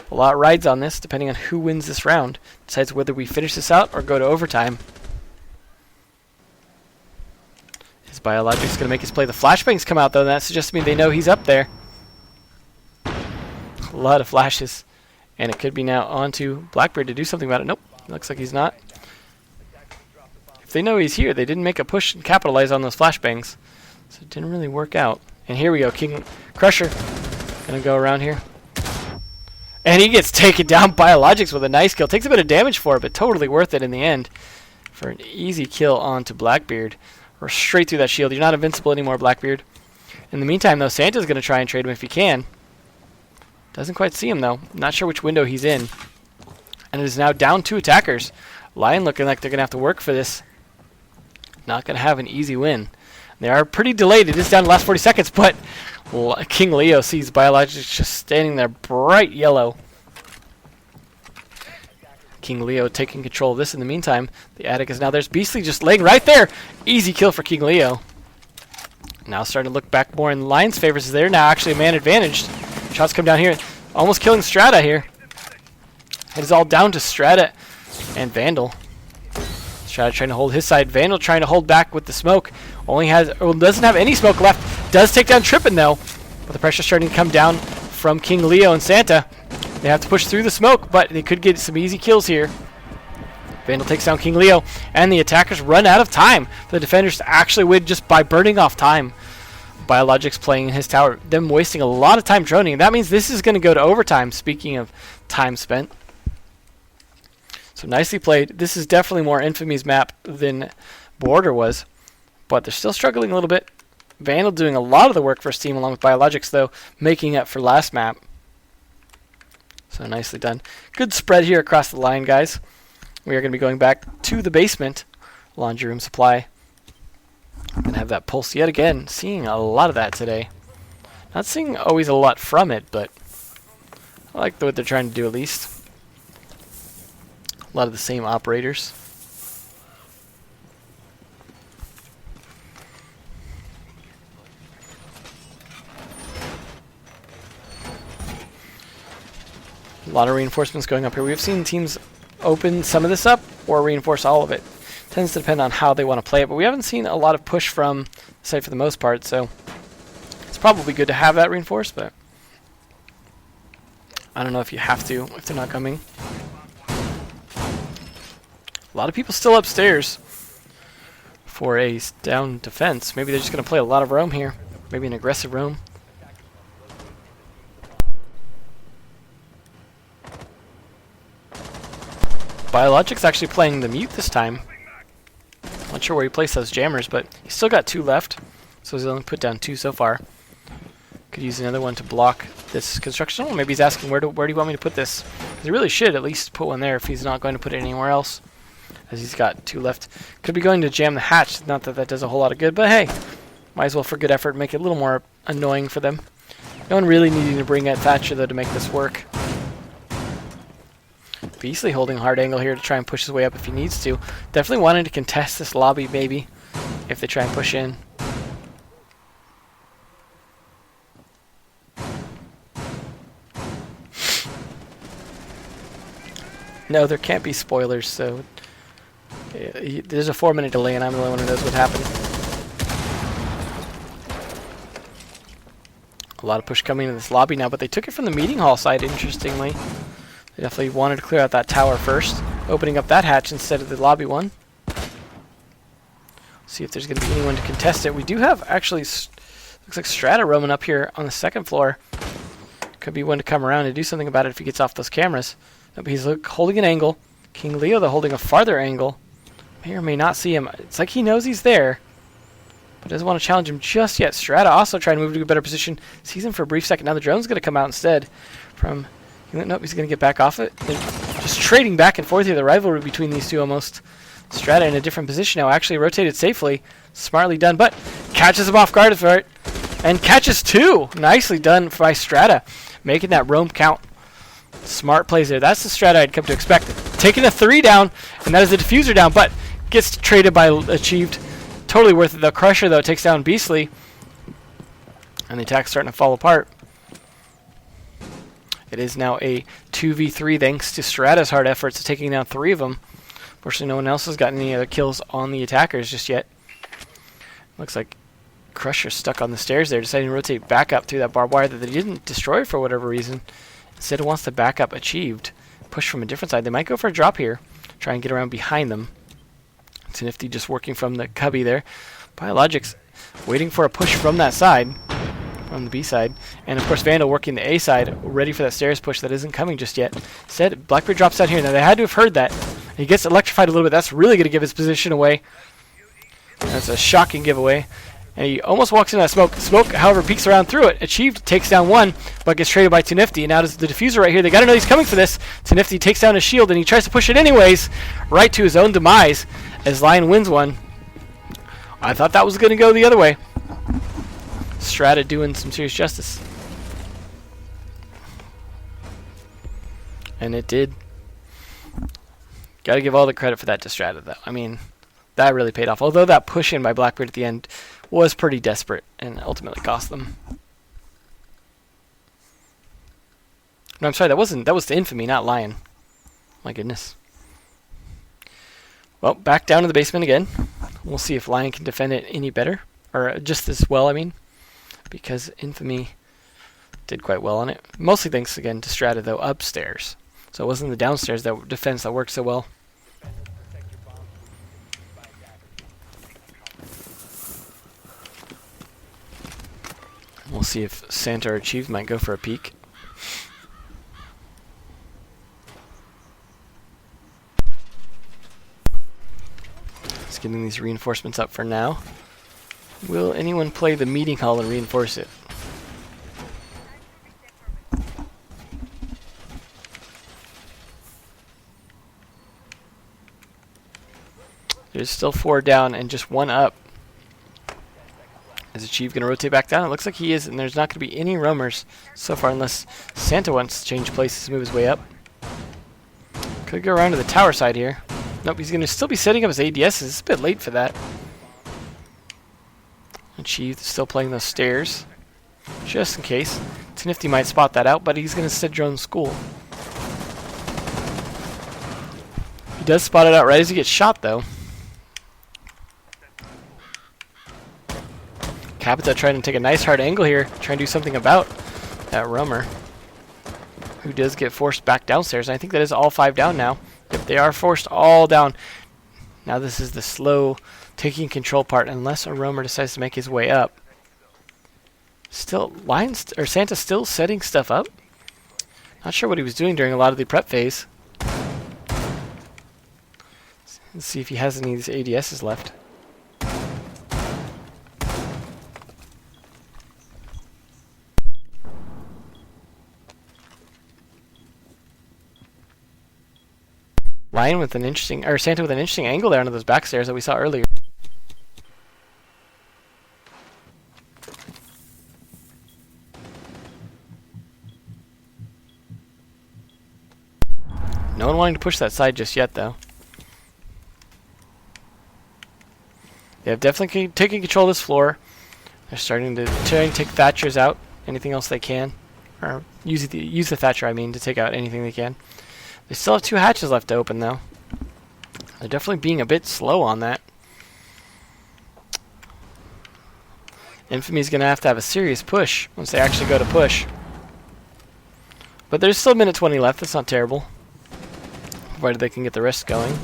A lot rides on this, depending on who wins this round. Decides whether we finish this out or go to overtime. His Biologic's going to make his play. The flashbangs come out, though, and that suggests to me they know he's up there. A lot of flashes. And it could be now on to Blackbeard to do something about it. Nope, looks like he's not. If they know he's here, they didn't make a push and capitalize on those flashbangs. So it didn't really work out. And here we go, King Crusher. Going to go around here. And he gets taken down Biologics with a nice kill. Takes a bit of damage for it, but totally worth it in the end. For an easy kill onto Blackbeard. Or straight through that shield. You're not invincible anymore, Blackbeard. In the meantime, though, Santa's going to try and trade him if he can. Doesn't quite see him, though. Not sure which window he's in. And it is now down 2 attackers. Lion looking like they're going to have to work for this. Not going to have an easy win. They are pretty delayed. It is down to the last 40 seconds, but King Leo sees Biologics just standing there bright yellow. King Leo taking control of this in the meantime. The attic is now there's Beastly just laying right there. Easy kill for King Leo. Now starting to look back more in Lion's favors. They're now actually a man advantaged. Shots come down here. Almost killing Strata here. It is all down to Strata and Vandal. Strata trying to hold his side. Vandal trying to hold back with the smoke. Doesn't have any smoke left. Does take down Trippin, though. But the pressure's starting to come down from King Leo and Santa. They have to push through the smoke, but they could get some easy kills here. Vandal takes down King Leo, and the attackers run out of time for the defenders to actually win just by burning off time. Biologics playing in his tower, them wasting a lot of time droning. That means this is going to go to overtime, speaking of time spent. So nicely played. This is definitely more Infamy's map than Border was, but they're still struggling a little bit. Vandal doing a lot of the work for his team along with Biologics, though, making up for last map. So nicely done. Good spread here across the line, guys. We are going to be going back to the basement. Laundry room supply. Going to have that pulse yet again. Seeing a lot of that today. Not seeing always a lot from it, but I like what they're trying to do at least. A lot of the same operators. A lot of reinforcements going up here. We've seen teams open some of this up or reinforce all of it. Tends to depend on how they want to play it, but we haven't seen a lot of push from the site for the most part, so it's probably good to have that reinforced, but I don't know if you have to if they're not coming. A lot of people still upstairs for a down defense. Maybe they're just going to play a lot of roam here. Maybe an aggressive roam. Biologic's actually playing the mute this time. Not sure where he placed those jammers, but he's still got 2 left. So he's only put down 2 so far. Could use another one to block this construction. Oh, maybe he's asking where do you want me to put this? 'Cause he really should at least put one there if he's not going to put it anywhere else. As he's got 2 left. Could be going to jam the hatch. Not that that does a whole lot of good, but hey. Might as well for good effort make it a little more annoying for them. No one really needing to bring out Thatcher though to make this work. Beastly holding a hard angle here to try and push his way up if he needs to. Definitely wanting to contest this lobby maybe if they try and push in. No, there can't be spoilers, so there's a 4-minute delay, and I'm the only one who knows what happened. A lot of push coming in this lobby now, but they took it from the meeting hall side, interestingly. They definitely wanted to clear out that tower first, opening up that hatch instead of the lobby one. See if there's going to be anyone to contest it. We do have, actually, looks like Strata roaming up here on the second floor. Could be one to come around and do something about it if he gets off those cameras. Nope, he's holding an angle. King Leo, though, holding a farther angle. May or may not see him. It's like he knows he's there, but doesn't want to challenge him just yet. Strata also trying to move to a better position. Sees him for a brief second. Now the drone's going to come out instead. Nope, he's going to get back off it. They're just trading back and forth here. The rivalry between these two almost. Strata in a different position now. Actually rotated safely. Smartly done, but catches him off guard for it. And catches two. Nicely done by Strata. Making that roam count. Smart plays there. That's the Strata I'd come to expect. Taking a 3 down, and that is the diffuser down, but gets traded by Achieved. Totally worth it. The Crusher, though, takes down Beastly. And the attack's starting to fall apart. It is now a 2v3 thanks to Strata's hard efforts of taking down 3 of them. Fortunately, no one else has gotten any other kills on the attackers just yet. Looks like Crusher stuck on the stairs there, deciding to rotate back up through that barbed wire that they didn't destroy for whatever reason. Instead, it wants to back up Achieved. Push from a different side. They might go for a drop here. Try and get around behind them. It's Nifty just working from the cubby there. Biologics waiting for a push from that side. From the B side. And of course Vandal working the A side, ready for that stairs push that isn't coming just yet. Instead, Blackbeard drops out here. Now they had to have heard that. He gets electrified a little bit. That's really going to give his position away. That's a shocking giveaway. And he almost walks into that smoke. Smoke, however, peeks around through it. Achieved takes down one, but gets traded by Nifty. Now does the diffuser right here. They got to know he's coming for this. Nifty takes down his shield, and he tries to push it anyways, right to his own demise, as Lion wins one. I thought that was going to go the other way. Strata doing some serious justice. And it did. Got to give all the credit for that to Strata, though. I mean, that really paid off. Although that push in by Blackbeard at the end was pretty desperate and ultimately cost them. No, I'm sorry, that was the Infamy, not Lion. My goodness. Well, back down to the basement again. We'll see if Lion can defend it any better. Or just as well, I mean. Because Infamy did quite well on it. Mostly thanks again to Strata, though, upstairs. So it wasn't the downstairs defense that worked so well. We'll see if Santa or Achieved might go for a peek. Just getting these reinforcements up for now. Will anyone play the meeting hall and reinforce it? There's still 4 down and just 1 up. Is Achieve going to rotate back down? It looks like he is, and there's not going to be any roamers so far unless Santa wants to change places to move his way up. Could go around to the tower side here. Nope, he's going to still be setting up his ADSs. It's a bit late for that. Achieve still playing those stairs. Just in case. Nifty might spot that out, but he's going to set drone school. He does spot it out right as he gets shot, though. Capita trying to take a nice hard angle here, trying to do something about that roamer, who does get forced back downstairs. And I think that is all 5 down now. Yep, they are forced all down. Now this is the slow taking control part, unless a roamer decides to make his way up. Still, Santa's still setting stuff up. Not sure what he was doing during a lot of the prep phase. Let's see if he has any of these ADSs left. Lion with an interesting, or Santa with an interesting angle there onto those back stairs that we saw earlier. No one wanting to push that side just yet, though. They have definitely taken control of this floor. They're starting to try and take Thatchers out. Anything else they can. Or use the Thatcher, I mean, to take out anything they can. They still have 2 hatches left to open, though. They're definitely being a bit slow on that. Infamy's going to have a serious push once they actually go to push. But there's still a minute 20 left. That's not terrible. Provided they can get the rest going.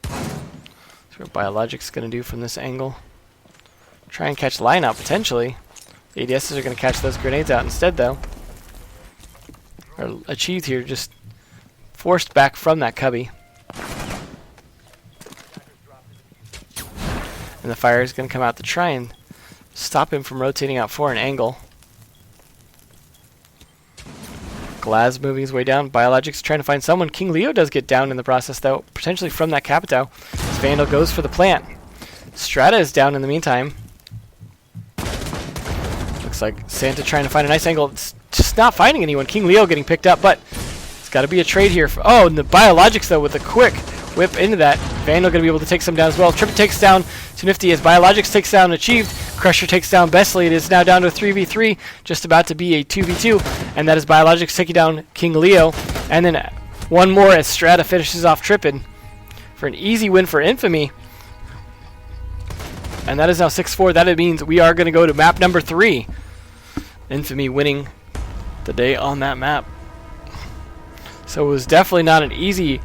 That's what Biologic's going to do from this angle. Try and catch line out, potentially. The ADSs are going to catch those grenades out instead, though. Or achieved here, just forced back from that cubby. And the fire is going to come out to try and stop him from rotating out for an angle. Glaz moving his way down. Biologic's trying to find someone. King Leo does get down in the process, though, potentially from that Capitao. As Vandal goes for the plant. Strata is down in the meantime. Looks like Santa trying to find a nice angle. It's just not finding anyone. King Leo getting picked up, but it's got to be a trade here. Oh, and the Biologics, though, with a quick whip into that. Vandal going to be able to take some down as well. Trip takes down Too Nifty as Biologics takes down Achieved. Crusher takes down Besley. It is now down to a 3v3, just about to be a 2v2, and that is Biologics taking down King Leo. And then one more as Strata finishes off Trippin for an easy win for Infamy. And that is now 6-4. That means we are going to go to map number 3. Infamy winning the day on that map. So it was definitely not an easy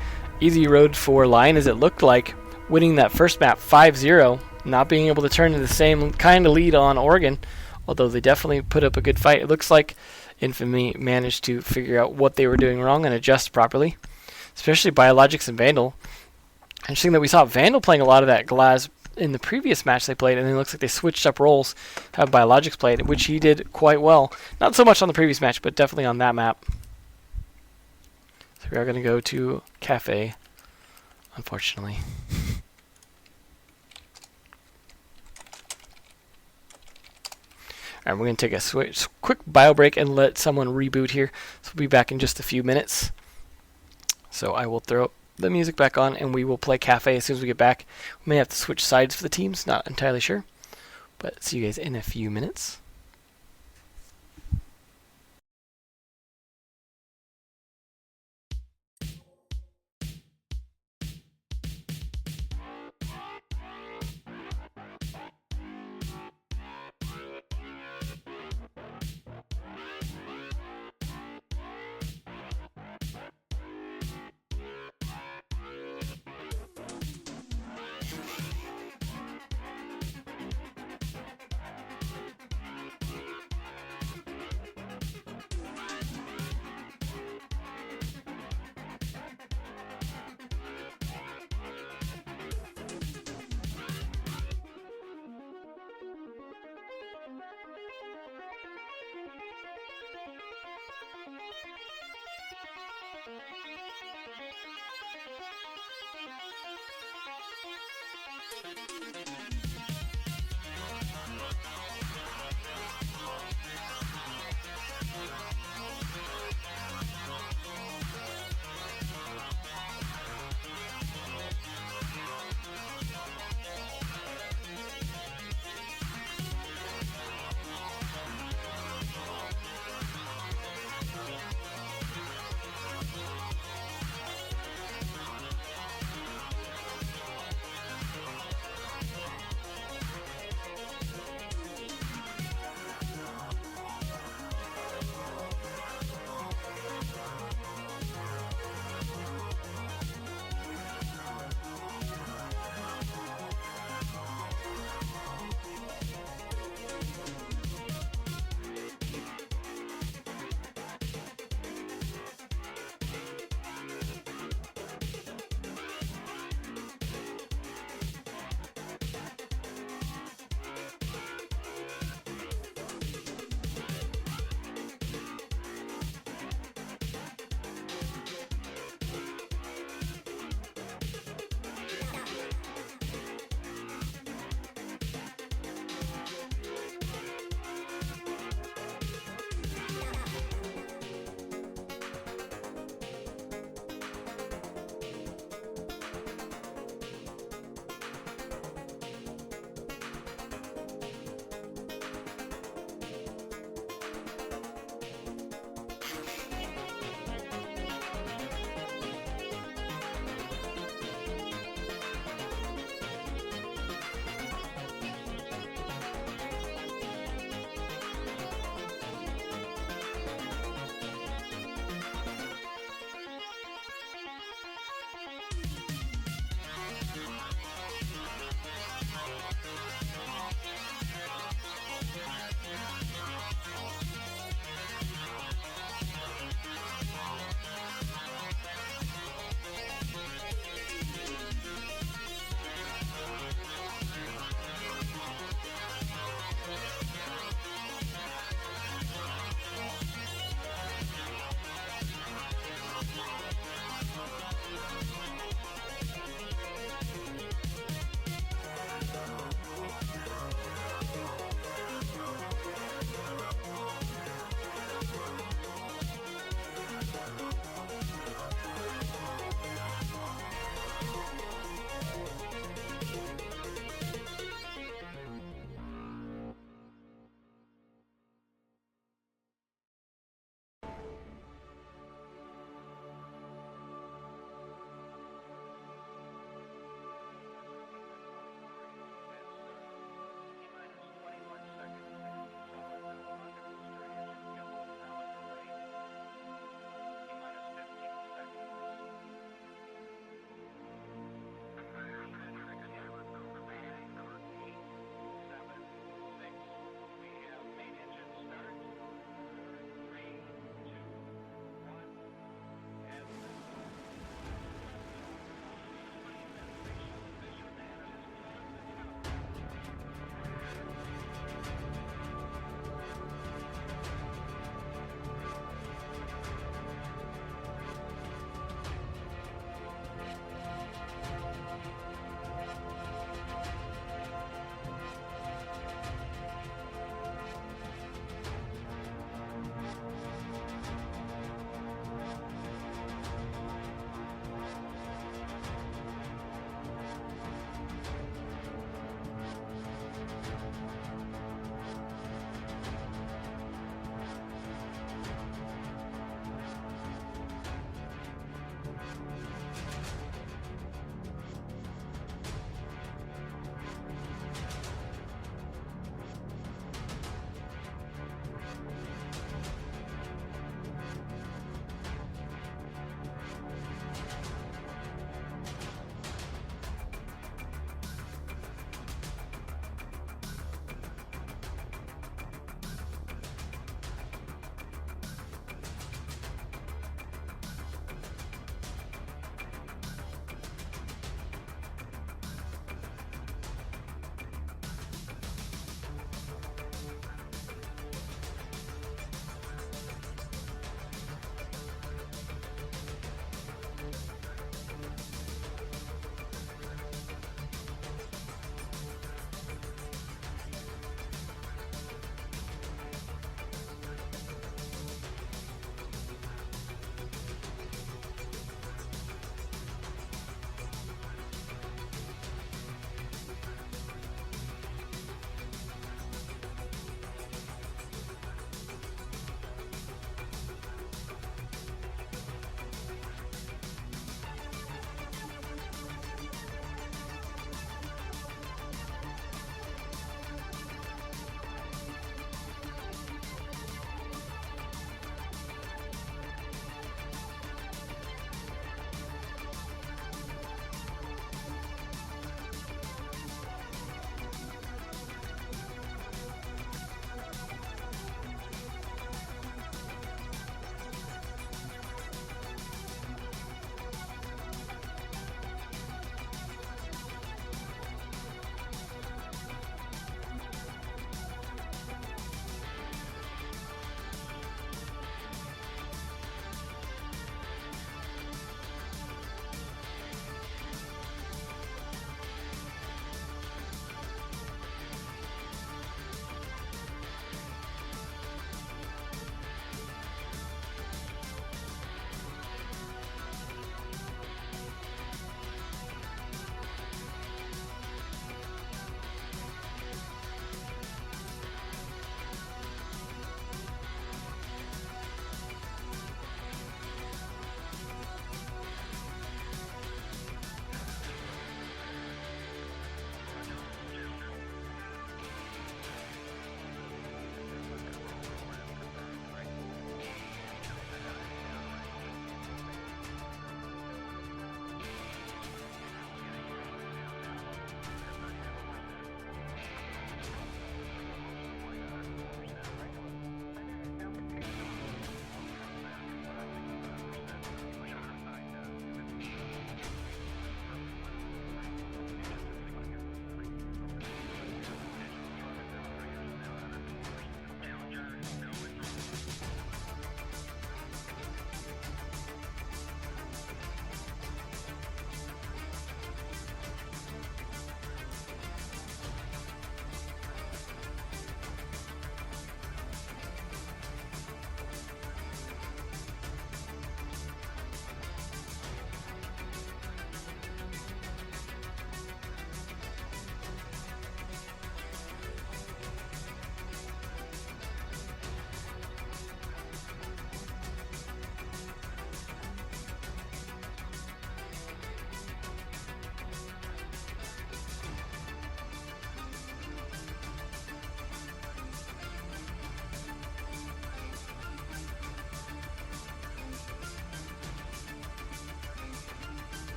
road for Lion, as it looked like, winning that first map 5-0, not being able to turn to the same kind of lead on Oregon, although they definitely put up a good fight. It looks like Infamy managed to figure out what they were doing wrong and adjust properly, especially Biologics and Vandal. Interesting that we saw Vandal playing a lot of that Glaz in the previous match they played, and it looks like they switched up roles, have Biologics played, which he did quite well. Not so much on the previous match, but definitely on that map. So we are going to go to Cafe, unfortunately. Alright, we're going to take a quick bio break and let someone reboot here. So we'll be back in just a few minutes. So I will throw the music back on and we will play Cafe as soon as we get back. We may have to switch sides for the teams, not entirely sure. But see you guys in a few minutes.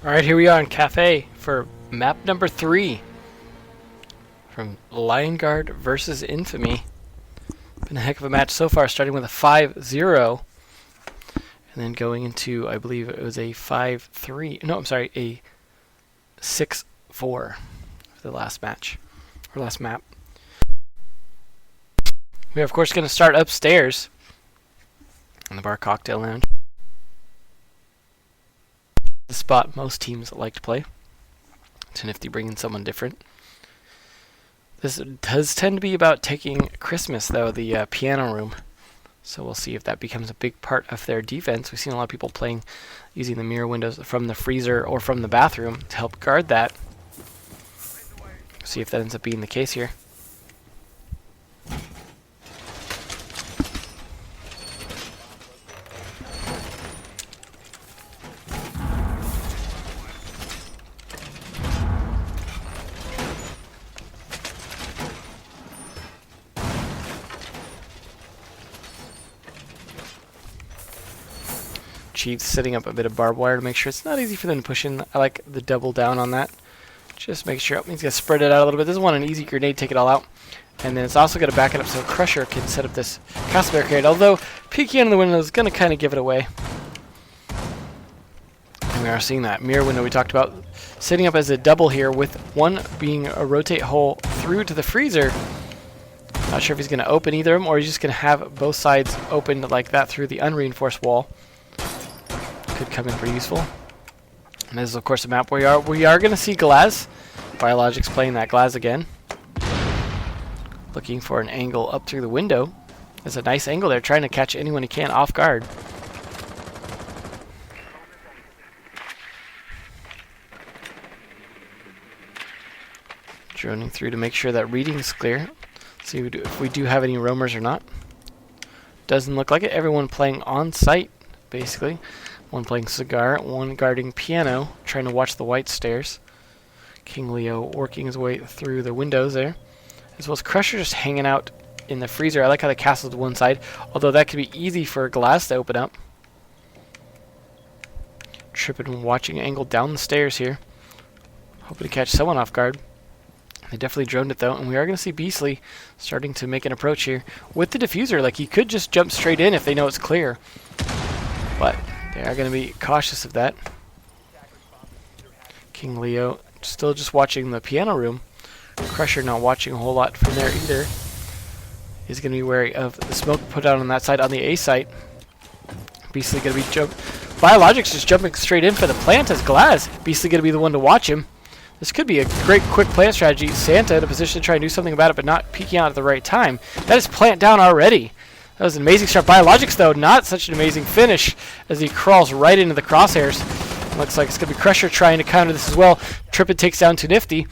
Alright, here we are in Cafe for map number 3 from Lion Guard versus Infamy. Been a heck of a match so far, starting with a 5-0 and then going into, I believe it was a 5-3. No, I'm sorry, a 6-4 for the last match, or last map. We are, of course, going to start upstairs in the Bar Cocktail Lounge. The spot most teams like to play. It's nifty bringing someone different. This does tend to be about taking Christmas, though, the piano room. So we'll see if that becomes a big part of their defense. We've seen a lot of people playing using the mirror windows from the freezer or from the bathroom to help guard that. See if that ends up being the case here. Chiefs setting up a bit of barbed wire to make sure it's not easy for them to push in. I like the double down on that. Just make sure. He's going to spread it out a little bit. Doesn't want an easy grenade, take it all out. And then it's also going to back it up so Crusher can set up this castle barricade. Although peeking into the window is going to kind of give it away. And we are seeing that mirror window we talked about setting up as a double here, with one being a rotate hole through to the freezer. Not sure if he's going to open either of them, or he's just going to have both sides opened like that through the unreinforced wall. Could come in pretty useful. And this is, of course, a map where we are going to see Glaz. Biologics playing that Glaz again. Looking for an angle up through the window. There's a nice angle there, trying to catch anyone he can off guard. Droning through to make sure that reading is clear. See if we do have any roamers or not. Doesn't look like it. Everyone playing on site, basically. One playing cigar, one guarding piano, trying to watch the white stairs. King Leo working his way through the windows there. As well as Crusher just hanging out in the freezer. I like how the castle's to one side, although that could be easy for Glass to open up. Tripping and watching angle down the stairs here. Hoping to catch someone off guard. They definitely droned it though, and we are going to see Beastly starting to make an approach here with the diffuser. Like, he could just jump straight in if they know it's clear. But they are going to be cautious of that. King Leo still just watching the piano room. Crusher not watching a whole lot from there either. He's going to be wary of the smoke put out on that side, on the A site. Beastly going to be Biologics just jumping straight in for the plant as Glaz. Beastly going to be the one to watch him. This could be a great quick plant strategy. Santa in a position to try and do something about it, but not peeking out at the right time. That is plant down already. That was an amazing start. Biologics, though, not such an amazing finish as he crawls right into the crosshairs. Looks like it's going to be Crusher trying to counter this as well. Trippin takes down Too Nifty.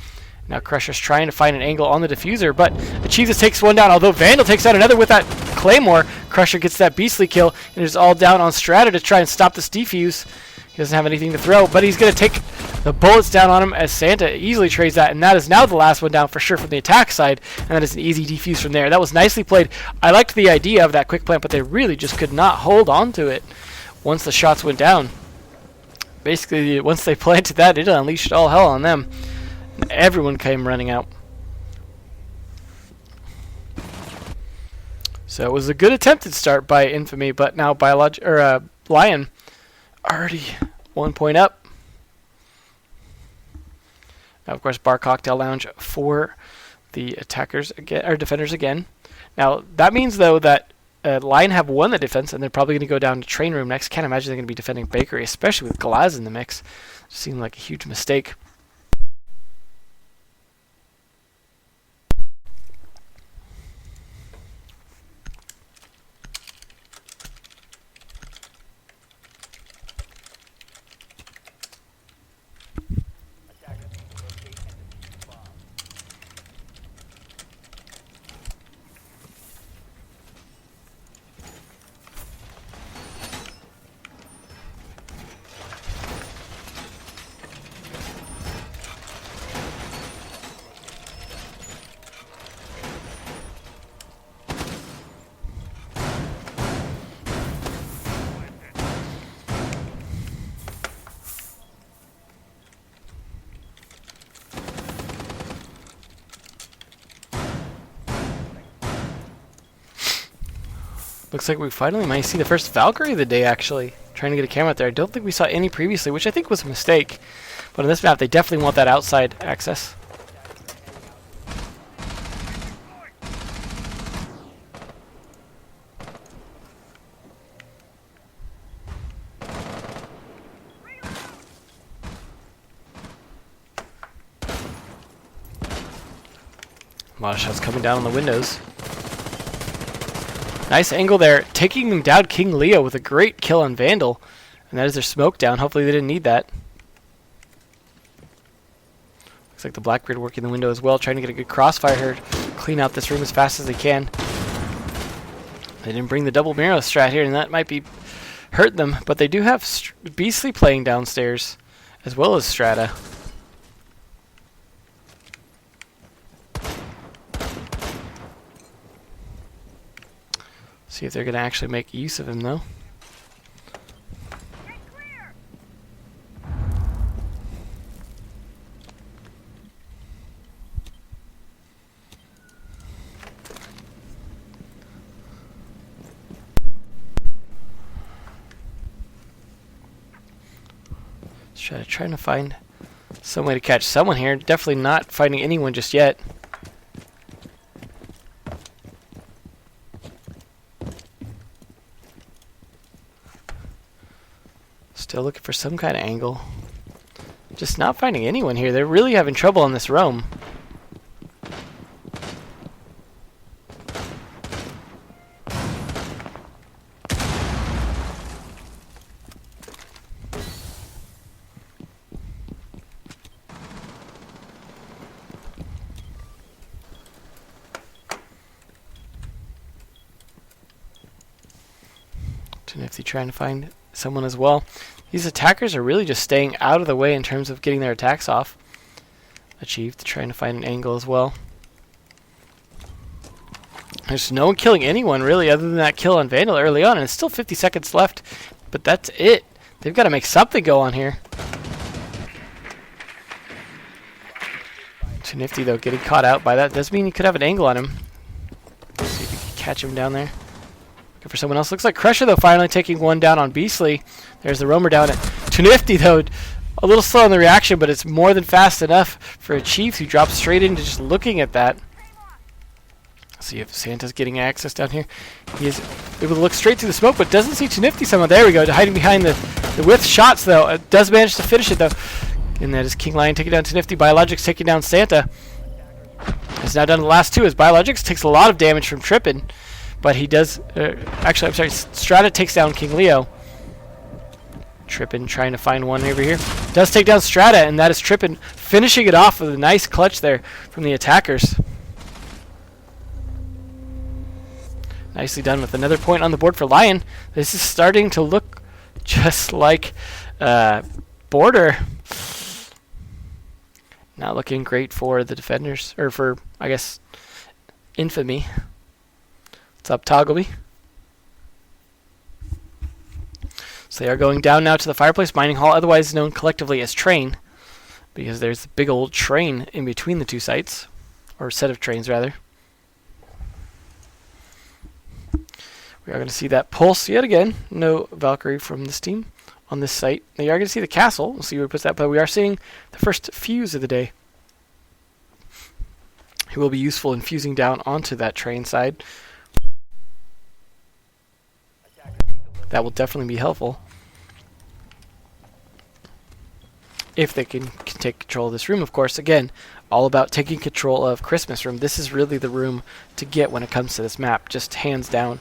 Now Crusher's trying to find an angle on the diffuser, but Achieves takes one down, although Vandal takes out another with that Claymore. Crusher gets that Beastly kill, and is all down on Strata to try and stop this defuse. He doesn't have anything to throw, but he's going to take the bullets down on him as Santa easily trades that, and that is now the last one down for sure from the attack side, and that is an easy defuse from there. That was nicely played. I liked the idea of that quick plant, but they really just could not hold on to it once the shots went down. Basically, once they planted that, it unleashed all hell on them. And everyone came running out. So it was a good attempted start by Infamy, but now Lion already 1 point up. Now, of course, Bar Cocktail Lounge for the attackers again, or defenders again. Now that means though that Lion have won the defense, and they're probably going to go down to Train Room next. Can't imagine they're going to be defending Bakery, especially with Glaz in the mix. Seemed like a huge mistake. Looks like we finally might see the first Valkyrie of the day, actually. Trying to get a camera out there. I don't think we saw any previously, which I think was a mistake. But on this map, they definitely want that outside access. A lot of shots coming down on the windows. Nice angle there, taking them down King Leo with a great kill on Vandal. And that is their smoke down. Hopefully they didn't need that. Looks like the Blackbeard working the window as well, trying to get a good crossfire here, clean out this room as fast as they can. They didn't bring the double Miro strat here, and that might be hurt them. But they do have Beastly playing downstairs, as well as Strata. See if they're going to actually make use of him, though. Trying to find some way to catch someone here. Definitely not finding anyone just yet. Still looking for some kind of angle. Just not finding anyone here. They're really having trouble on this roam. Nifty trying to find someone as well. These attackers are really just staying out of the way in terms of getting their attacks off. Achieved, trying to find an angle as well. There's no one killing anyone really other than that kill on Vandal early on, and it's still 50 seconds left, but that's it. They've got to make something go on here. Too nifty though, getting caught out by that. Does mean you could have an angle on him. Let's see if you can catch him down there. Looking for someone else. Looks like Crusher though finally taking one down on Beastly. There's the roamer down it. Too nifty though. A little slow in the reaction, but it's more than fast enough for a Chief who drops straight into just looking at that. See if Santa's getting access down here. He is able to look straight through the smoke, but doesn't see Too nifty someone. There we go. Hiding behind the with shots though. Does manage to finish it though. And that is King Lion taking down Too nifty. Biologics taking down Santa. Has now done the last two as Biologics takes a lot of damage from tripping. But he does, actually, I'm sorry, Strata takes down King Leo. Trippin trying to find one over here. Does take down Strata, and that is Trippin finishing it off with a nice clutch there from the attackers. Nicely done with another point on the board for Lion. This is starting to look just like Border. Not looking great for the defenders, or for, I guess, Infamy. What's up, Toggleby? So they are going down now to the Fireplace Mining Hall, otherwise known collectively as Train, because there's a big old train in between the two sites, or set of trains rather. We are going to see that pulse yet again. No Valkyrie from this team on this site. Now you are going to see the castle. We'll see where it puts that, but we are seeing the first fuse of the day. He will be useful in fusing down onto that train side. That will definitely be helpful if they can take control of this room, of course. Again, all about taking control of Christmas Room. This is really the room to get when it comes to this map, just hands down.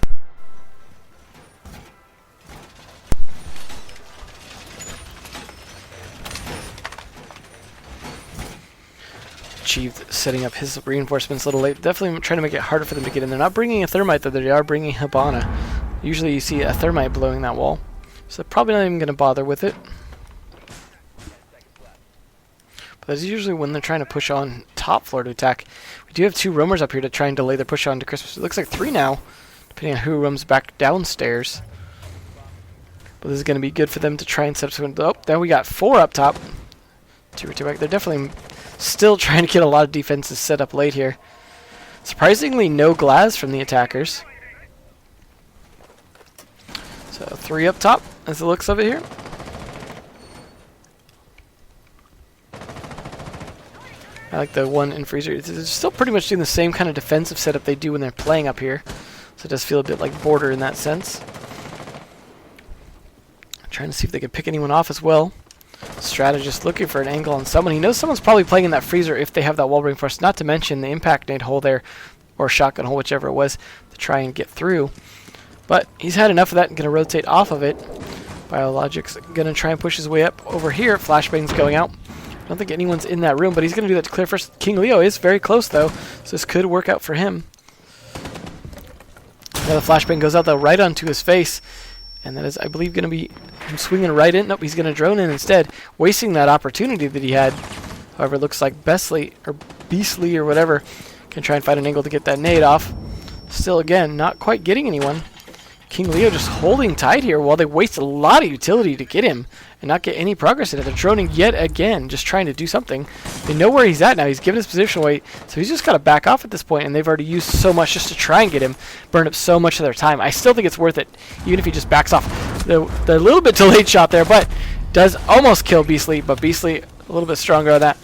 Achieved setting up his reinforcements a little late. Definitely trying to make it harder for them to get in. They're not bringing a thermite, though. They are bringing Hibana. Usually you see a thermite blowing that wall, so they're probably not even going to bother with it. But that's usually when they're trying to push on top floor to attack. We do have two roamers up here to try and delay their push on to Christmas. It looks like three now, depending on who roams back downstairs. But this is going to be good for them to try and set up some... Oh, then we got four up top. Two or two back. They're definitely still trying to get a lot of defenses set up late here. Surprisingly, no glass from the attackers. So 3 up top, as it looks of it here. I like the one in freezer. It's still pretty much doing the same kind of defensive setup they do when they're playing up here. So it does feel a bit like border in that sense. Trying to see if they can pick anyone off as well. Strategist looking for an angle on someone. He knows someone's probably playing in that freezer if they have that wall reinforced. Not to mention the impact nade hole there, or shotgun hole, whichever it was, to try and get through. But he's had enough of that and going to rotate off of it. Biologic's going to try and push his way up over here. Flashbang's going out. I don't think anyone's in that room, but he's going to do that to clear first. King Leo is very close, though, so this could work out for him. Now the flashbang goes out, though, right onto his face, and that is, I believe, going to be him swinging right in. Nope, he's going to drone in instead, wasting that opportunity that he had. However, it looks like Beastly or whatever can try and find an angle to get that nade off. Still, again, not quite getting anyone. King Leo just holding tight here while they waste a lot of utility to get him and not get any progress in it. They're droning yet again, just trying to do something. They know where he's at now. He's given his position away, so he's just got to back off at this point, and they've already used so much just to try and get him, burn up so much of their time. I still think it's worth it, even if he just backs off. The little bit delayed shot there, but does almost kill Beastly, but Beastly a little bit stronger on that.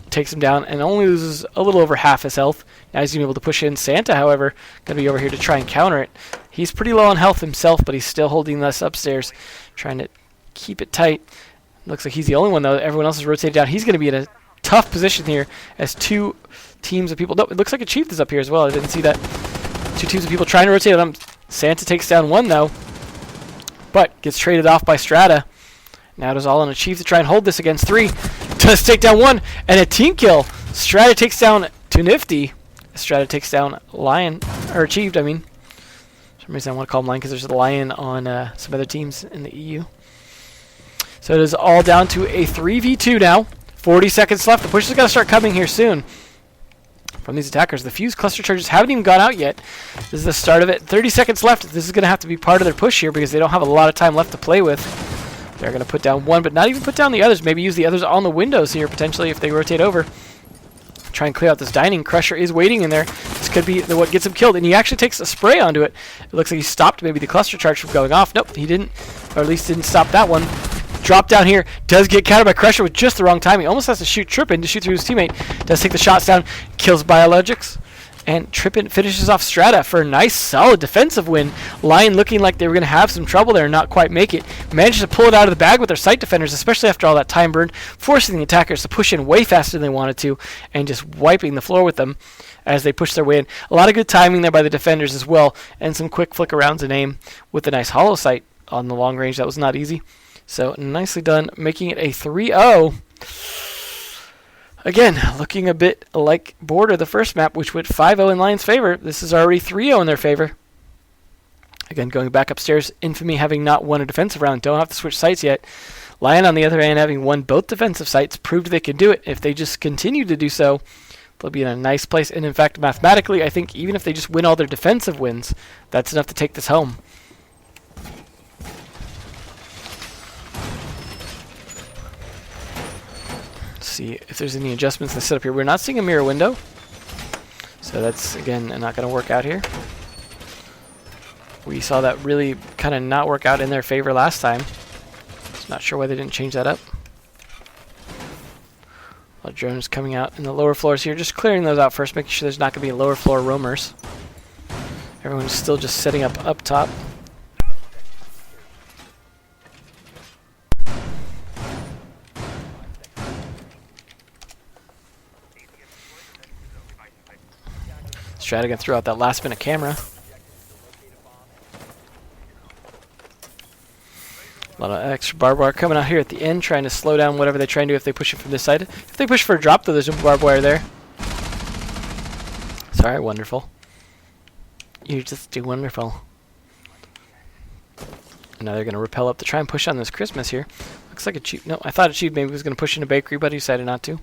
Takes him down and only loses a little over half his health. Now he's going to be able to push in. Santa, however, going to be over here to try and counter it. He's pretty low on health himself, but he's still holding this upstairs, trying to keep it tight. Looks like he's the only one, though. Everyone else is rotated down. He's going to be in a tough position here as 2 teams of people. No, it looks like a Chief is up here as well. I didn't see that. 2 teams of people trying to rotate on him. Santa takes down 1, though, but gets traded off by Strata. Now it is all on a Chief to try and hold this against 3. Does take down 1 and a team kill. Strata takes down 2 Nifty. Strata takes down Lion, or Achieved, I mean. For some reason I want to call him Lion because there's a Lion on some other teams in the EU. So it is all down to a 3v2 now. 40 seconds left. The push is going to start coming here soon from these attackers. The fuse cluster charges haven't even gone out yet. This is the start of it. 30 seconds left. This is going to have to be part of their push here because they don't have a lot of time left to play with. They're going to put down 1, but not even put down the others. Maybe use the others on the windows here, potentially, if they rotate over. Try and clear out this dining. Crusher is waiting in there. This could be what gets him killed, and he actually takes a spray onto it. It looks like he stopped maybe the cluster charge from going off. Nope, he didn't, or at least didn't stop that one. Drop down here. Does get countered by Crusher with just the wrong time. He almost has to shoot Trippin to shoot through his teammate. Does take the shots down. Kills Biologics. And Trippin finishes off Strata for a nice, solid defensive win. Lion looking like they were going to have some trouble there and not quite make it. Manages to pull it out of the bag with their sight defenders, especially after all that time burned, forcing the attackers to push in way faster than they wanted to and just wiping the floor with them as they push their way in. A lot of good timing there by the defenders as well, and some quick flicker rounds and aim with a nice hollow sight on the long range. That was not easy. So nicely done, making it a 3-0. Again, looking a bit like Border, the first map, which went 5-0 in Lion's favor. This is already 3-0 in their favor. Again, going back upstairs, Infamy having not won a defensive round. Don't have to switch sites yet. Lion, on the other hand, having won both defensive sites, proved they can do it. If they just continue to do so, they'll be in a nice place. And in fact, mathematically, I think even if they just win all their defensive wins, that's enough to take this home. See if there's any adjustments in the setup here. We're not seeing a mirror window, so that's again not going to work out here. We saw that really kind of not work out in their favor last time. Just not sure why they didn't change that up. A lot of drones coming out in the lower floors here, just clearing those out first, making sure there's not going to be lower floor roamers. Everyone's still just setting up top. Stradigan threw out that last minute camera. A lot of extra barbed wire coming out here at the end, trying to slow down whatever they try and do if they push it from this side. If they push for a drop, though, there's no barbed wire there. Sorry, wonderful. You just do wonderful. Now they're going to rappel up to try and push on this Christmas here. Looks like a cheap. No, I thought a cheap maybe was going to push into bakery, but he decided not to.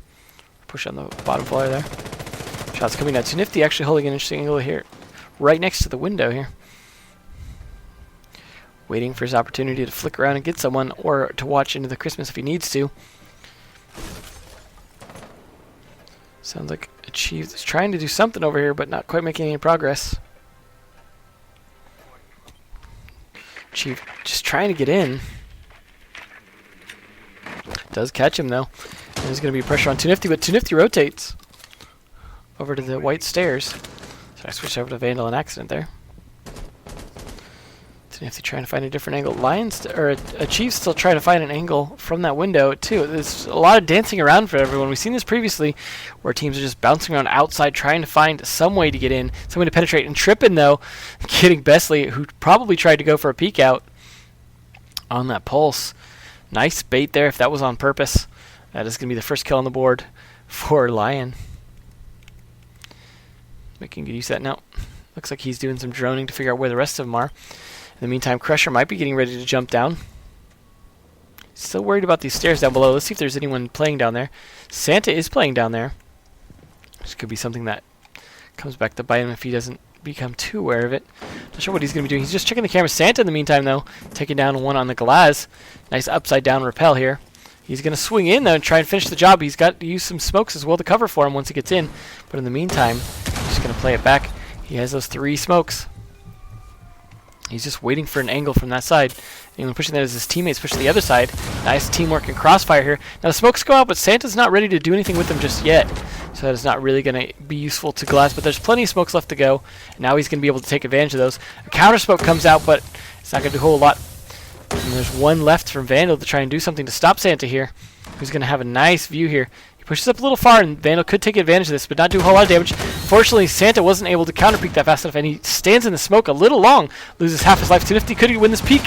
Push on the bottom floor there. Shots coming out. Too Nifty actually holding an interesting angle here, right next to the window here. Waiting for his opportunity to flick around and get someone, or to watch into the Christmas if he needs to. Sounds like Achieved is trying to do something over here, but not quite making any progress. Chief just trying to get in. Does catch him though. And there's going to be pressure on Too Nifty, but Too Nifty rotates over to the white stairs. So I switched over to Vandal in accident there. Too Nifty trying to find a different angle. Chief's still trying to find an angle from that window too. There's a lot of dancing around for everyone. We've seen this previously where teams are just bouncing around outside trying to find some way to get in, some way to penetrate. And Trippin though, getting Besley, who probably tried to go for a peek out on that pulse. Nice bait there if that was on purpose. That is going to be the first kill on the board for Lion. Making good use of that now. Looks like he's doing some droning to figure out where the rest of them are. In the meantime, Crusher might be getting ready to jump down. Still worried about these stairs down below. Let's see if there's anyone playing down there. Santa is playing down there. This could be something that comes back to bite him if he doesn't become too aware of it. Not sure what he's going to be doing. He's just checking the camera. Santa, in the meantime, though, taking down one on the glass. Nice upside-down rappel here. He's going to swing in, though, and try and finish the job. He's got to use some smokes as well to cover for him once he gets in. But in the meantime, he's just going to play it back. He has those 3 smokes. He's just waiting for an angle from that side. And pushing that as his teammates push to the other side. Nice teamwork and crossfire here. Now the smokes go out, but Santa's not ready to do anything with them just yet. So that is not really going to be useful to Glass. But there's plenty of smokes left to go. And now he's going to be able to take advantage of those. A counter smoke comes out, but it's not going to do a whole lot. And there's one left from Vandal to try and do something to stop Santa here. Who's going to have a nice view here. He pushes up a little far, and Vandal could take advantage of this, but not do a whole lot of damage. Fortunately, Santa wasn't able to counter peek that fast enough, and he stands in the smoke a little long. Loses half his life. Too Nifty could he win this peek?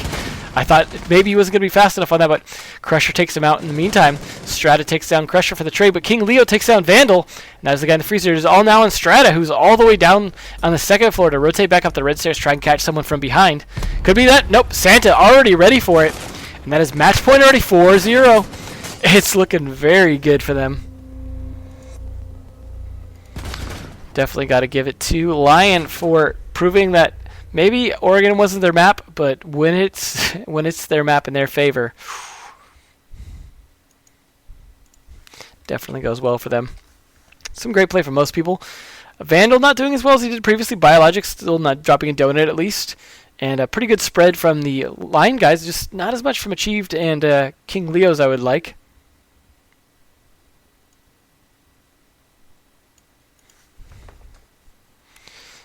I thought maybe he wasn't going to be fast enough on that, but Crusher takes him out. In the meantime, Strata takes down Crusher for the trade, but King Leo takes down Vandal. And that is the guy in the freezer. It is all now on Strata, who's all the way down on the second floor to rotate back up the red stairs, try and catch someone from behind. Could be that. Nope, Santa already ready for it. And that is match point already 4-0. It's looking very good for them. Definitely got to give it to Lion for proving that maybe Oregon wasn't their map, but when it's their map in their favor, definitely goes well for them. Some great play from most people. Vandal not doing as well as he did previously. Biologic still not dropping a donut at least. And a pretty good spread from the Lion guys, just not as much from Achieved and King Leo's I would like.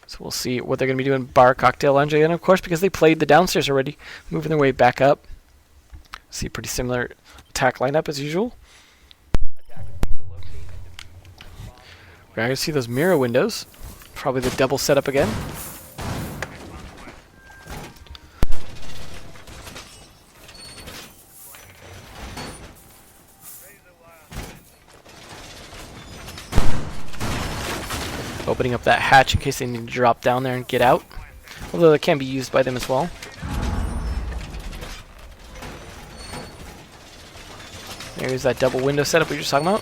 So we'll see what they're going to be doing. Bar, Cocktail, Lounge, and of course, because they played the downstairs already, moving their way back up. See a pretty similar attack lineup as usual. We're going to see those mirror windows. Probably the double setup again. Opening up that hatch in case they need to drop down there and get out. Although it can be used by them as well. There's that double window setup we were just talking about.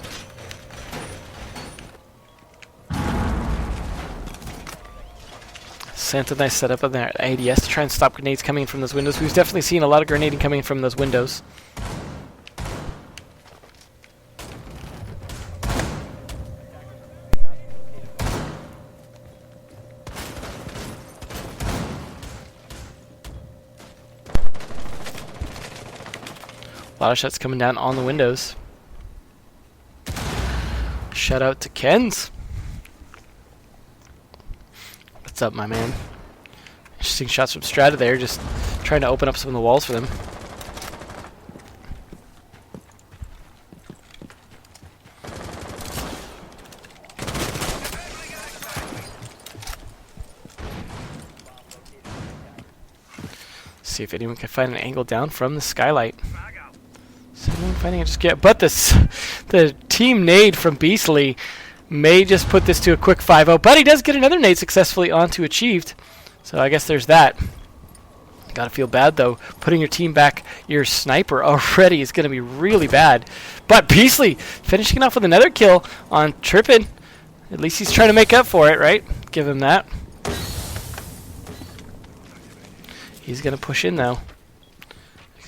Santa, nice setup on their ADS to try and stop grenades coming in from those windows. We've definitely seen a lot of grenading coming in from those windows. A lot of shots coming down on the windows. Shout out to Ken's. What's up, my man? Interesting shots from Strata there, just trying to open up some of the walls for them. See if anyone can find an angle down from the skylight. Someone finding it just get, but the team nade from Beastly may just put this to a quick 5-0, but he does get another nade successfully onto Achieved. So I guess there's that. Gotta feel bad though. Putting your team back, your sniper already is gonna be really bad. But Beastly finishing off with another kill on Trippin. At least he's trying to make up for it, right? Give him that. He's gonna push in though.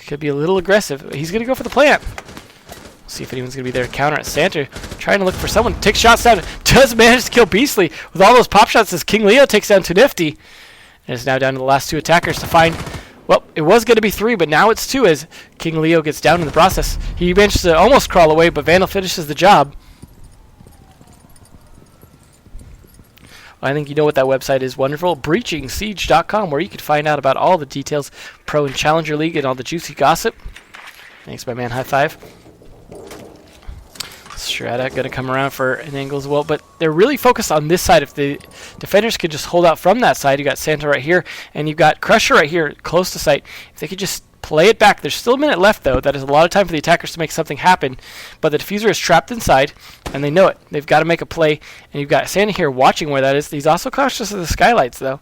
Could be a little aggressive. He's going to go for the plant. We'll see if anyone's going to be there to counter it. Santa trying to look for someone. Takes shots down. Does manage to kill Beastly with all those pop shots as King Leo takes down Too Nifty. And is now down to the last 2 attackers to find Well, it was going to be 3, but now it's 2 as King Leo gets down in the process. He manages to almost crawl away, but Vandal finishes the job. I think you know what that website is wonderful. BreachingSiege.com, where you can find out about all the details, Pro and Challenger League, and all the juicy gossip. Thanks, my man. High five. Strata going to come around for an angle as well, but they're really focused on this side. If the defenders could just hold out from that side, you got Santa right here, and you've got Crusher right here close to sight. If they could just play it back. There's still a minute left, though. That is a lot of time for the attackers to make something happen, but the diffuser is trapped inside, and they know it. They've got to make a play, and you've got Santa here watching where that is. He's also cautious of the skylights, though.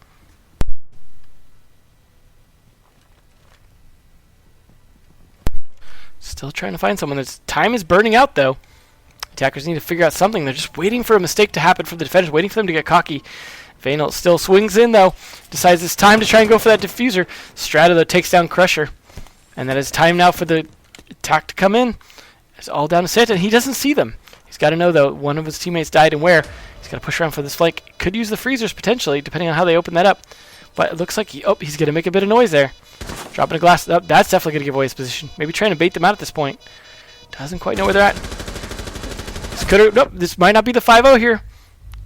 Still trying to find someone. That's time is burning out, though. Attackers need to figure out something. They're just waiting for a mistake to happen from the defenders, waiting for them to get cocky. Vandal still swings in, though. Decides it's time to try and go for that diffuser. Strata, though, takes down Crusher. And that is time now for the attack to come in. It's all down to Santa, and he doesn't see them. He's got to know, though, one of his teammates died and where. He's got to push around for this flank. Could use the freezers, potentially, depending on how they open that up. But it looks like he's going to make a bit of noise there. Dropping a glass. Oh, that's definitely going to give away his position. Maybe trying to bait them out at this point. Doesn't quite know where they're at. Nope, this might not be the 5-0 here.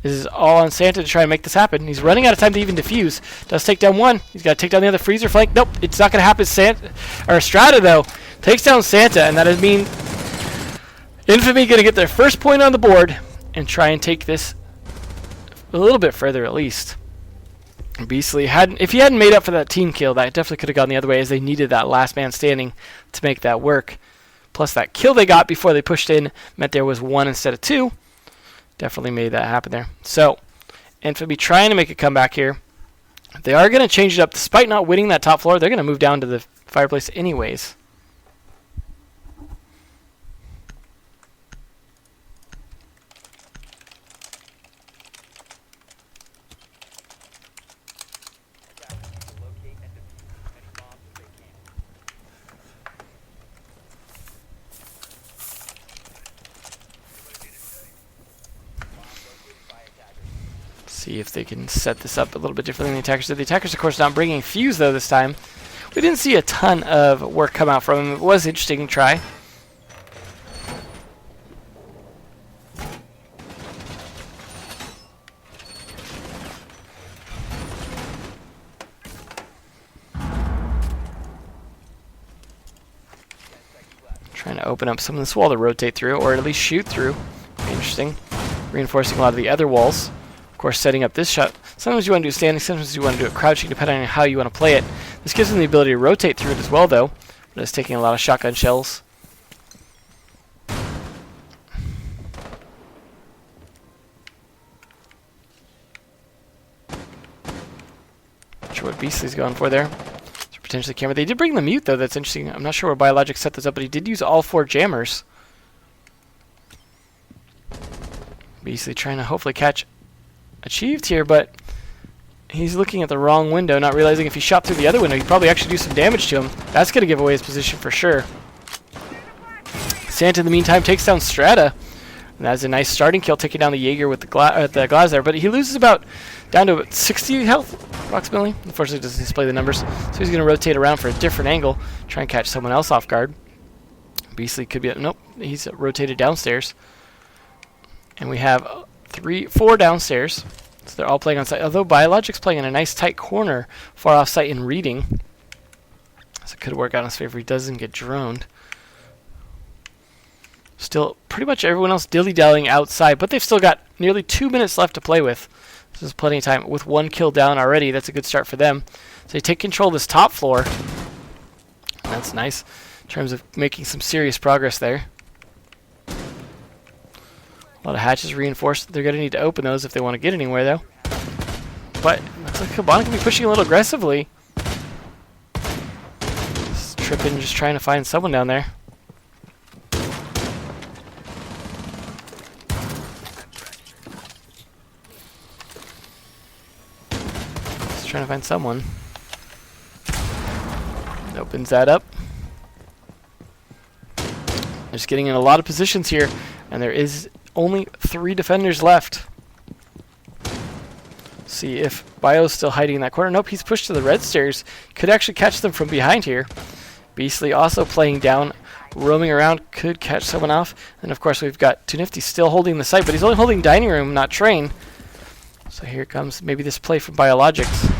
This is all on Santa to try and make this happen. He's running out of time to even defuse. Does take down one. He's got to take down the other freezer flank. Nope, it's not going to happen. Strata, though, takes down Santa, and that would mean Infamy going to get their first point on the board and try and take this a little bit further, at least. Beastly, if he hadn't made up for that team kill, that definitely could have gone the other way, as they needed that last man standing to make that work. Plus that kill they got before they pushed in meant there was 1 instead of 2. Definitely made that happen there. So, Infamy trying to make a comeback here. They are going to change it up. Despite not winning that top floor, they're going to move down to the fireplace anyways. See if they can set this up a little bit differently than the attackers did. The attackers, of course, not bringing Fuse, though, this time. We didn't see a ton of work come out from him. It was an interesting try. Trying to open up some of this wall to rotate through, or at least shoot through. Interesting. Reinforcing a lot of the other walls. Of course, setting up this shot. Sometimes you want to do standing, sometimes you want to do it crouching, depending on how you want to play it. This gives them the ability to rotate through it as well, though. But it's taking a lot of shotgun shells. Not sure what Beastly's going for there. So potentially camera. They did bring the mute, though. That's interesting. I'm not sure where Biologic set this up, but he did use all 4 jammers. Beastly trying to hopefully catch achieved here, but he's looking at the wrong window, not realizing if he shot through the other window, he'd probably actually do some damage to him. That's going to give away his position for sure. Santa, in the meantime, takes down Strata. And that's a nice starting kill, taking down the Jaeger with the glass there. But he loses down to 60 health, approximately. Unfortunately, it doesn't display the numbers. So he's going to rotate around for a different angle, try and catch someone else off guard. Beastly could be... Nope, he's rotated downstairs. And we have 4 downstairs. So they're all playing on site. Although Biologic's playing in a nice tight corner, far off site and reading. So it could work out in his favor. He doesn't get droned. Still, pretty much everyone else dilly-dallying outside, but they've still got nearly 2 minutes left to play with. This is plenty of time. With 1 kill down already, that's a good start for them. So they take control of this top floor. That's nice in terms of making some serious progress there. A lot of hatches reinforced. They're going to need to open those if they want to get anywhere, though. But looks like Cabana can be pushing a little aggressively. Just tripping, just trying to find someone down there. Just trying to find someone. Opens that up. Just getting in a lot of positions here, and there is only 3 defenders left. See if Bio's still hiding in that corner. Nope, he's pushed to the red stairs. Could actually catch them from behind here. Beastly also playing down, roaming around, could catch someone off. And of course we've got Too Nifty still holding the site, but he's only holding dining room, not train. So here comes maybe this play from Biologics.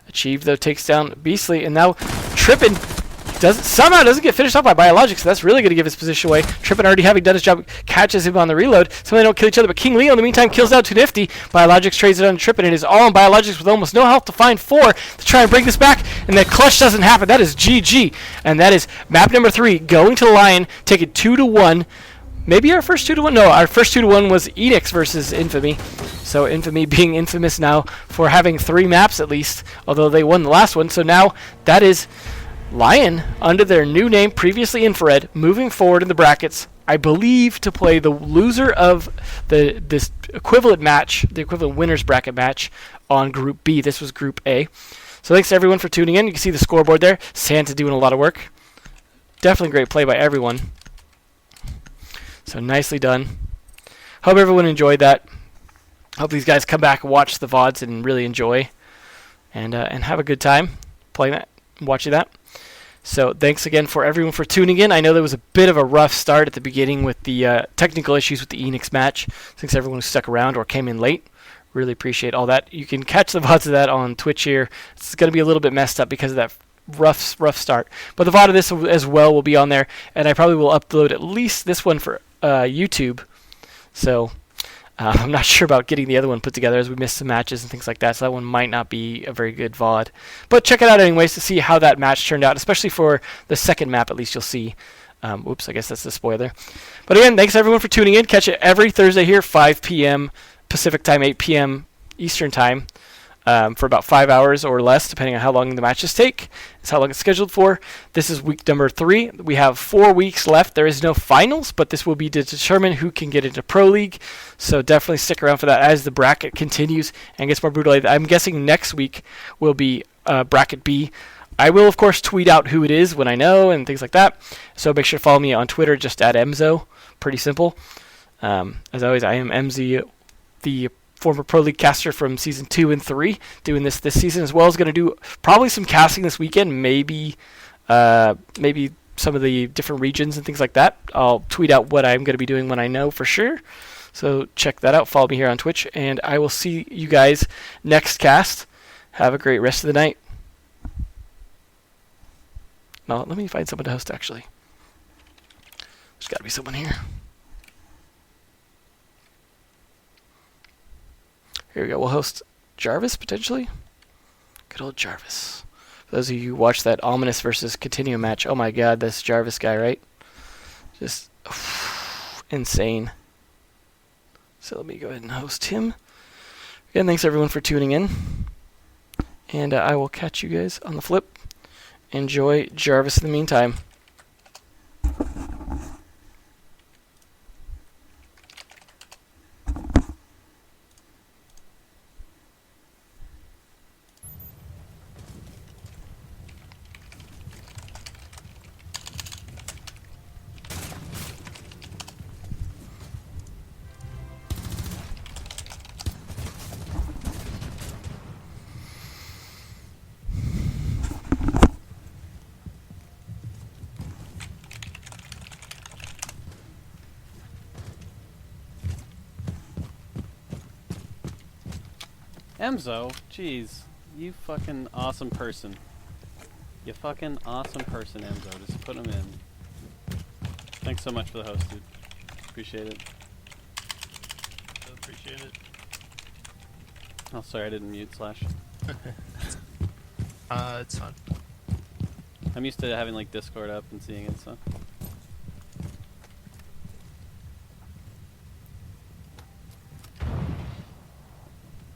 Achieved though, takes down Beastly, and now Trippin somehow doesn't get finished off by Biologics, so that's really going to give his position away. Trippin already having done his job, catches him on the reload, so they don't kill each other, but King Leo in the meantime kills out Too Nifty. Biologics trades it on Trippin, and it is all on Biologics with almost no health to find 4 to try and bring this back, and that clutch doesn't happen. That is GG, and that is map number 3 going to Lion, taking 2-1. Maybe our first 2-1? No, our first 2-1 was Eanix versus Infamy. So Infamy being infamous now for having 3 maps at least, although they won the last one. So now that is Lion, under their new name, previously Infrared, moving forward in the brackets, I believe, to play the loser of this equivalent match, the equivalent winners bracket match on Group B. This was Group A. So thanks to everyone for tuning in. You can see the scoreboard there. Santa doing a lot of work. Definitely great play by everyone. So nicely done. Hope everyone enjoyed that. Hope these guys come back and watch the VODs and really enjoy and have a good time playing that, watching that. So thanks again for everyone for tuning in. I know there was a bit of a rough start at the beginning with the technical issues with the Eanix match. Thanks everyone who stuck around or came in late. Really appreciate all that. You can catch the VODs of that on Twitch here. It's going to be a little bit messed up because of that rough start. But the VOD of this as well will be on there, and I probably will upload at least this one for YouTube. So I'm not sure about getting the other one put together as we missed some matches and things like that, so that one might not be a very good VOD. But check it out anyways to see how that match turned out, especially for the second map at least you'll see. Oops, I guess that's the spoiler. But again, thanks everyone for tuning in. Catch it every Thursday here, 5 p.m. Pacific time, 8 p.m. Eastern time. For about 5 hours or less, depending on how long the matches take. It's how long it's scheduled for. This is week number 3. We have 4 weeks left. There is no finals, but this will be to determine who can get into Pro League. So definitely stick around for that as the bracket continues and gets more brutal. I'm guessing next week will be bracket B. I will, of course, tweet out who it is when I know and things like that. So make sure to follow me on Twitter, just at Emzo. Pretty simple. As always, I am MZ, the former Pro League caster from Season 2 and 3, doing this season as well. Is going to do probably some casting this weekend, maybe some of the different regions and things like that. I'll tweet out what I'm going to be doing when I know for sure. So check that out. Follow me here on Twitch, and I will see you guys next cast. Have a great rest of the night. No, let me find someone to host, actually. There's got to be someone here. Here we go. We'll host Jarvis, potentially. Good old Jarvis. For those of you who watched that Ominous versus Continuum match, oh my god, this Jarvis guy, right? Just insane. So let me go ahead and host him. Again, thanks everyone for tuning in. And I will catch you guys on the flip. Enjoy Jarvis in the meantime. Emzo, jeez, you fucking awesome person. You fucking awesome person, Emzo. Just put him in. Thanks so much for the host, dude. Appreciate it. Appreciate it. Oh, sorry, I didn't mute Slash. It's fine. I'm used to having like Discord up and seeing it, so.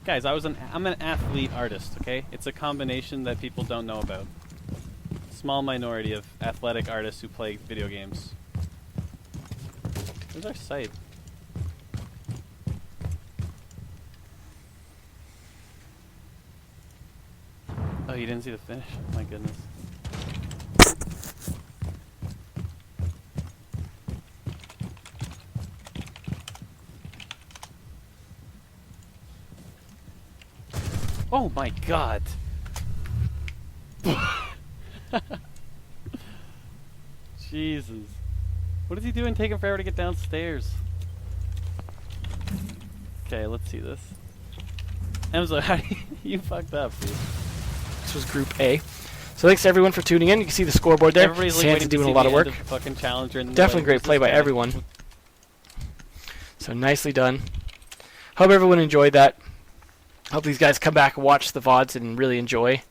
Guys, I'm an athlete artist, okay? It's a combination that people don't know about. Small minority of athletic artists who play video games. Where's our site? Oh, you didn't see the finish? My goodness. Oh my god. Jesus. What is he doing taking forever to get downstairs? Okay, let's see this. Emzo, how do you fucked up, dude. This was Group A. So thanks to everyone for tuning in. You can see the scoreboard there. Everybody's like Santa's waiting to doing see a lot the of work. end the fucking challenger and Definitely like, great who's play this by guy? everyone. So nicely done. Hope everyone enjoyed that. Hope these guys come back and watch the VODs and really enjoy.